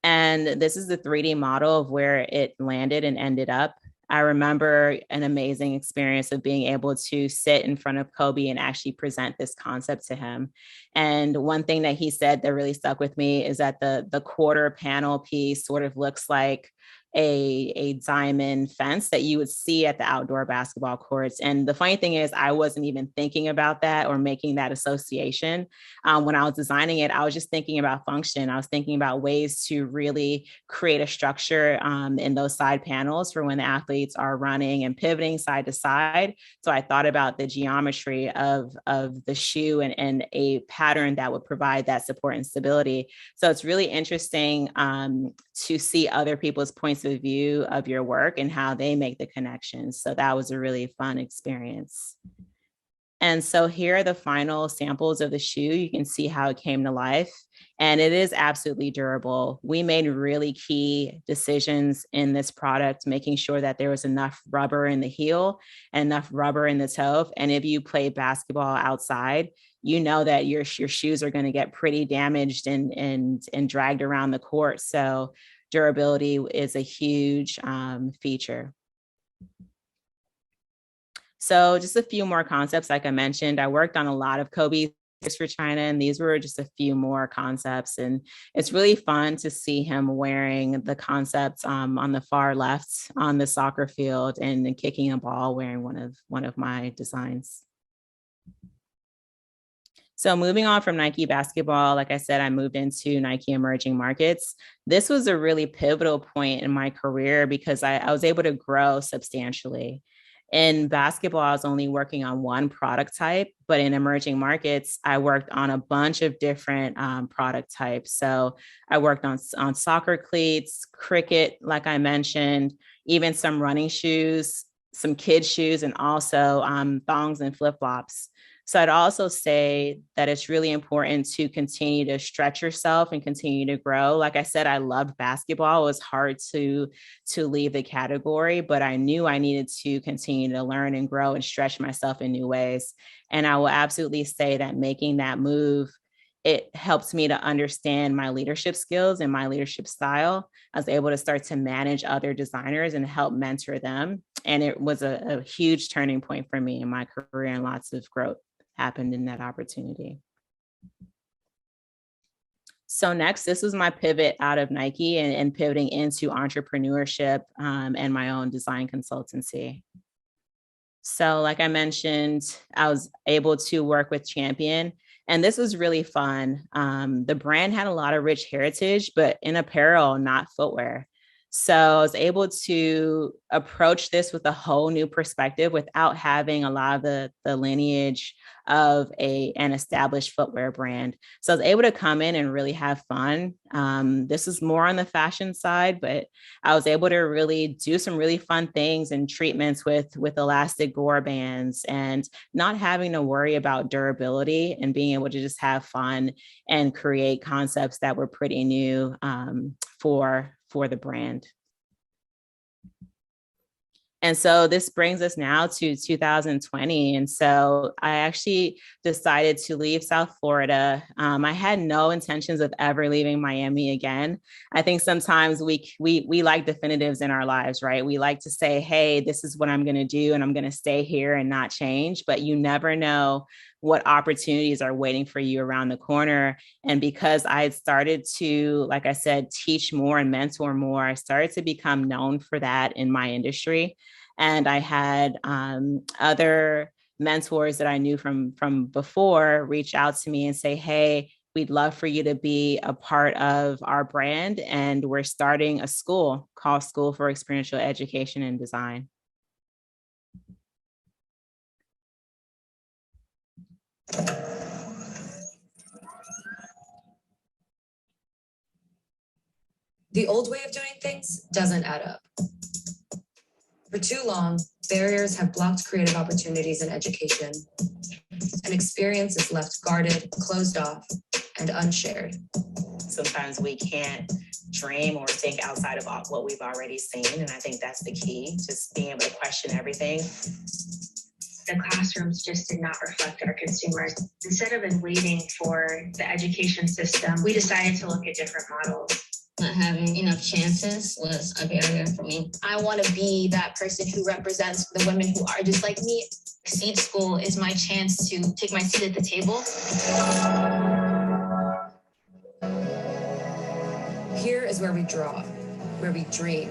And this is the 3D model of where it landed and ended up. I remember an amazing experience of being able to sit in front of Kobe and actually present this concept to him. And one thing that he said that really stuck with me is that the quarter panel piece sort of looks like a diamond fence that you would see at the outdoor basketball courts. And the funny thing is, I wasn't even thinking about that or making that association. When I was designing it, I was just thinking about function. I was thinking about ways to really create a structure in those side panels for when the athletes are running and pivoting side to side. So I thought about the geometry of the shoe and a pattern that would provide that support and stability. So it's really interesting to see other people's points of view of your work and how they make the connections. So that was a really fun experience. And so here are the final samples of the shoe. You can see how it came to life. And it is absolutely durable. We made really key decisions in this product, making sure that there was enough rubber in the heel and enough rubber in the toe. And if you play basketball outside, you know that your shoes are going to get pretty damaged and dragged around the court. So durability is a huge feature. So just a few more concepts, like I mentioned, I worked on a lot of Kobe for China, and these were just a few more concepts. And it's really fun to see him wearing the concepts on the far left on the soccer field and kicking a ball wearing one of my designs. So moving on from Nike basketball, like I said, I moved into Nike emerging markets. This was a really pivotal point in my career because I was able to grow substantially. In basketball, I was only working on one product type, but in emerging markets, I worked on a bunch of different product types. So I worked on soccer cleats, cricket, like I mentioned, even some running shoes, some kids shoes, and also thongs and flip-flops. So I'd also say that it's really important to continue to stretch yourself and continue to grow. Like I said, I loved basketball. It was hard to leave the category, but I knew I needed to continue to learn and grow and stretch myself in new ways. And I will absolutely say that making that move, it helps me to understand my leadership skills and my leadership style. I was able to start to manage other designers and help mentor them. And it was a huge turning point for me in my career, and lots of growth happened in that opportunity. So next, this was my pivot out of Nike and pivoting into entrepreneurship and my own design consultancy. So like I mentioned, I was able to work with Champion, and this was really fun. The brand had a lot of rich heritage, but in apparel, not footwear. So I was able to approach this with a whole new perspective without having a lot of the lineage of an established footwear brand. So I was able to come in and really have fun. This is more on the fashion side, but I was able to really do some really fun things and treatments with elastic gore bands and not having to worry about durability and being able to just have fun and create concepts that were pretty new for the brand. And so this brings us now to 2020. And so I actually decided to leave South Florida. I had no intentions of ever leaving Miami again. I think sometimes we like definitives in our lives, right? We like to say, hey, this is what I'm going to do, and I'm going to stay here and not change. But you never know what opportunities are waiting for you around the corner. And because I had started to, like I said, teach more and mentor more, I started to become known for that in my industry. And I had other mentors that I knew from before reach out to me and say, hey, we'd love for you to be a part of our brand. And we're starting a school called School for Experiential Education and Design. The old way of doing things doesn't add up. For too long, barriers have blocked creative opportunities in education, and experience is left guarded, closed off, and unshared. Sometimes we can't dream or think outside of what we've already seen, and I think that's the key, just being able to question everything. The classrooms just did not reflect our consumers. Instead of waiting for the education system, we decided to look at different models. Not having enough chances was a barrier for me. I want to be that person who represents the women who are just like me. Seed School is my chance to take my seat at the table. Here is where we draw, where we dream,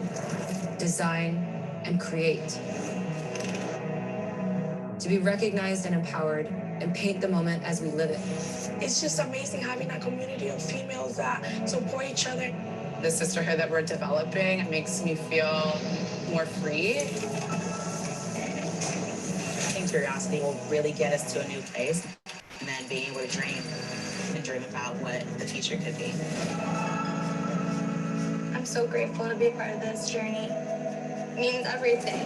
design, and create. To be recognized and empowered and paint the moment as we live it. It's just amazing having a community of females that support each other. The sisterhood that we're developing makes me feel more free. I think curiosity will really get us to a new place, and then being able to dream about what the future could be. I'm I'm so grateful to be part of this journey. It means everything.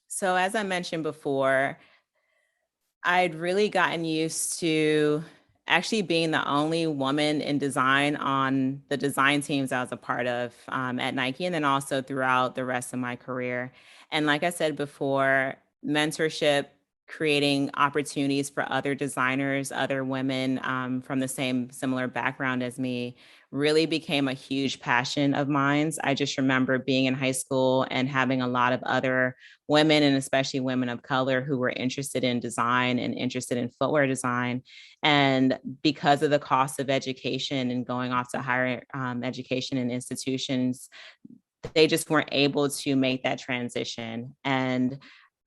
So as I mentioned before, I'd really gotten used to actually being the only woman in design on the design teams I was a part of at Nike, and then also throughout the rest of my career. And like I said before, mentorship, creating opportunities for other designers, other women from the same similar background as me, really became a huge passion of mine. I just remember being in high school and having a lot of other women, and especially women of color, who were interested in design and interested in footwear design. And because of the cost of education and going off to higher education and institutions, they just weren't able to make that transition. And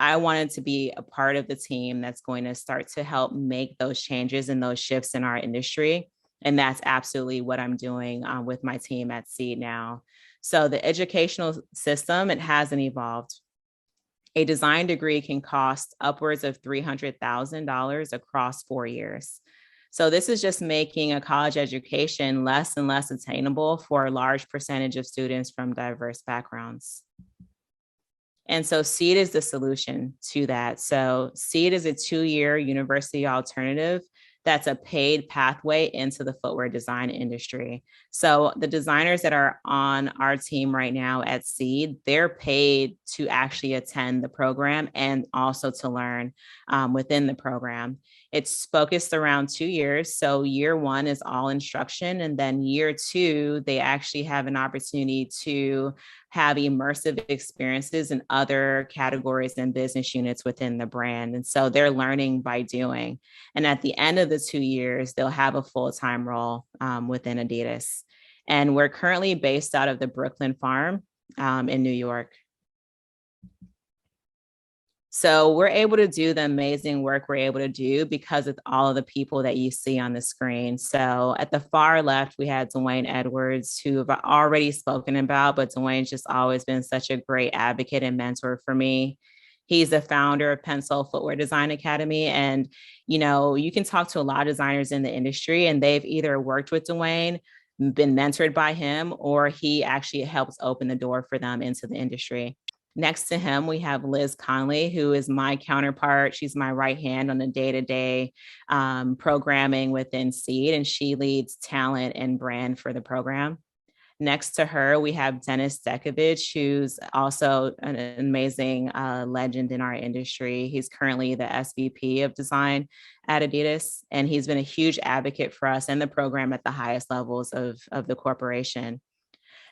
I wanted to be a part of the team that's going to start to help make those changes and those shifts in our industry. And that's absolutely what I'm doing with my team at Seed now. So the educational system, it hasn't evolved. A design degree can cost upwards of $300,000 across 4 years. So this is just making a college education less and less attainable for a large percentage of students from diverse backgrounds. And so SEED is the solution to that. So SEED is a 2-year university alternative that's a paid pathway into the footwear design industry. So the designers that are on our team right now at Seed, they're paid to actually attend the program and also to learn within the program. It's focused around 2 years. So year 1 is all instruction. And then year 2, they actually have an opportunity to have immersive experiences in other categories and business units within the brand. And so they're learning by doing. And at the end of the 2 years, they'll have a full-time role within Adidas. And we're currently based out of the Brooklyn farm in New York. So we're able to do the amazing work we're able to do because of all of the people that you see on the screen. So at the far left, we had Dwayne Edwards, who I've already spoken about, but Dwayne's just always been such a great advocate and mentor for me. He's the founder of Pencil Footwear Design Academy. And, you know, you can talk to a lot of designers in the industry, and they've either worked with Dwayne, been mentored by him, or he actually helps open the door for them into the industry. Next to him, we have Liz Conley, who is my counterpart. She's my right hand on the day-to-day programming within Seed, and she leads talent and brand for the program. Next to her, we have Dennis Dekovich, who's also an amazing legend in our industry. He's currently the SVP of design at Adidas, and he's been a huge advocate for us and the program at the highest levels of the corporation.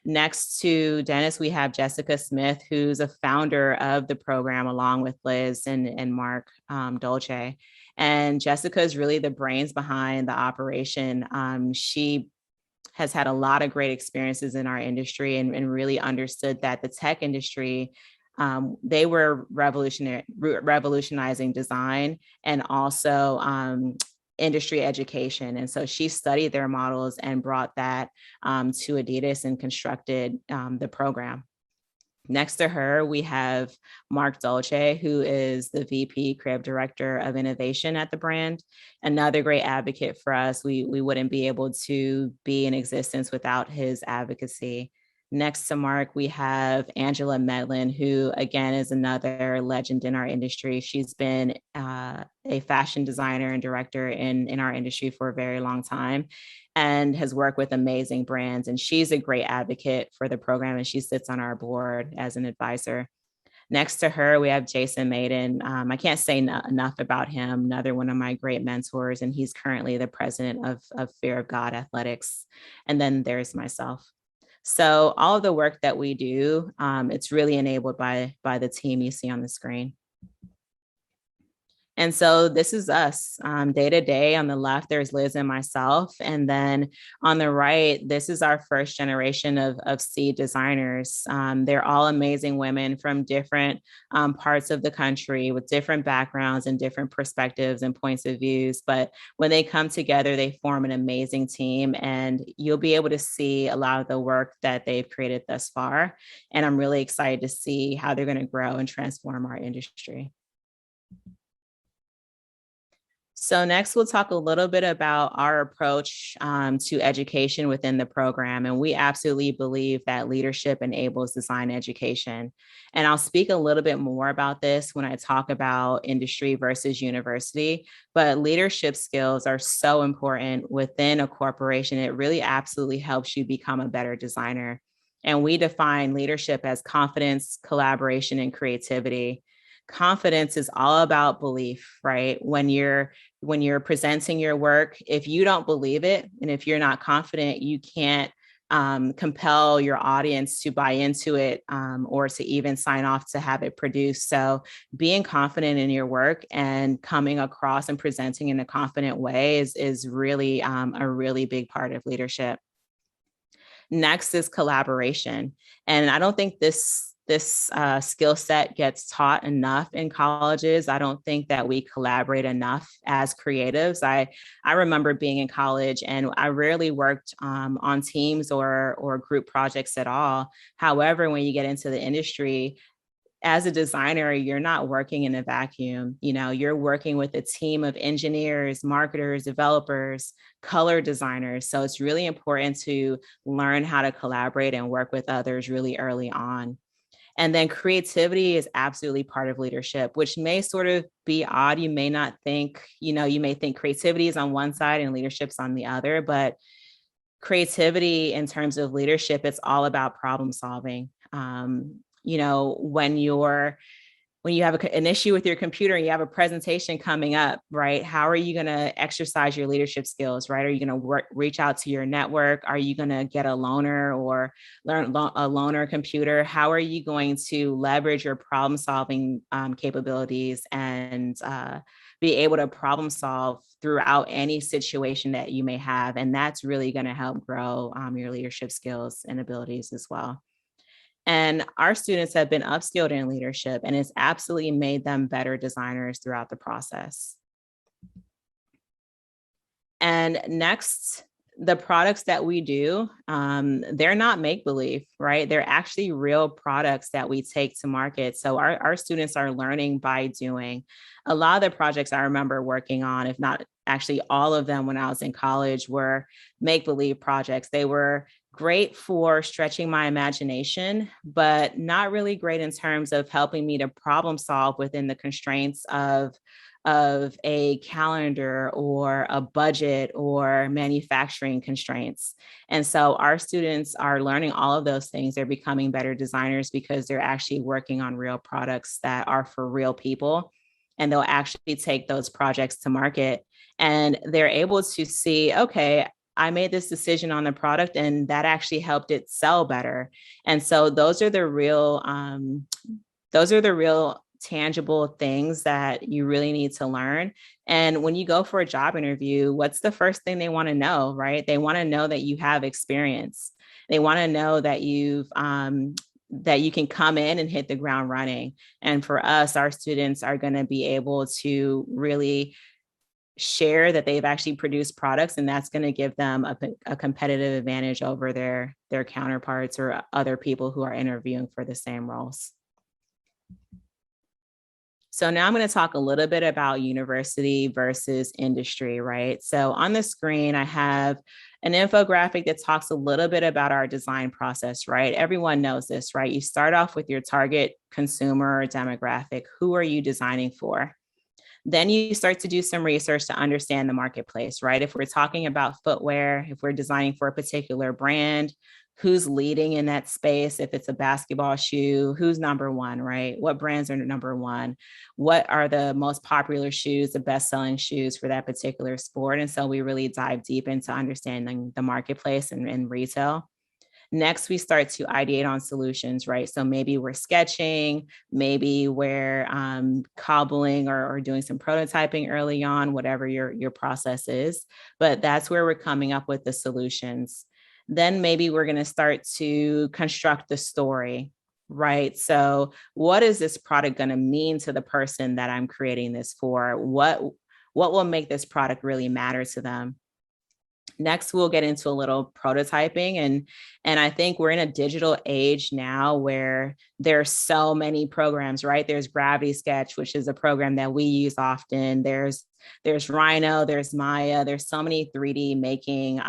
Next to Dennis, we have Jessica Smith, who's a founder of the program along with Liz and Mark Dolce. And Jessica is really the brains behind the operation. She has had a lot of great experiences in our industry and really understood that the tech industry, they were revolutionizing design and also industry education. And so she studied their models and brought that to Adidas and constructed the program. Next to her, we have Mark Dolce, who is the VP Creative Director of Innovation at the brand. Another great advocate for us. We wouldn't be able to be in existence without his advocacy. Next to Mark, we have Angela Medlin, who again is another legend in our industry. She's been a fashion designer and director in our industry for a very long time and has worked with amazing brands. And she's a great advocate for the program, and she sits on our board as an advisor. Next to her, we have Jason Maiden. I can't say enough about him, another one of my great mentors, and he's currently the president of Fear of God Athletics. And then there's myself. So all of the work that we do, it's really enabled by the team you see on the screen. And so this is us day to day. On the left, there's Liz and myself. And then on the right, this is our first generation of Seed designers. They're all amazing women from different parts of the country with different backgrounds and different perspectives and points of views. But when they come together, they form an amazing team. And you'll be able to see a lot of the work that they've created thus far. And I'm really excited to see how they're going to grow and transform our industry. So next, we'll talk a little bit about our approach to education within the program. And we absolutely believe that leadership enables design education. And I'll speak a little bit more about this when I talk about industry versus university. But leadership skills are so important within a corporation. It really absolutely helps you become a better designer. And we define leadership as confidence, collaboration, and creativity. Confidence is all about belief, right? When you're presenting your work, if you don't believe it, and if you're not confident, you can't compel your audience to buy into it or to even sign off to have it produced. So being confident in your work and coming across and presenting in a confident way is really a really big part of leadership. Next is collaboration. And I don't think this skill set gets taught enough in colleges. I don't think that we collaborate enough as creatives. I remember being in college and I rarely worked on teams or group projects at all. However, when you get into the industry, as a designer, you're not working in a vacuum. You know, you're working with a team of engineers, marketers, developers, color designers. So it's really important to learn how to collaborate and work with others really early on. And then creativity is absolutely part of leadership, which may sort of be odd. You may not think, you may think creativity is on one side and leadership's on the other, but creativity in terms of leadership, it's all about problem solving. When you have an issue with your computer and you have a presentation coming up, right? How are you going to exercise your leadership skills, right? Are you going to reach out to your network? Are you going to get a loaner or learn a loaner computer? How are you going to leverage your problem solving capabilities and be able to problem solve throughout any situation that you may have? And that's really going to help grow your leadership skills and abilities as well. And our students have been upskilled in leadership, and it's absolutely made them better designers throughout the process. And next, the products that we do, they're not make-believe, right? They're actually real products that we take to market. So our students are learning by doing. A lot of the projects I remember working on, if not actually all of them when I was in college, were make-believe projects. They were great for stretching my imagination, but not really great in terms of helping me to problem solve within the constraints of a calendar or a budget or manufacturing constraints. And so our students are learning all of those things. They're becoming better designers because they're actually working on real products that are for real people. And they'll actually take those projects to market. And they're able to see, okay, I made this decision on the product and that actually helped it sell better. And so those are the real tangible things that you really need to learn. And when you go for a job interview, what's the first thing they want to know, right? They want to know that you have experience. They want to know that that you can come in and hit the ground running. And for us, our students are going to be able to really share that they've actually produced products, and that's going to give them a competitive advantage over their counterparts or other people who are interviewing for the same roles. So now I'm going to talk a little bit about university versus industry, right? So on the screen, I have an infographic that talks a little bit about our design process, right? Everyone knows this, right? You start off with your target consumer or demographic. Who are you designing for? Then you start to do some research to understand the marketplace, right? If we're talking about footwear, if we're designing for a particular brand, who's leading in that space? If it's a basketball shoe, who's number one, right? What brands are number one? What are the most popular shoes, the best-selling shoes for that particular sport? And so we really dive deep into understanding the marketplace and retail. Next, we start to ideate on solutions, right? So maybe we're sketching, maybe we're cobbling or doing some prototyping early on, whatever your process is. But that's where we're coming up with the solutions. Then maybe we're going to start to construct the story, right? So what is this product going to mean to the person that I'm creating this for? What will make this product really matter to them? Next, we'll get into a little prototyping. And I think we're in a digital age now where there's so many programs, right? There's Gravity Sketch, which is a program that we use often. There's Rhino, there's Maya, there's so many 3D making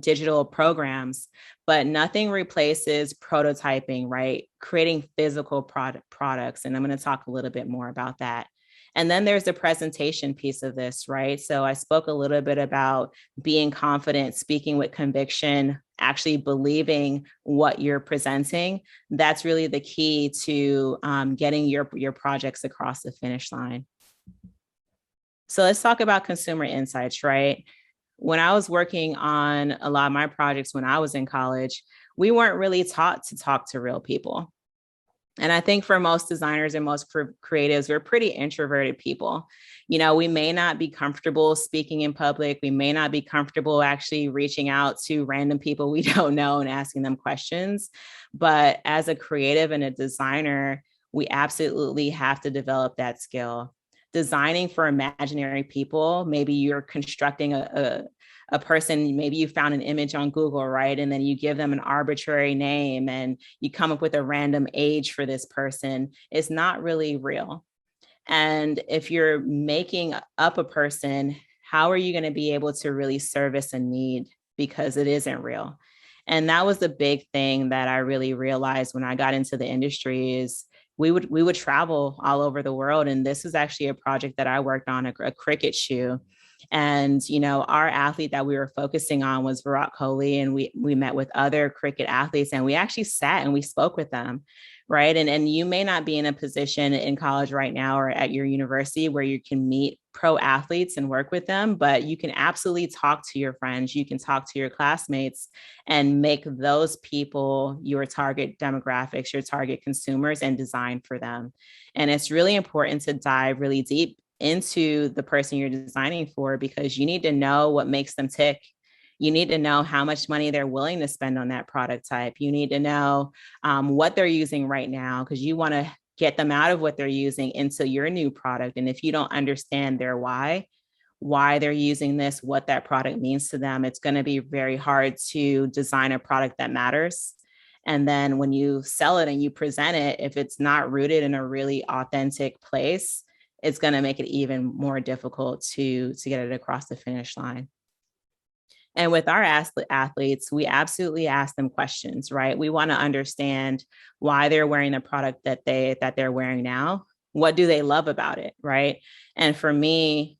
digital programs, but nothing replaces prototyping, right? Creating physical products. And I'm going to talk a little bit more about that. And then there's the presentation piece of this, right? So I spoke a little bit about being confident, speaking with conviction, actually believing what you're presenting. That's really the key to getting your projects across the finish line. So let's talk about consumer insights, right? When I was working on a lot of my projects when I was in college, we weren't really taught to talk to real people. And I think for most designers and most creatives, we're pretty introverted people. You know, we may not be comfortable speaking in public. We may not be comfortable actually reaching out to random people we don't know and asking them questions. But as a creative and a designer, we absolutely have to develop that skill. Designing for imaginary people, maybe you're constructing a person, maybe you found an image on Google, right? And then you give them an arbitrary name and you come up with a random age for this person. It's not really real. And if you're making up a person, how are you going to be able to really service a need? Because it isn't real. And that was the big thing that I really realized when I got into the industry is we would travel all over the world. And this was actually a project that I worked on, a cricket shoe. And, you know, our athlete that we were focusing on was Virat Kohli, and we met with other cricket athletes and we actually sat and we spoke with them, right? And you may not be in a position in college right now or at your university where you can meet pro athletes and work with them, but you can absolutely talk to your friends, you can talk to your classmates and make those people your target demographics, your target consumers, and design for them. And it's really important to dive really deep into the person you're designing for, because you need to know what makes them tick. You need to know how much money they're willing to spend on that product type. You need to know what they're using right now, because you want to get them out of what they're using into your new product. And if you don't understand their why they're using this, what that product means to them, it's going to be very hard to design a product that matters. And then when you sell it and you present it, if it's not rooted in a really authentic place, it's going to make it even more difficult to get it across the finish line. And with our athletes, we absolutely ask them questions, right? We want to understand why they're wearing the product that they're wearing now. What do they love about it, right? And for me,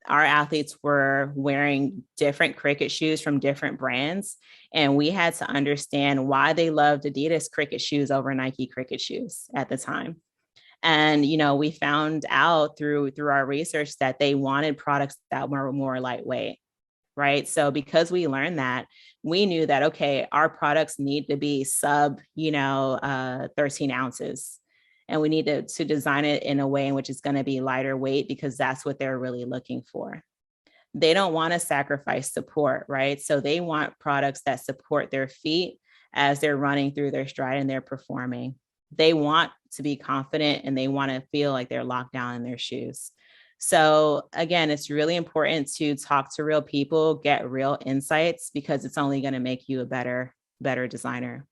our athletes were wearing different cricket shoes from different brands, and we had to understand why they loved Adidas cricket shoes over Nike cricket shoes at the time. And, you know, we found out through our research that they wanted products that were more lightweight, right? So because we learned that, we knew that, okay, our products need to be sub, 13 ounces. And we need to design it in a way in which it's going to be lighter weight, because that's what they're really looking for. They don't want to sacrifice support, right? So they want products that support their feet as they're running through their stride and they're performing. They want to be confident and they want to feel like they're locked down in their shoes. So again, it's really important to talk to real people, get real insights, because it's only going to make you a better designer.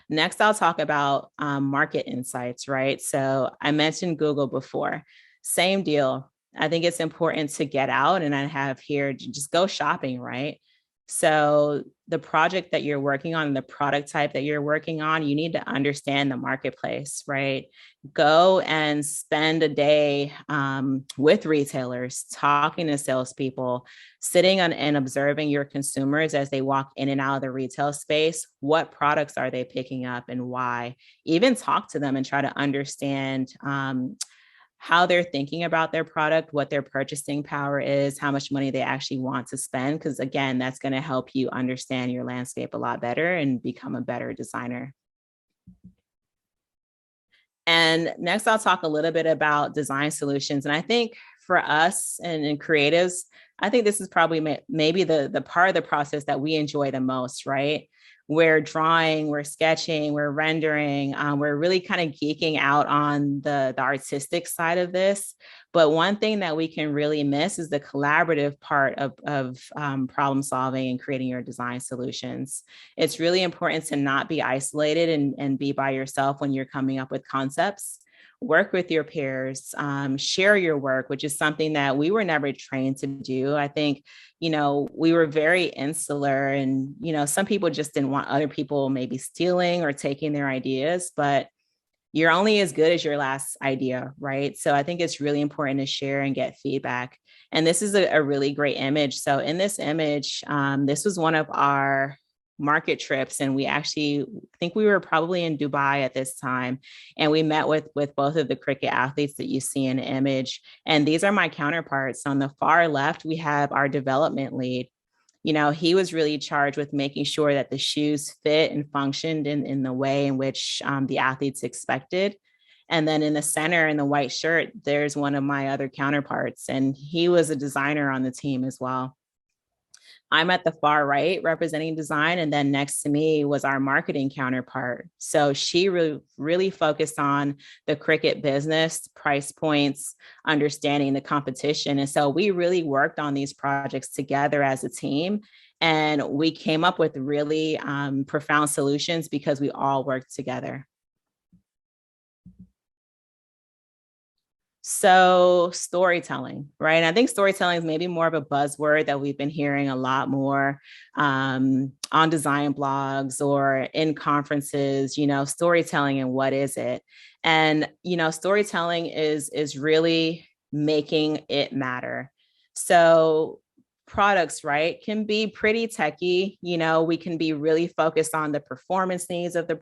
Next, I'll talk about market insights, right? So I mentioned Google before. Same deal. I think it's important to get out, and I have here, just go shopping, right? So the project that you're working on, the product type that you're working on, you need to understand the marketplace, right? Go and spend a day with retailers, talking to salespeople, sitting on and observing your consumers as they walk in and out of the retail space. What products are they picking up and why? Even talk to them and try to understand how they're thinking about their product, what their purchasing power is, how much money they actually want to spend. Because again, that's going to help you understand your landscape a lot better and become a better designer. And next, I'll talk a little bit about design solutions. And I think for us and creatives, I think this is probably maybe the part of the process that we enjoy the most, right? We're drawing, we're sketching, we're rendering, we're really kind of geeking out on the artistic side of this. But one thing that we can really miss is the collaborative part of problem solving and creating your design solutions. It's really important to not be isolated and be by yourself when you're coming up with concepts. Work with your peers, share your work, which is something that we were never trained to do. I think, we were very insular and, some people just didn't want other people maybe stealing or taking their ideas, but you're only as good as your last idea, right? So I think it's really important to share and get feedback. And this is a really great image. So in this image, this was one of our market trips, and we actually think we were probably in Dubai at this time, and we met with both of the cricket athletes that you see in the image. And these are my counterparts. On the far left, we have our development lead. He was really charged with making sure that the shoes fit and functioned in the way in which the athletes expected. And then in the center, in the white shirt, there's one of my other counterparts, and he was a designer on the team as well. I'm at the far right representing design, and then next to me was our marketing counterpart. So she really focused on the cricket business, price points, understanding the competition. And so we really worked on these projects together as a team, and we came up with really profound solutions because we all worked together. So storytelling, right? And I think storytelling is maybe more of a buzzword that we've been hearing a lot more on design blogs or in conferences, storytelling and what is it? And, storytelling is really making it matter. So products, right, can be pretty techy. We can be really focused on the performance needs of the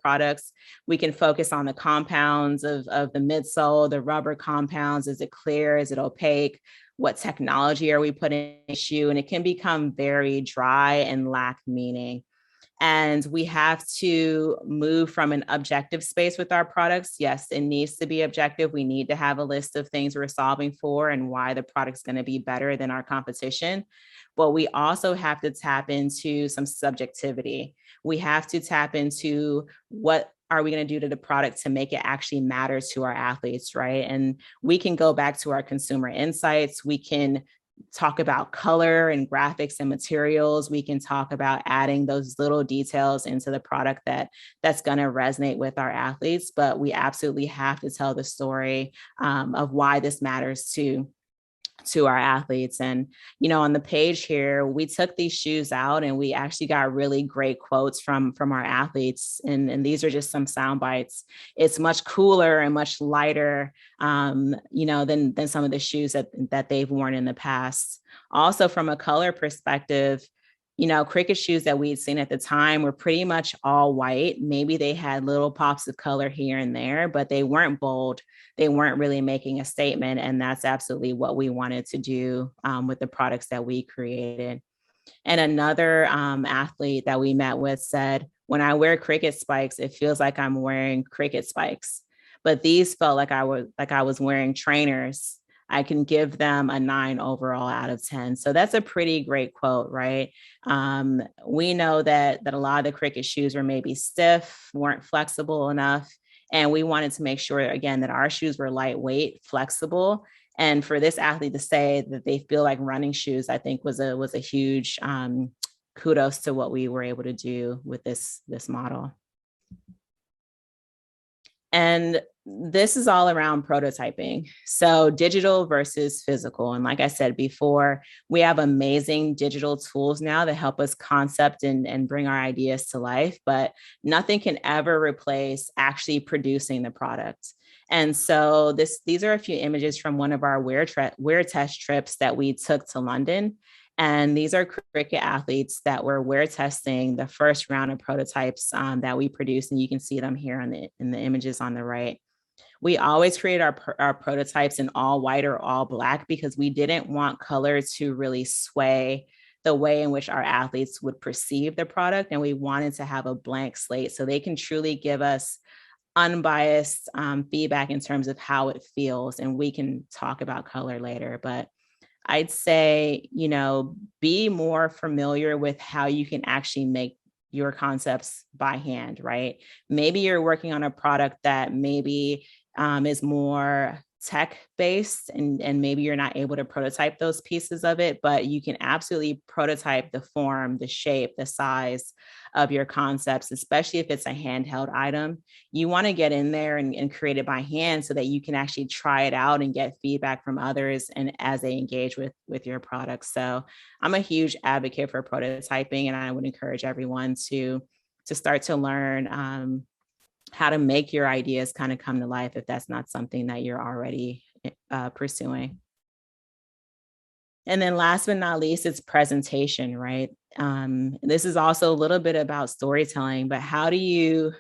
products. We can focus on the compounds of the midsole, the rubber compounds. Is it clear? Is it opaque? What technology are we putting in the shoe? And it can become very dry and lack meaning. And we have to move from an objective space with our products. Yes, it needs to be objective. We need to have a list of things we're solving for and why the product's going to be better than our competition. But we also have to tap into some subjectivity. We have to tap into what are we going to do to the product to make it actually matter to our athletes, right? And we can go back to our consumer insights. We can talk about color and graphics and materials. We can talk about adding those little details into the product that's going to resonate with our athletes, but we absolutely have to tell the story of why this matters to our athletes. And, on the page here, we took these shoes out and we actually got really great quotes from our athletes. And these are just some sound bites. It's much cooler and much lighter, than some of the shoes that they've worn in the past. Also, from a color perspective, cricket shoes that we'd seen at the time were pretty much all white. Maybe they had little pops of color here and there, but they weren't bold. They weren't really making a statement. And that's absolutely what we wanted to do with the products that we created. And another athlete that we met with said, when I wear cricket spikes, it feels like I'm wearing cricket spikes. But these felt like I was wearing trainers. I can give them a 9 overall out of 10. So that's a pretty great quote, right? We know that a lot of the cricket shoes were maybe stiff, weren't flexible enough. And we wanted to make sure, again, that our shoes were lightweight, flexible. And for this athlete to say that they feel like running shoes, I think was a huge kudos to what we were able to do with this model. And this is all around prototyping. So digital versus physical. And like I said before, we have amazing digital tools now that help us concept and bring our ideas to life, but nothing can ever replace actually producing the product. And so these are a few images from one of our wear test trips that we took to London. And these are cricket athletes that were wear testing the first round of prototypes that we produced. And you can see them here in the images on the right. We always create our prototypes in all white or all black because we didn't want color to really sway the way in which our athletes would perceive the product. And we wanted to have a blank slate so they can truly give us unbiased feedback in terms of how it feels. And we can talk about color later, but I'd say, you know, be more familiar with how you can actually make your concepts by hand, right? Maybe you're working on a product that maybe is more tech based and maybe you're not able to prototype those pieces of it, but you can absolutely prototype the form, the shape, the size of your concepts, especially if it's a handheld item. You want to get in there and create it by hand so that you can actually try it out and get feedback from others and as they engage with your products. So I'm a huge advocate for prototyping, and I would encourage everyone to start to learn how to make your ideas kind of come to life if that's not something that you're already pursuing. And then last but not least, it's presentation, right? This is also a little bit about storytelling, but how do you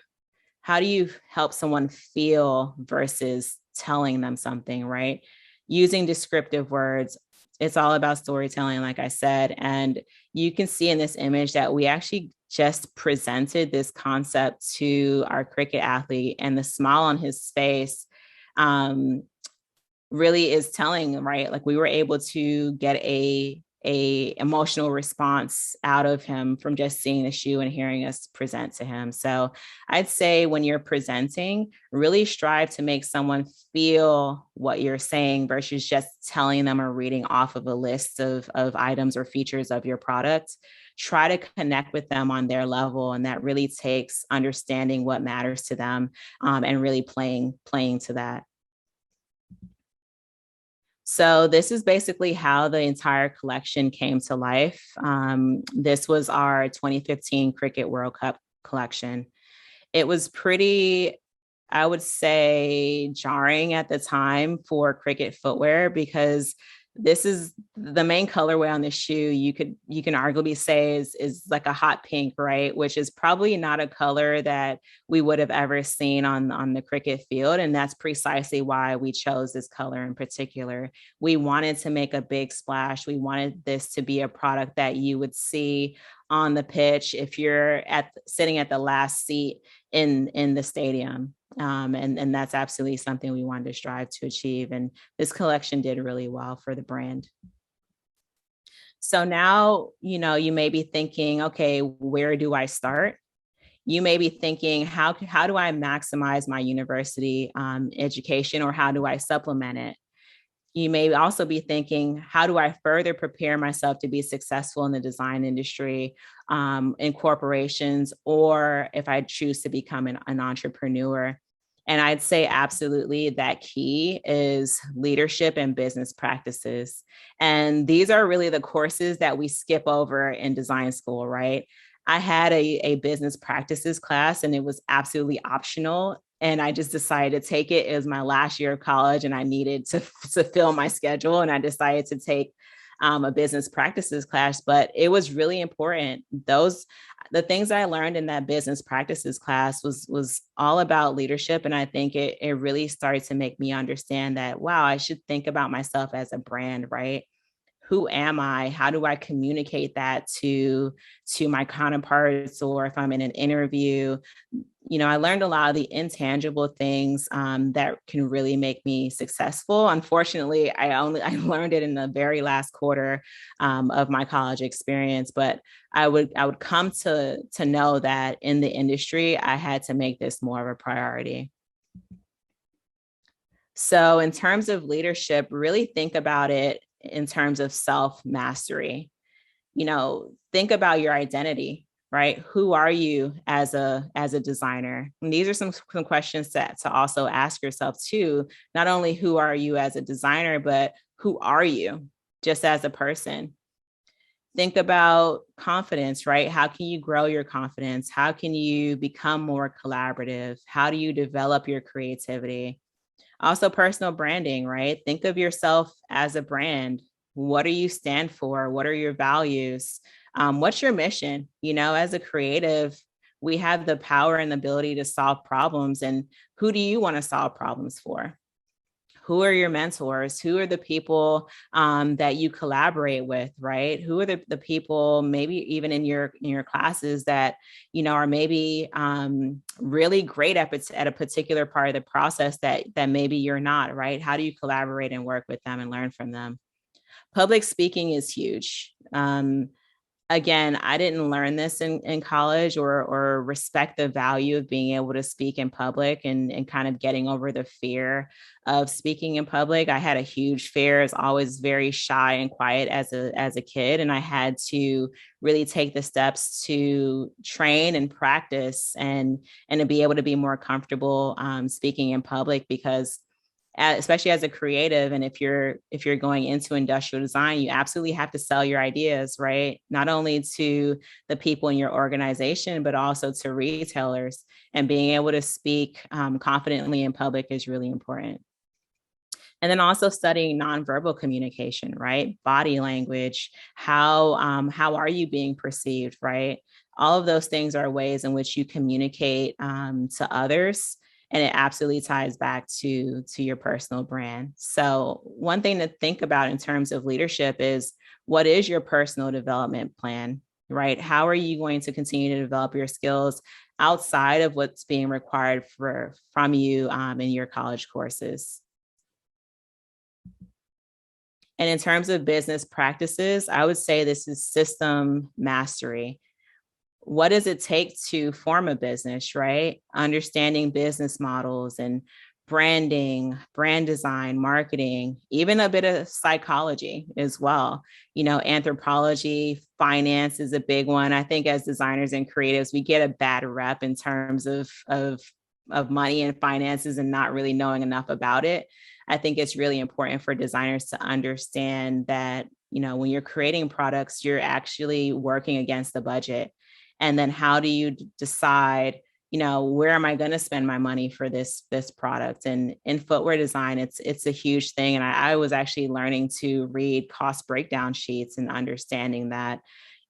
help someone feel versus telling them something, right? Using descriptive words. It's all about storytelling, like I said. And you can see in this image that we actually just presented this concept to our cricket athlete, and the smile on his face really is telling, right? Like we were able to get a emotional response out of him from just seeing the shoe and hearing us present to him. So I'd say when you're presenting, really strive to make someone feel what you're saying versus just telling them or reading off of a list of items or features of your product. Try to connect with them on their level. And that really takes understanding what matters to them and really playing to that. So this is basically how the entire collection came to life. This was our 2015 Cricket World Cup collection. It was pretty, I would say, jarring at the time for cricket footwear because this is the main colorway on this shoe. You can arguably say is like a hot pink, right? Which is probably not a color that we would have ever seen on the cricket field. And that's precisely why we chose this color in particular. We wanted to make a big splash. We wanted this to be a product that you would see on the pitch if you're sitting at the last seat in the stadium. And that's absolutely something we wanted to strive to achieve. And this collection did really well for the brand. So now, you know, you may be thinking, okay, where do I start? You may be thinking, how do I maximize my university education, or how do I supplement it? You may also be thinking, how do I further prepare myself to be successful in the design industry, in corporations, or if I choose to become an entrepreneur? And I'd say absolutely that key is leadership and business practices. And these are really the courses that we skip over in design school, right? I had a business practices class and it was absolutely optional. And I just decided to take it. It was my last year of college and I needed to fill my schedule. And I decided to take a business practices class, but it was really important. The things I learned in that business practices class was all about leadership. And I think it really started to make me understand that, wow, I should think about myself as a brand, right? Who am I? How do I communicate that to my counterparts, or if I'm in an interview? You know, I learned a lot of the intangible things that can really make me successful. Unfortunately, I learned it in the very last quarter of my college experience, but I would come to know that in the industry, I had to make this more of a priority. So in terms of leadership, really think about it in terms of self-mastery. You know, think about your identity, right? Who are you as a designer? And these are some questions to also ask yourself too. Not only who are you as a designer, but who are you just as a person? Think about confidence, right? How can you grow your confidence? How can you become more collaborative? How do you develop your creativity? Also, personal branding, right? Think of yourself as a brand. What do you stand for? What are your values? What's your mission? You know, as a creative, we have the power and the ability to solve problems. And who do you want to solve problems for? Who are your mentors? Who are the people that you collaborate with, right? Who are the people, maybe even in your classes that, you know, are maybe really great at a particular part of the process that maybe you're not, right? How do you collaborate and work with them and learn from them? Public speaking is huge. Again, I didn't learn this in college or respect the value of being able to speak in public and kind of getting over the fear of speaking in public. I had a huge fear. I was always very shy and quiet as a kid. And I had to really take the steps to train and practice and to be able to be more comfortable speaking in public, because especially as a creative, and if you're going into industrial design, you absolutely have to sell your ideas, right? Not only to the people in your organization, but also to retailers. And being able to speak confidently in public is really important. And then also studying nonverbal communication, right? Body language, how are you being perceived, right? All of those things are ways in which you communicate to others. And it absolutely ties back to your personal brand. So one thing to think about in terms of leadership is, what is your personal development plan, right? How are you going to continue to develop your skills outside of what's being required from you in your college courses? And in terms of business practices, I would say this is system mastery. What does it take to form a business, right? Understanding business models and branding, brand design, marketing, even a bit of psychology as well. You know, anthropology, finance is a big one. I think as designers and creatives, we get a bad rep in terms of money and finances and not really knowing enough about it. I think it's really important for designers to understand that, you know, when you're creating products, you're actually working against the budget. And then how do you decide, you know, where am I going to spend my money for this product? And in footwear design, it's a huge thing. And I was actually learning to read cost breakdown sheets and understanding that,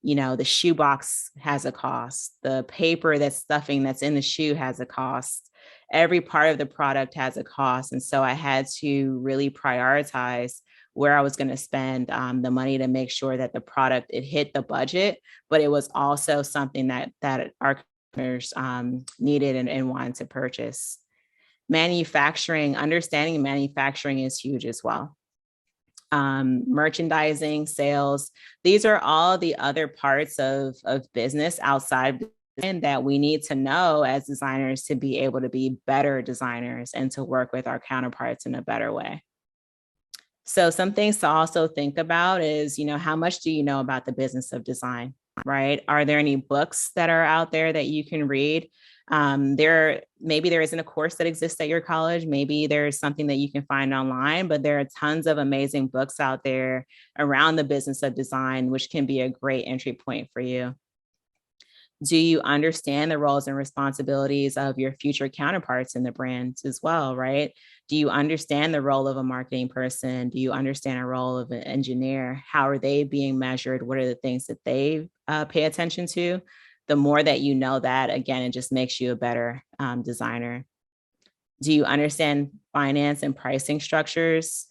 you know, the shoe box has a cost. The paper that's in the shoe has a cost. Every part of the product has a cost. And so I had to really prioritize where I was going to spend the money to make sure that the product, it hit the budget, but it was also something that our customers needed and wanted to purchase. Manufacturing, understanding manufacturing is huge as well. Merchandising, sales, these are all the other parts of business outside and that we need to know as designers to be able to be better designers and to work with our counterparts in a better way. So some things to also think about is, you know, how much do you know about the business of design, right? Are there any books that are out there that you can read? Maybe there isn't a course that exists at your college. Maybe there's something that you can find online, but there are tons of amazing books out there around the business of design, which can be a great entry point for you. Do you understand the roles and responsibilities of your future counterparts in the brand as well, right? Do you understand the role of a marketing person? Do you understand a role of an engineer? How are they being measured? What are the things that they pay attention to? The more that you know that, again, it just makes you a better designer. Do you understand finance and pricing structures?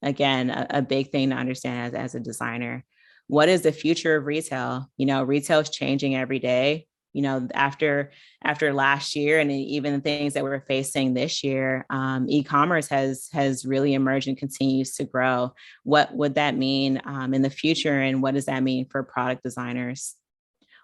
Again, a big thing to understand as a designer. What is the future of retail? You know, retail is changing every day. You know, after last year and even the things that we're facing this year, e-commerce has really emerged and continues to grow. What would that mean in the future? And what does that mean for product designers?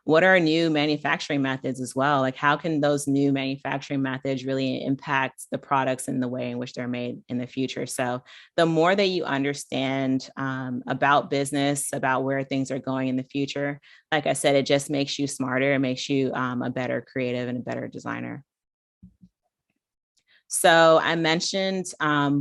What are new manufacturing methods as well? Like, how can those new manufacturing methods really impact the products and the way in which they're made in the future? So the more that you understand about business, about where things are going in the future, like I said, it just makes you smarter. It makes you a better creative and a better designer. So I mentioned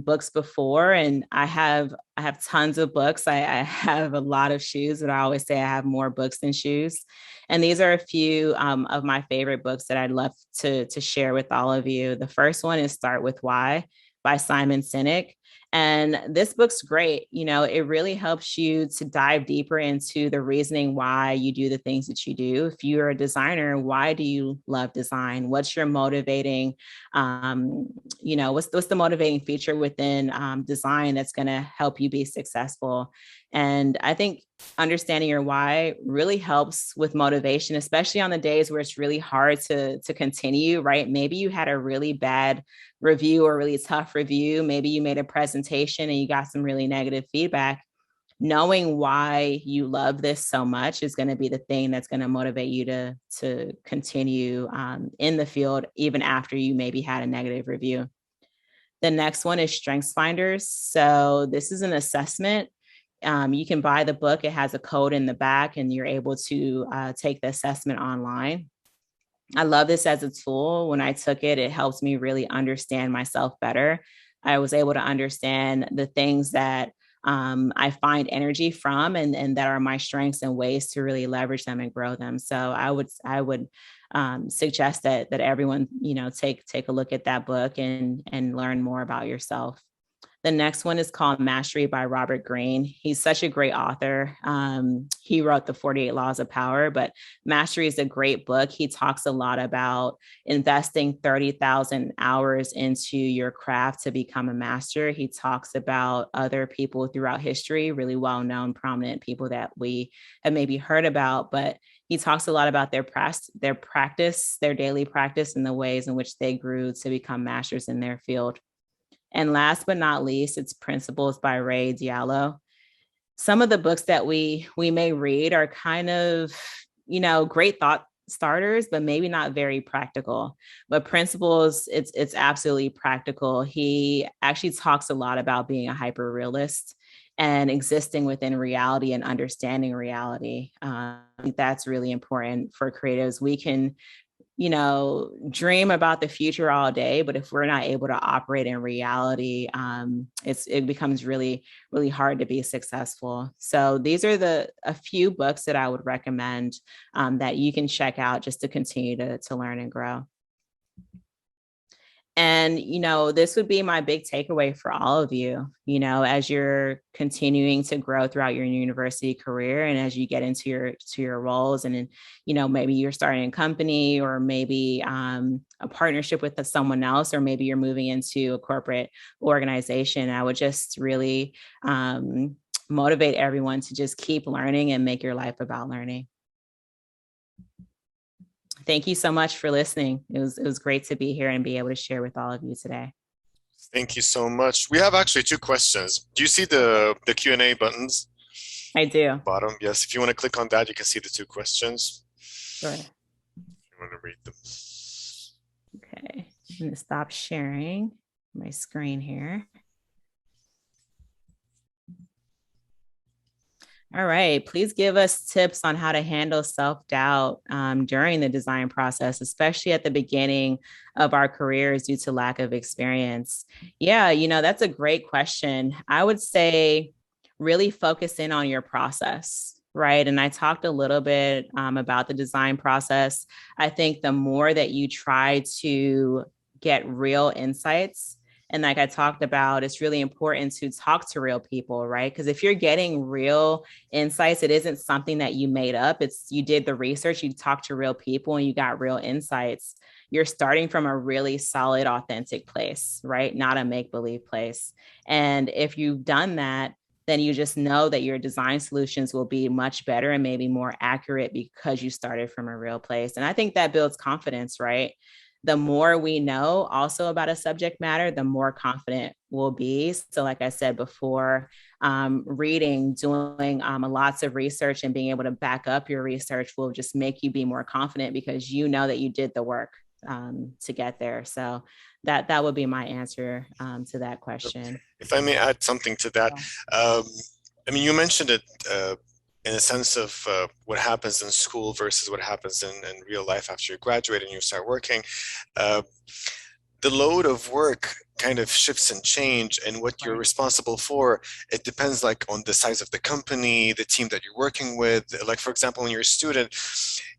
books before, and I have tons of books. I have a lot of shoes, but I always say I have more books than shoes. And these are a few of my favorite books that I'd love to share with all of you. The first one is Start With Why by Simon Sinek. And this book's great. You know, it really helps you to dive deeper into the reasoning why you do the things that you do. If you're a designer, why do you love design? What's your motivating, you know, what's the motivating feature within design that's going to help you be successful? And I think understanding your why really helps with motivation, especially on the days where it's really hard to continue, right? Maybe you had a really bad review or really tough review. Maybe you made a presentation and you got some really negative feedback. knowing why you love this so much is going to be the thing that's going to motivate you to continue in the field, even after you maybe had a negative review. The next one is Strengths Finders. So this is an assessment. You can buy the book. It has a code in the back, and you're able to take the assessment online. I love this as a tool. When I took it, it helps me really understand myself better. I was able to understand the things that I find energy from and that are my strengths and ways to really leverage them and grow them. So I would suggest that everyone, take a look at that book and learn more about yourself. The next one is called Mastery by Robert Greene. He's such a great author. He wrote the 48 Laws of Power, but Mastery is a great book. He talks a lot about investing 30,000 hours into your craft to become a master. He talks about other people throughout history, really well-known, prominent people that we have maybe heard about, but he talks a lot about their practice, their daily practice, and the ways in which they grew to become masters in their field. And last but not least, it's Principles by Ray Diallo. Some of the books that we may read are kind of, great thought starters, but maybe not very practical. But Principles, it's absolutely practical. He actually talks a lot about being a hyper realist and existing within reality and understanding reality. I think that's really important for creatives. We can dream about the future all day, but if we're not able to operate in reality, it becomes really, really hard to be successful. So these are a few books that I would recommend that you can check out just to continue to learn and grow. And, this would be my big takeaway for all of you, as you're continuing to grow throughout your university career and as you get into your roles and, maybe you're starting a company or maybe a partnership with someone else, or maybe you're moving into a corporate organization. I would just really motivate everyone to just keep learning and make your life about learning. Thank you so much for listening. It was great to be here and be able to share with all of you today. Thank you so much. We have actually 2 questions. Do you see the Q&A buttons? I do. Bottom, yes. If you want to click on that, you can see the 2 questions. Sure. If you want to read them. Okay, I'm going to stop sharing my screen here. All right, please give us tips on how to handle self-doubt during the design process, especially at the beginning of our careers due to lack of experience. Yeah, that's a great question. I would say really focus in on your process, right? And I talked a little bit about the design process. I think the more that you try to get real insights, and like I talked about, it's really important to talk to real people, right? Because if you're getting real insights, it isn't something that you made up. You did the research, you talked to real people and you got real insights. You're starting from a really solid, authentic place, right? Not a make-believe place. And if you've done that, then you just know that your design solutions will be much better and maybe more accurate because you started from a real place. And I think that builds confidence, right? The more we know also about a subject matter, the more confident we'll be. So like I said before, reading, doing lots of research and being able to back up your research will just make you be more confident because you know that you did the work to get there. So that would be my answer to that question. If I may add something to that, you mentioned it in a sense of what happens in school versus what happens in real life after you graduate and you start working. The load of work kind of shifts and change, and what you're responsible for, it depends on the size of the company, the team that you're working with. Like, for example, when you're a student,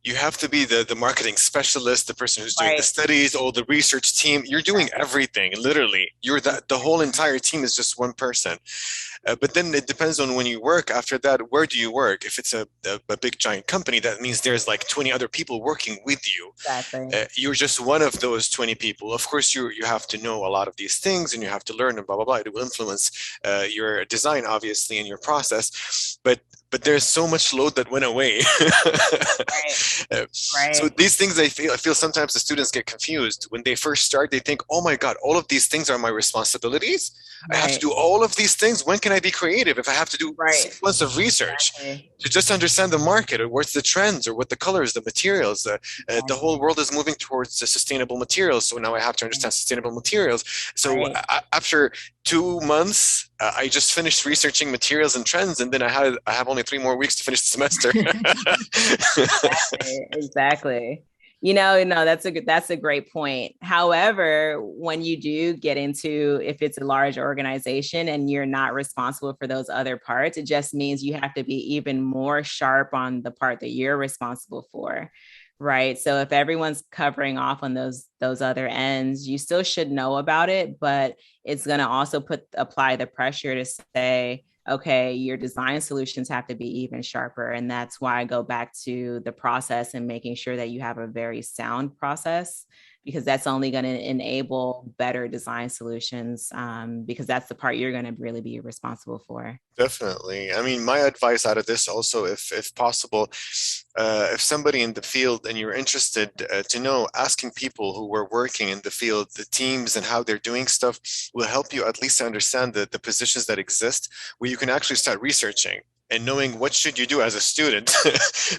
you have to be the marketing specialist, the person who's doing the studies, all the research team. You're doing everything, literally. You're the whole entire team is just one person. But then it depends on when you work. After that, where do you work? If it's a big giant company, that means there's 20 other people working with you. Exactly. You're just one of those 20 people. Of course, you have to know a lot of these things and you have to learn and blah, blah, blah. It will influence your design, obviously, and your process. But there's so much load that went away. Right. So these things, I feel sometimes the students get confused. When they first start, they think, oh my God, all of these things are my responsibilities. I have to do all of these things. When can I be creative if I have to do 6 months of research to just understand the market, or what's the trends, or what the colors, the materials? The whole world is moving towards sustainable materials, so now I have to understand sustainable materials. So after 2 months, I just finished researching materials and trends, and then I have only 3 more weeks to finish the semester. Exactly. You know, no, that's a great point. However, when you do get into, if it's a large organization and you're not responsible for those other parts, it just means you have to be even more sharp on the part that you're responsible for. Right. So if everyone's covering off on those other ends, you still should know about it, but it's going to also apply the pressure to say, okay, your design solutions have to be even sharper. And that's why I go back to the process and making sure that you have a very sound process, because that's only going to enable better design solutions, because that's the part you're going to really be responsible for. Definitely. I mean, my advice out of this also, if possible, if somebody in the field and you're interested to know, asking people who were working in the field, the teams and how they're doing stuff will help you at least to understand the positions that exist, where you can actually start researching and knowing what should you do as a student,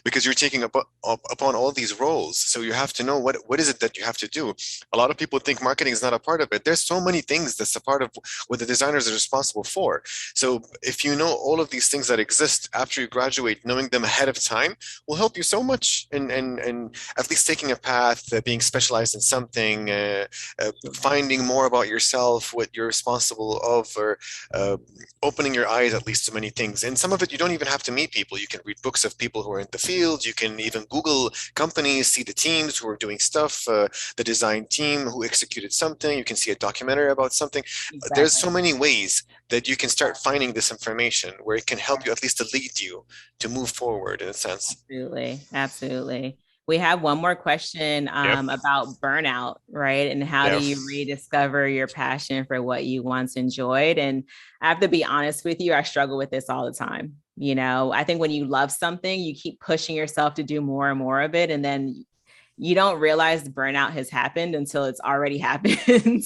because you're taking upon all these roles. So you have to know what is it that you have to do. A lot of people think marketing is not a part of it. There's so many things that's a part of what the designers are responsible for. So if you know all of these things that exist after you graduate, knowing them ahead of time will help you so much in at least taking a path, being specialized in something, finding more about yourself, what you're responsible of, or opening your eyes at least to many things. And some of it, you don't even have to meet people. You can read books of people who are in the field. You can even Google companies, see the teams who are doing stuff, the design team who executed something. You can see a documentary about something. Exactly. There's so many ways that you can start finding this information where it can help you at least to lead you to move forward in a sense. Absolutely. Absolutely. We have one more question about burnout, right? And how do you rediscover your passion for what you once enjoyed? And I have to be honest with you, I struggle with this all the time. You know, I think when you love something, you keep pushing yourself to do more and more of it. And then you don't realize the burnout has happened until it's already happened. And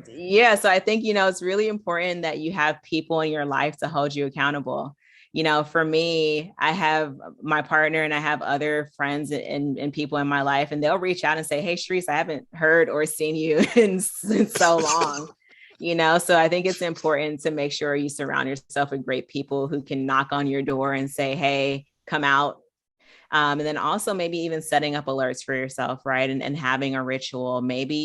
so I think, you know, it's really important that you have people in your life to hold you accountable. You know, for me, I have my partner and I have other friends and people in my life, and they'll reach out and say, hey, Sharice, I haven't heard or seen you in so long. You know, so I think it's important to make sure you surround yourself with great people who can knock on your door and say, hey, come out. And then also maybe even setting up alerts for yourself, right? And having a ritual. Maybe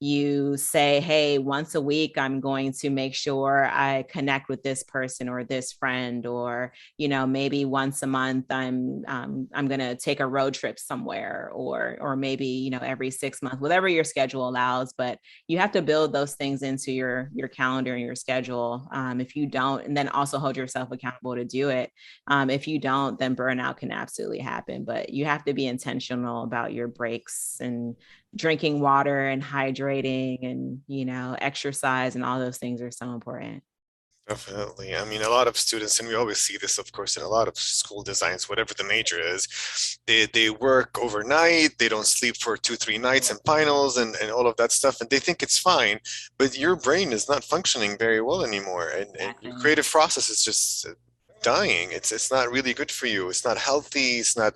you say, hey, once a week, I'm going to make sure I connect with this person or this friend, or, you know, maybe once a month, I'm going to take a road trip somewhere, or maybe, you know, every 6 months, whatever your schedule allows. But you have to build those things into your calendar and your schedule. If you don't, and then also hold yourself accountable to do it. If you don't, then burnout can absolutely happen. But you have to be intentional about your breaks and drinking water and hydrating and, you know, exercise, and all those things are so important. Definitely. I mean, a lot of students, and we always see this, of course, in a lot of school designs, whatever the major is, they work overnight, they don't sleep for 2-3 nights in finals and all of that stuff, and they think it's fine, but your brain is not functioning very well anymore, and your creative process is just dying. It's not really good for you. It's not healthy. It's not.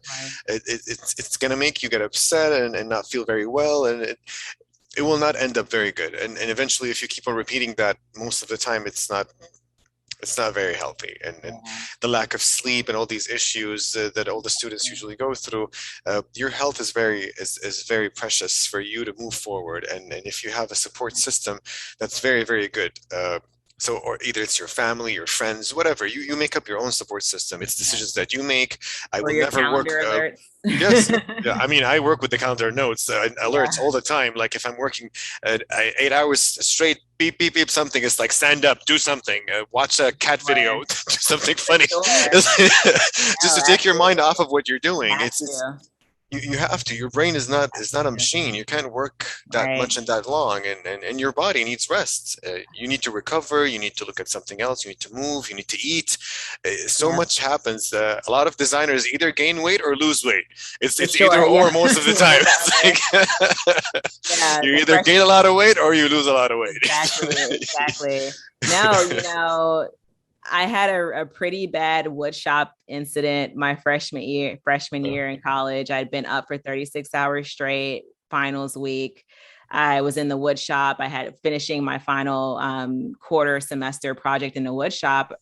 It's gonna make you get upset and not feel very well, and it will not end up very good. And eventually, if you keep on repeating that most of the time, it's not very healthy. And the lack of sleep and all these issues that all the students usually go through, your health is very precious for you to move forward. And if you have a support system, that's very, very good. So, or either it's your family, your friends, whatever, you make up your own support system. It's decisions that you make. I will never work. Yes. Yeah, I mean, I work with the calendar notes, alerts all the time. Like if I'm working 8 hours straight, beep, beep, beep, something, it's like, stand up, do something, watch a cat video, do something funny. Just to take your mind off of what you're doing. you have to. Your brain is not a machine. You can't work that much and that long, and your body needs rest. You need to recover. You need to look at something else. You need to move. You need to eat. So much happens. A lot of designers either gain weight or lose weight. It's either or most of the time. You either gain a lot of weight or you lose a lot of weight. Exactly. No, I had a pretty bad woodshop incident my freshman year in college. I'd been up for 36 hours straight, finals week. I was in the woodshop. I had finishing my final quarter semester project in the woodshop,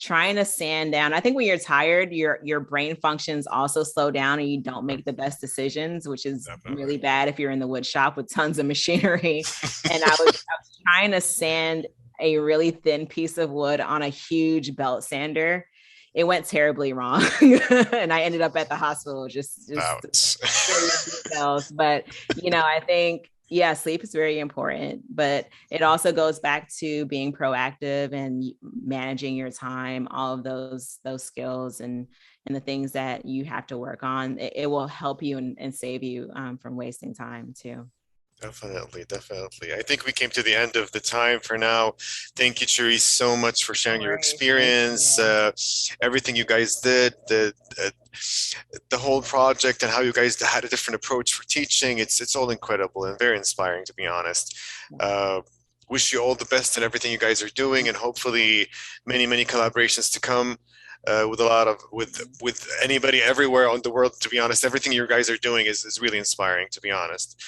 trying to sand down. I think when you're tired, your brain functions also slow down and you don't make the best decisions, which is really bad if you're in the woodshop with tons of machinery. And I was trying to sand a really thin piece of wood on a huge belt sander. It went terribly wrong. And I ended up at the hospital just details. But, I think, sleep is very important, but it also goes back to being proactive and managing your time, all of those skills and the things that you have to work on. It will help you and save you from wasting time too. Definitely. I think we came to the end of the time for now. Thank you, Cherise, so much for sharing your experience, everything you guys did, the whole project, and how you guys had a different approach for teaching. It's all incredible and very inspiring, to be honest. Wish you all the best in everything you guys are doing, and hopefully many collaborations to come. With anybody everywhere on the world, to be honest. Everything you guys are doing is really inspiring, to be honest.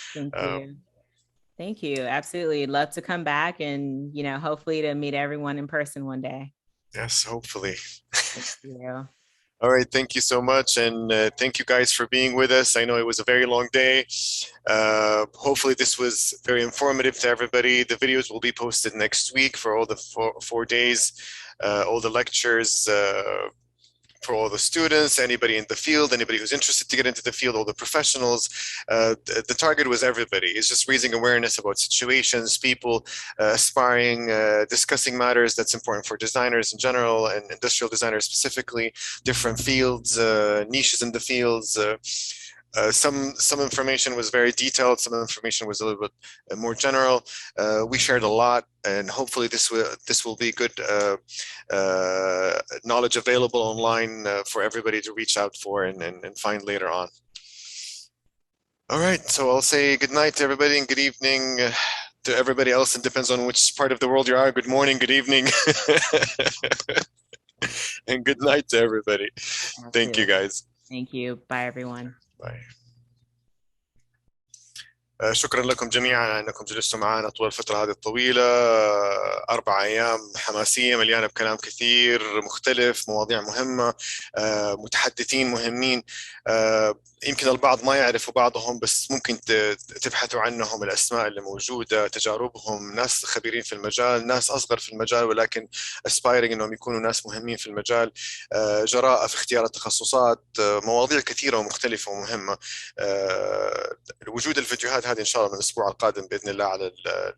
Thank you. Absolutely. Love to come back and, hopefully to meet everyone in person one day. Yes, hopefully. Thank you. All right. Thank you so much. And thank you guys for being with us. I know it was a very long day. Hopefully this was very informative to everybody. The videos will be posted next week for all the four days, all the lectures, for all the students, anybody in the field, anybody who's interested to get into the field, all the professionals. The target was everybody. It's just raising awareness about situations, people aspiring, discussing matters that's important for designers in general and industrial designers specifically, different fields, niches in the fields. Some information was very detailed, some information was a little bit more general. We shared a lot, and hopefully this will be good knowledge available online for everybody to reach out for and find later on. All right, so I'll say good night to everybody and good evening to everybody else. It depends on which part of the world you are. Good morning, good evening, and good night to everybody. Thank you, guys. Thank you. Bye, everyone. باي. شكرا لكم جميعا على أنكم جلستوا معنا طول الفترة هذه الطويلة. 4 أيام حماسية مليانة بكلام كثير مختلف، مواضيع مهمة، متحدثين مهمين. يمكن البعض ما يعرفوا بعضهم، بس ممكن تبحثوا عنهم، الأسماء اللي موجودة، تجاربهم، ناس خبيرين في المجال، ناس أصغر في المجال ولكن aspiring إنهم يكونوا ناس مهمين في المجال، جراءة في اختيار التخصصات، مواضيع كثيرة ومختلفة ومهمة. وجود الفيديوهات هذه إن شاء الله من الأسبوع القادم بإذن الله على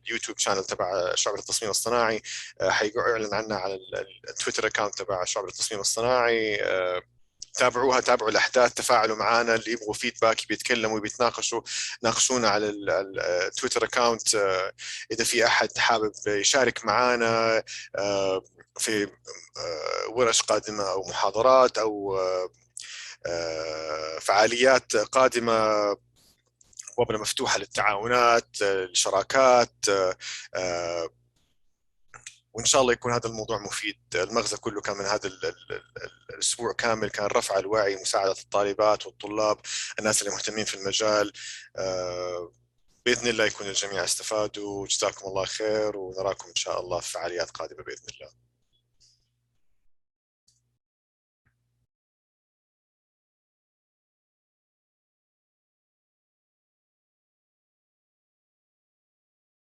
اليوتيوب شانل تبع شعبة التصميم الصناعي، حيعلن عنها على التويتر أكاونت تبع شعبة التصميم الصناعي. تابعوها، تابعوا الأحداث، تفاعلوا معنا، اللي يبغوا فيدباك بيتكلموا بيتناقشوا، ناقشونا على التويتر أكاونت. إذا في أحد حابب يشارك معنا في ورش قادمة أو محاضرات أو فعاليات قادمة، أبوابنا مفتوحة للتعاونات، الشراكات، وإن شاء الله يكون هذا الموضوع مفيد. المغزى كله كان من هذا الأسبوع كامل كان رفع الوعي، مساعدة الطالبات والطلاب، الناس اللي مهتمين في المجال. بإذن الله يكون الجميع استفادوا. جزاكم الله خير، ونراكم إن شاء الله في فعاليات قادمة بإذن الله.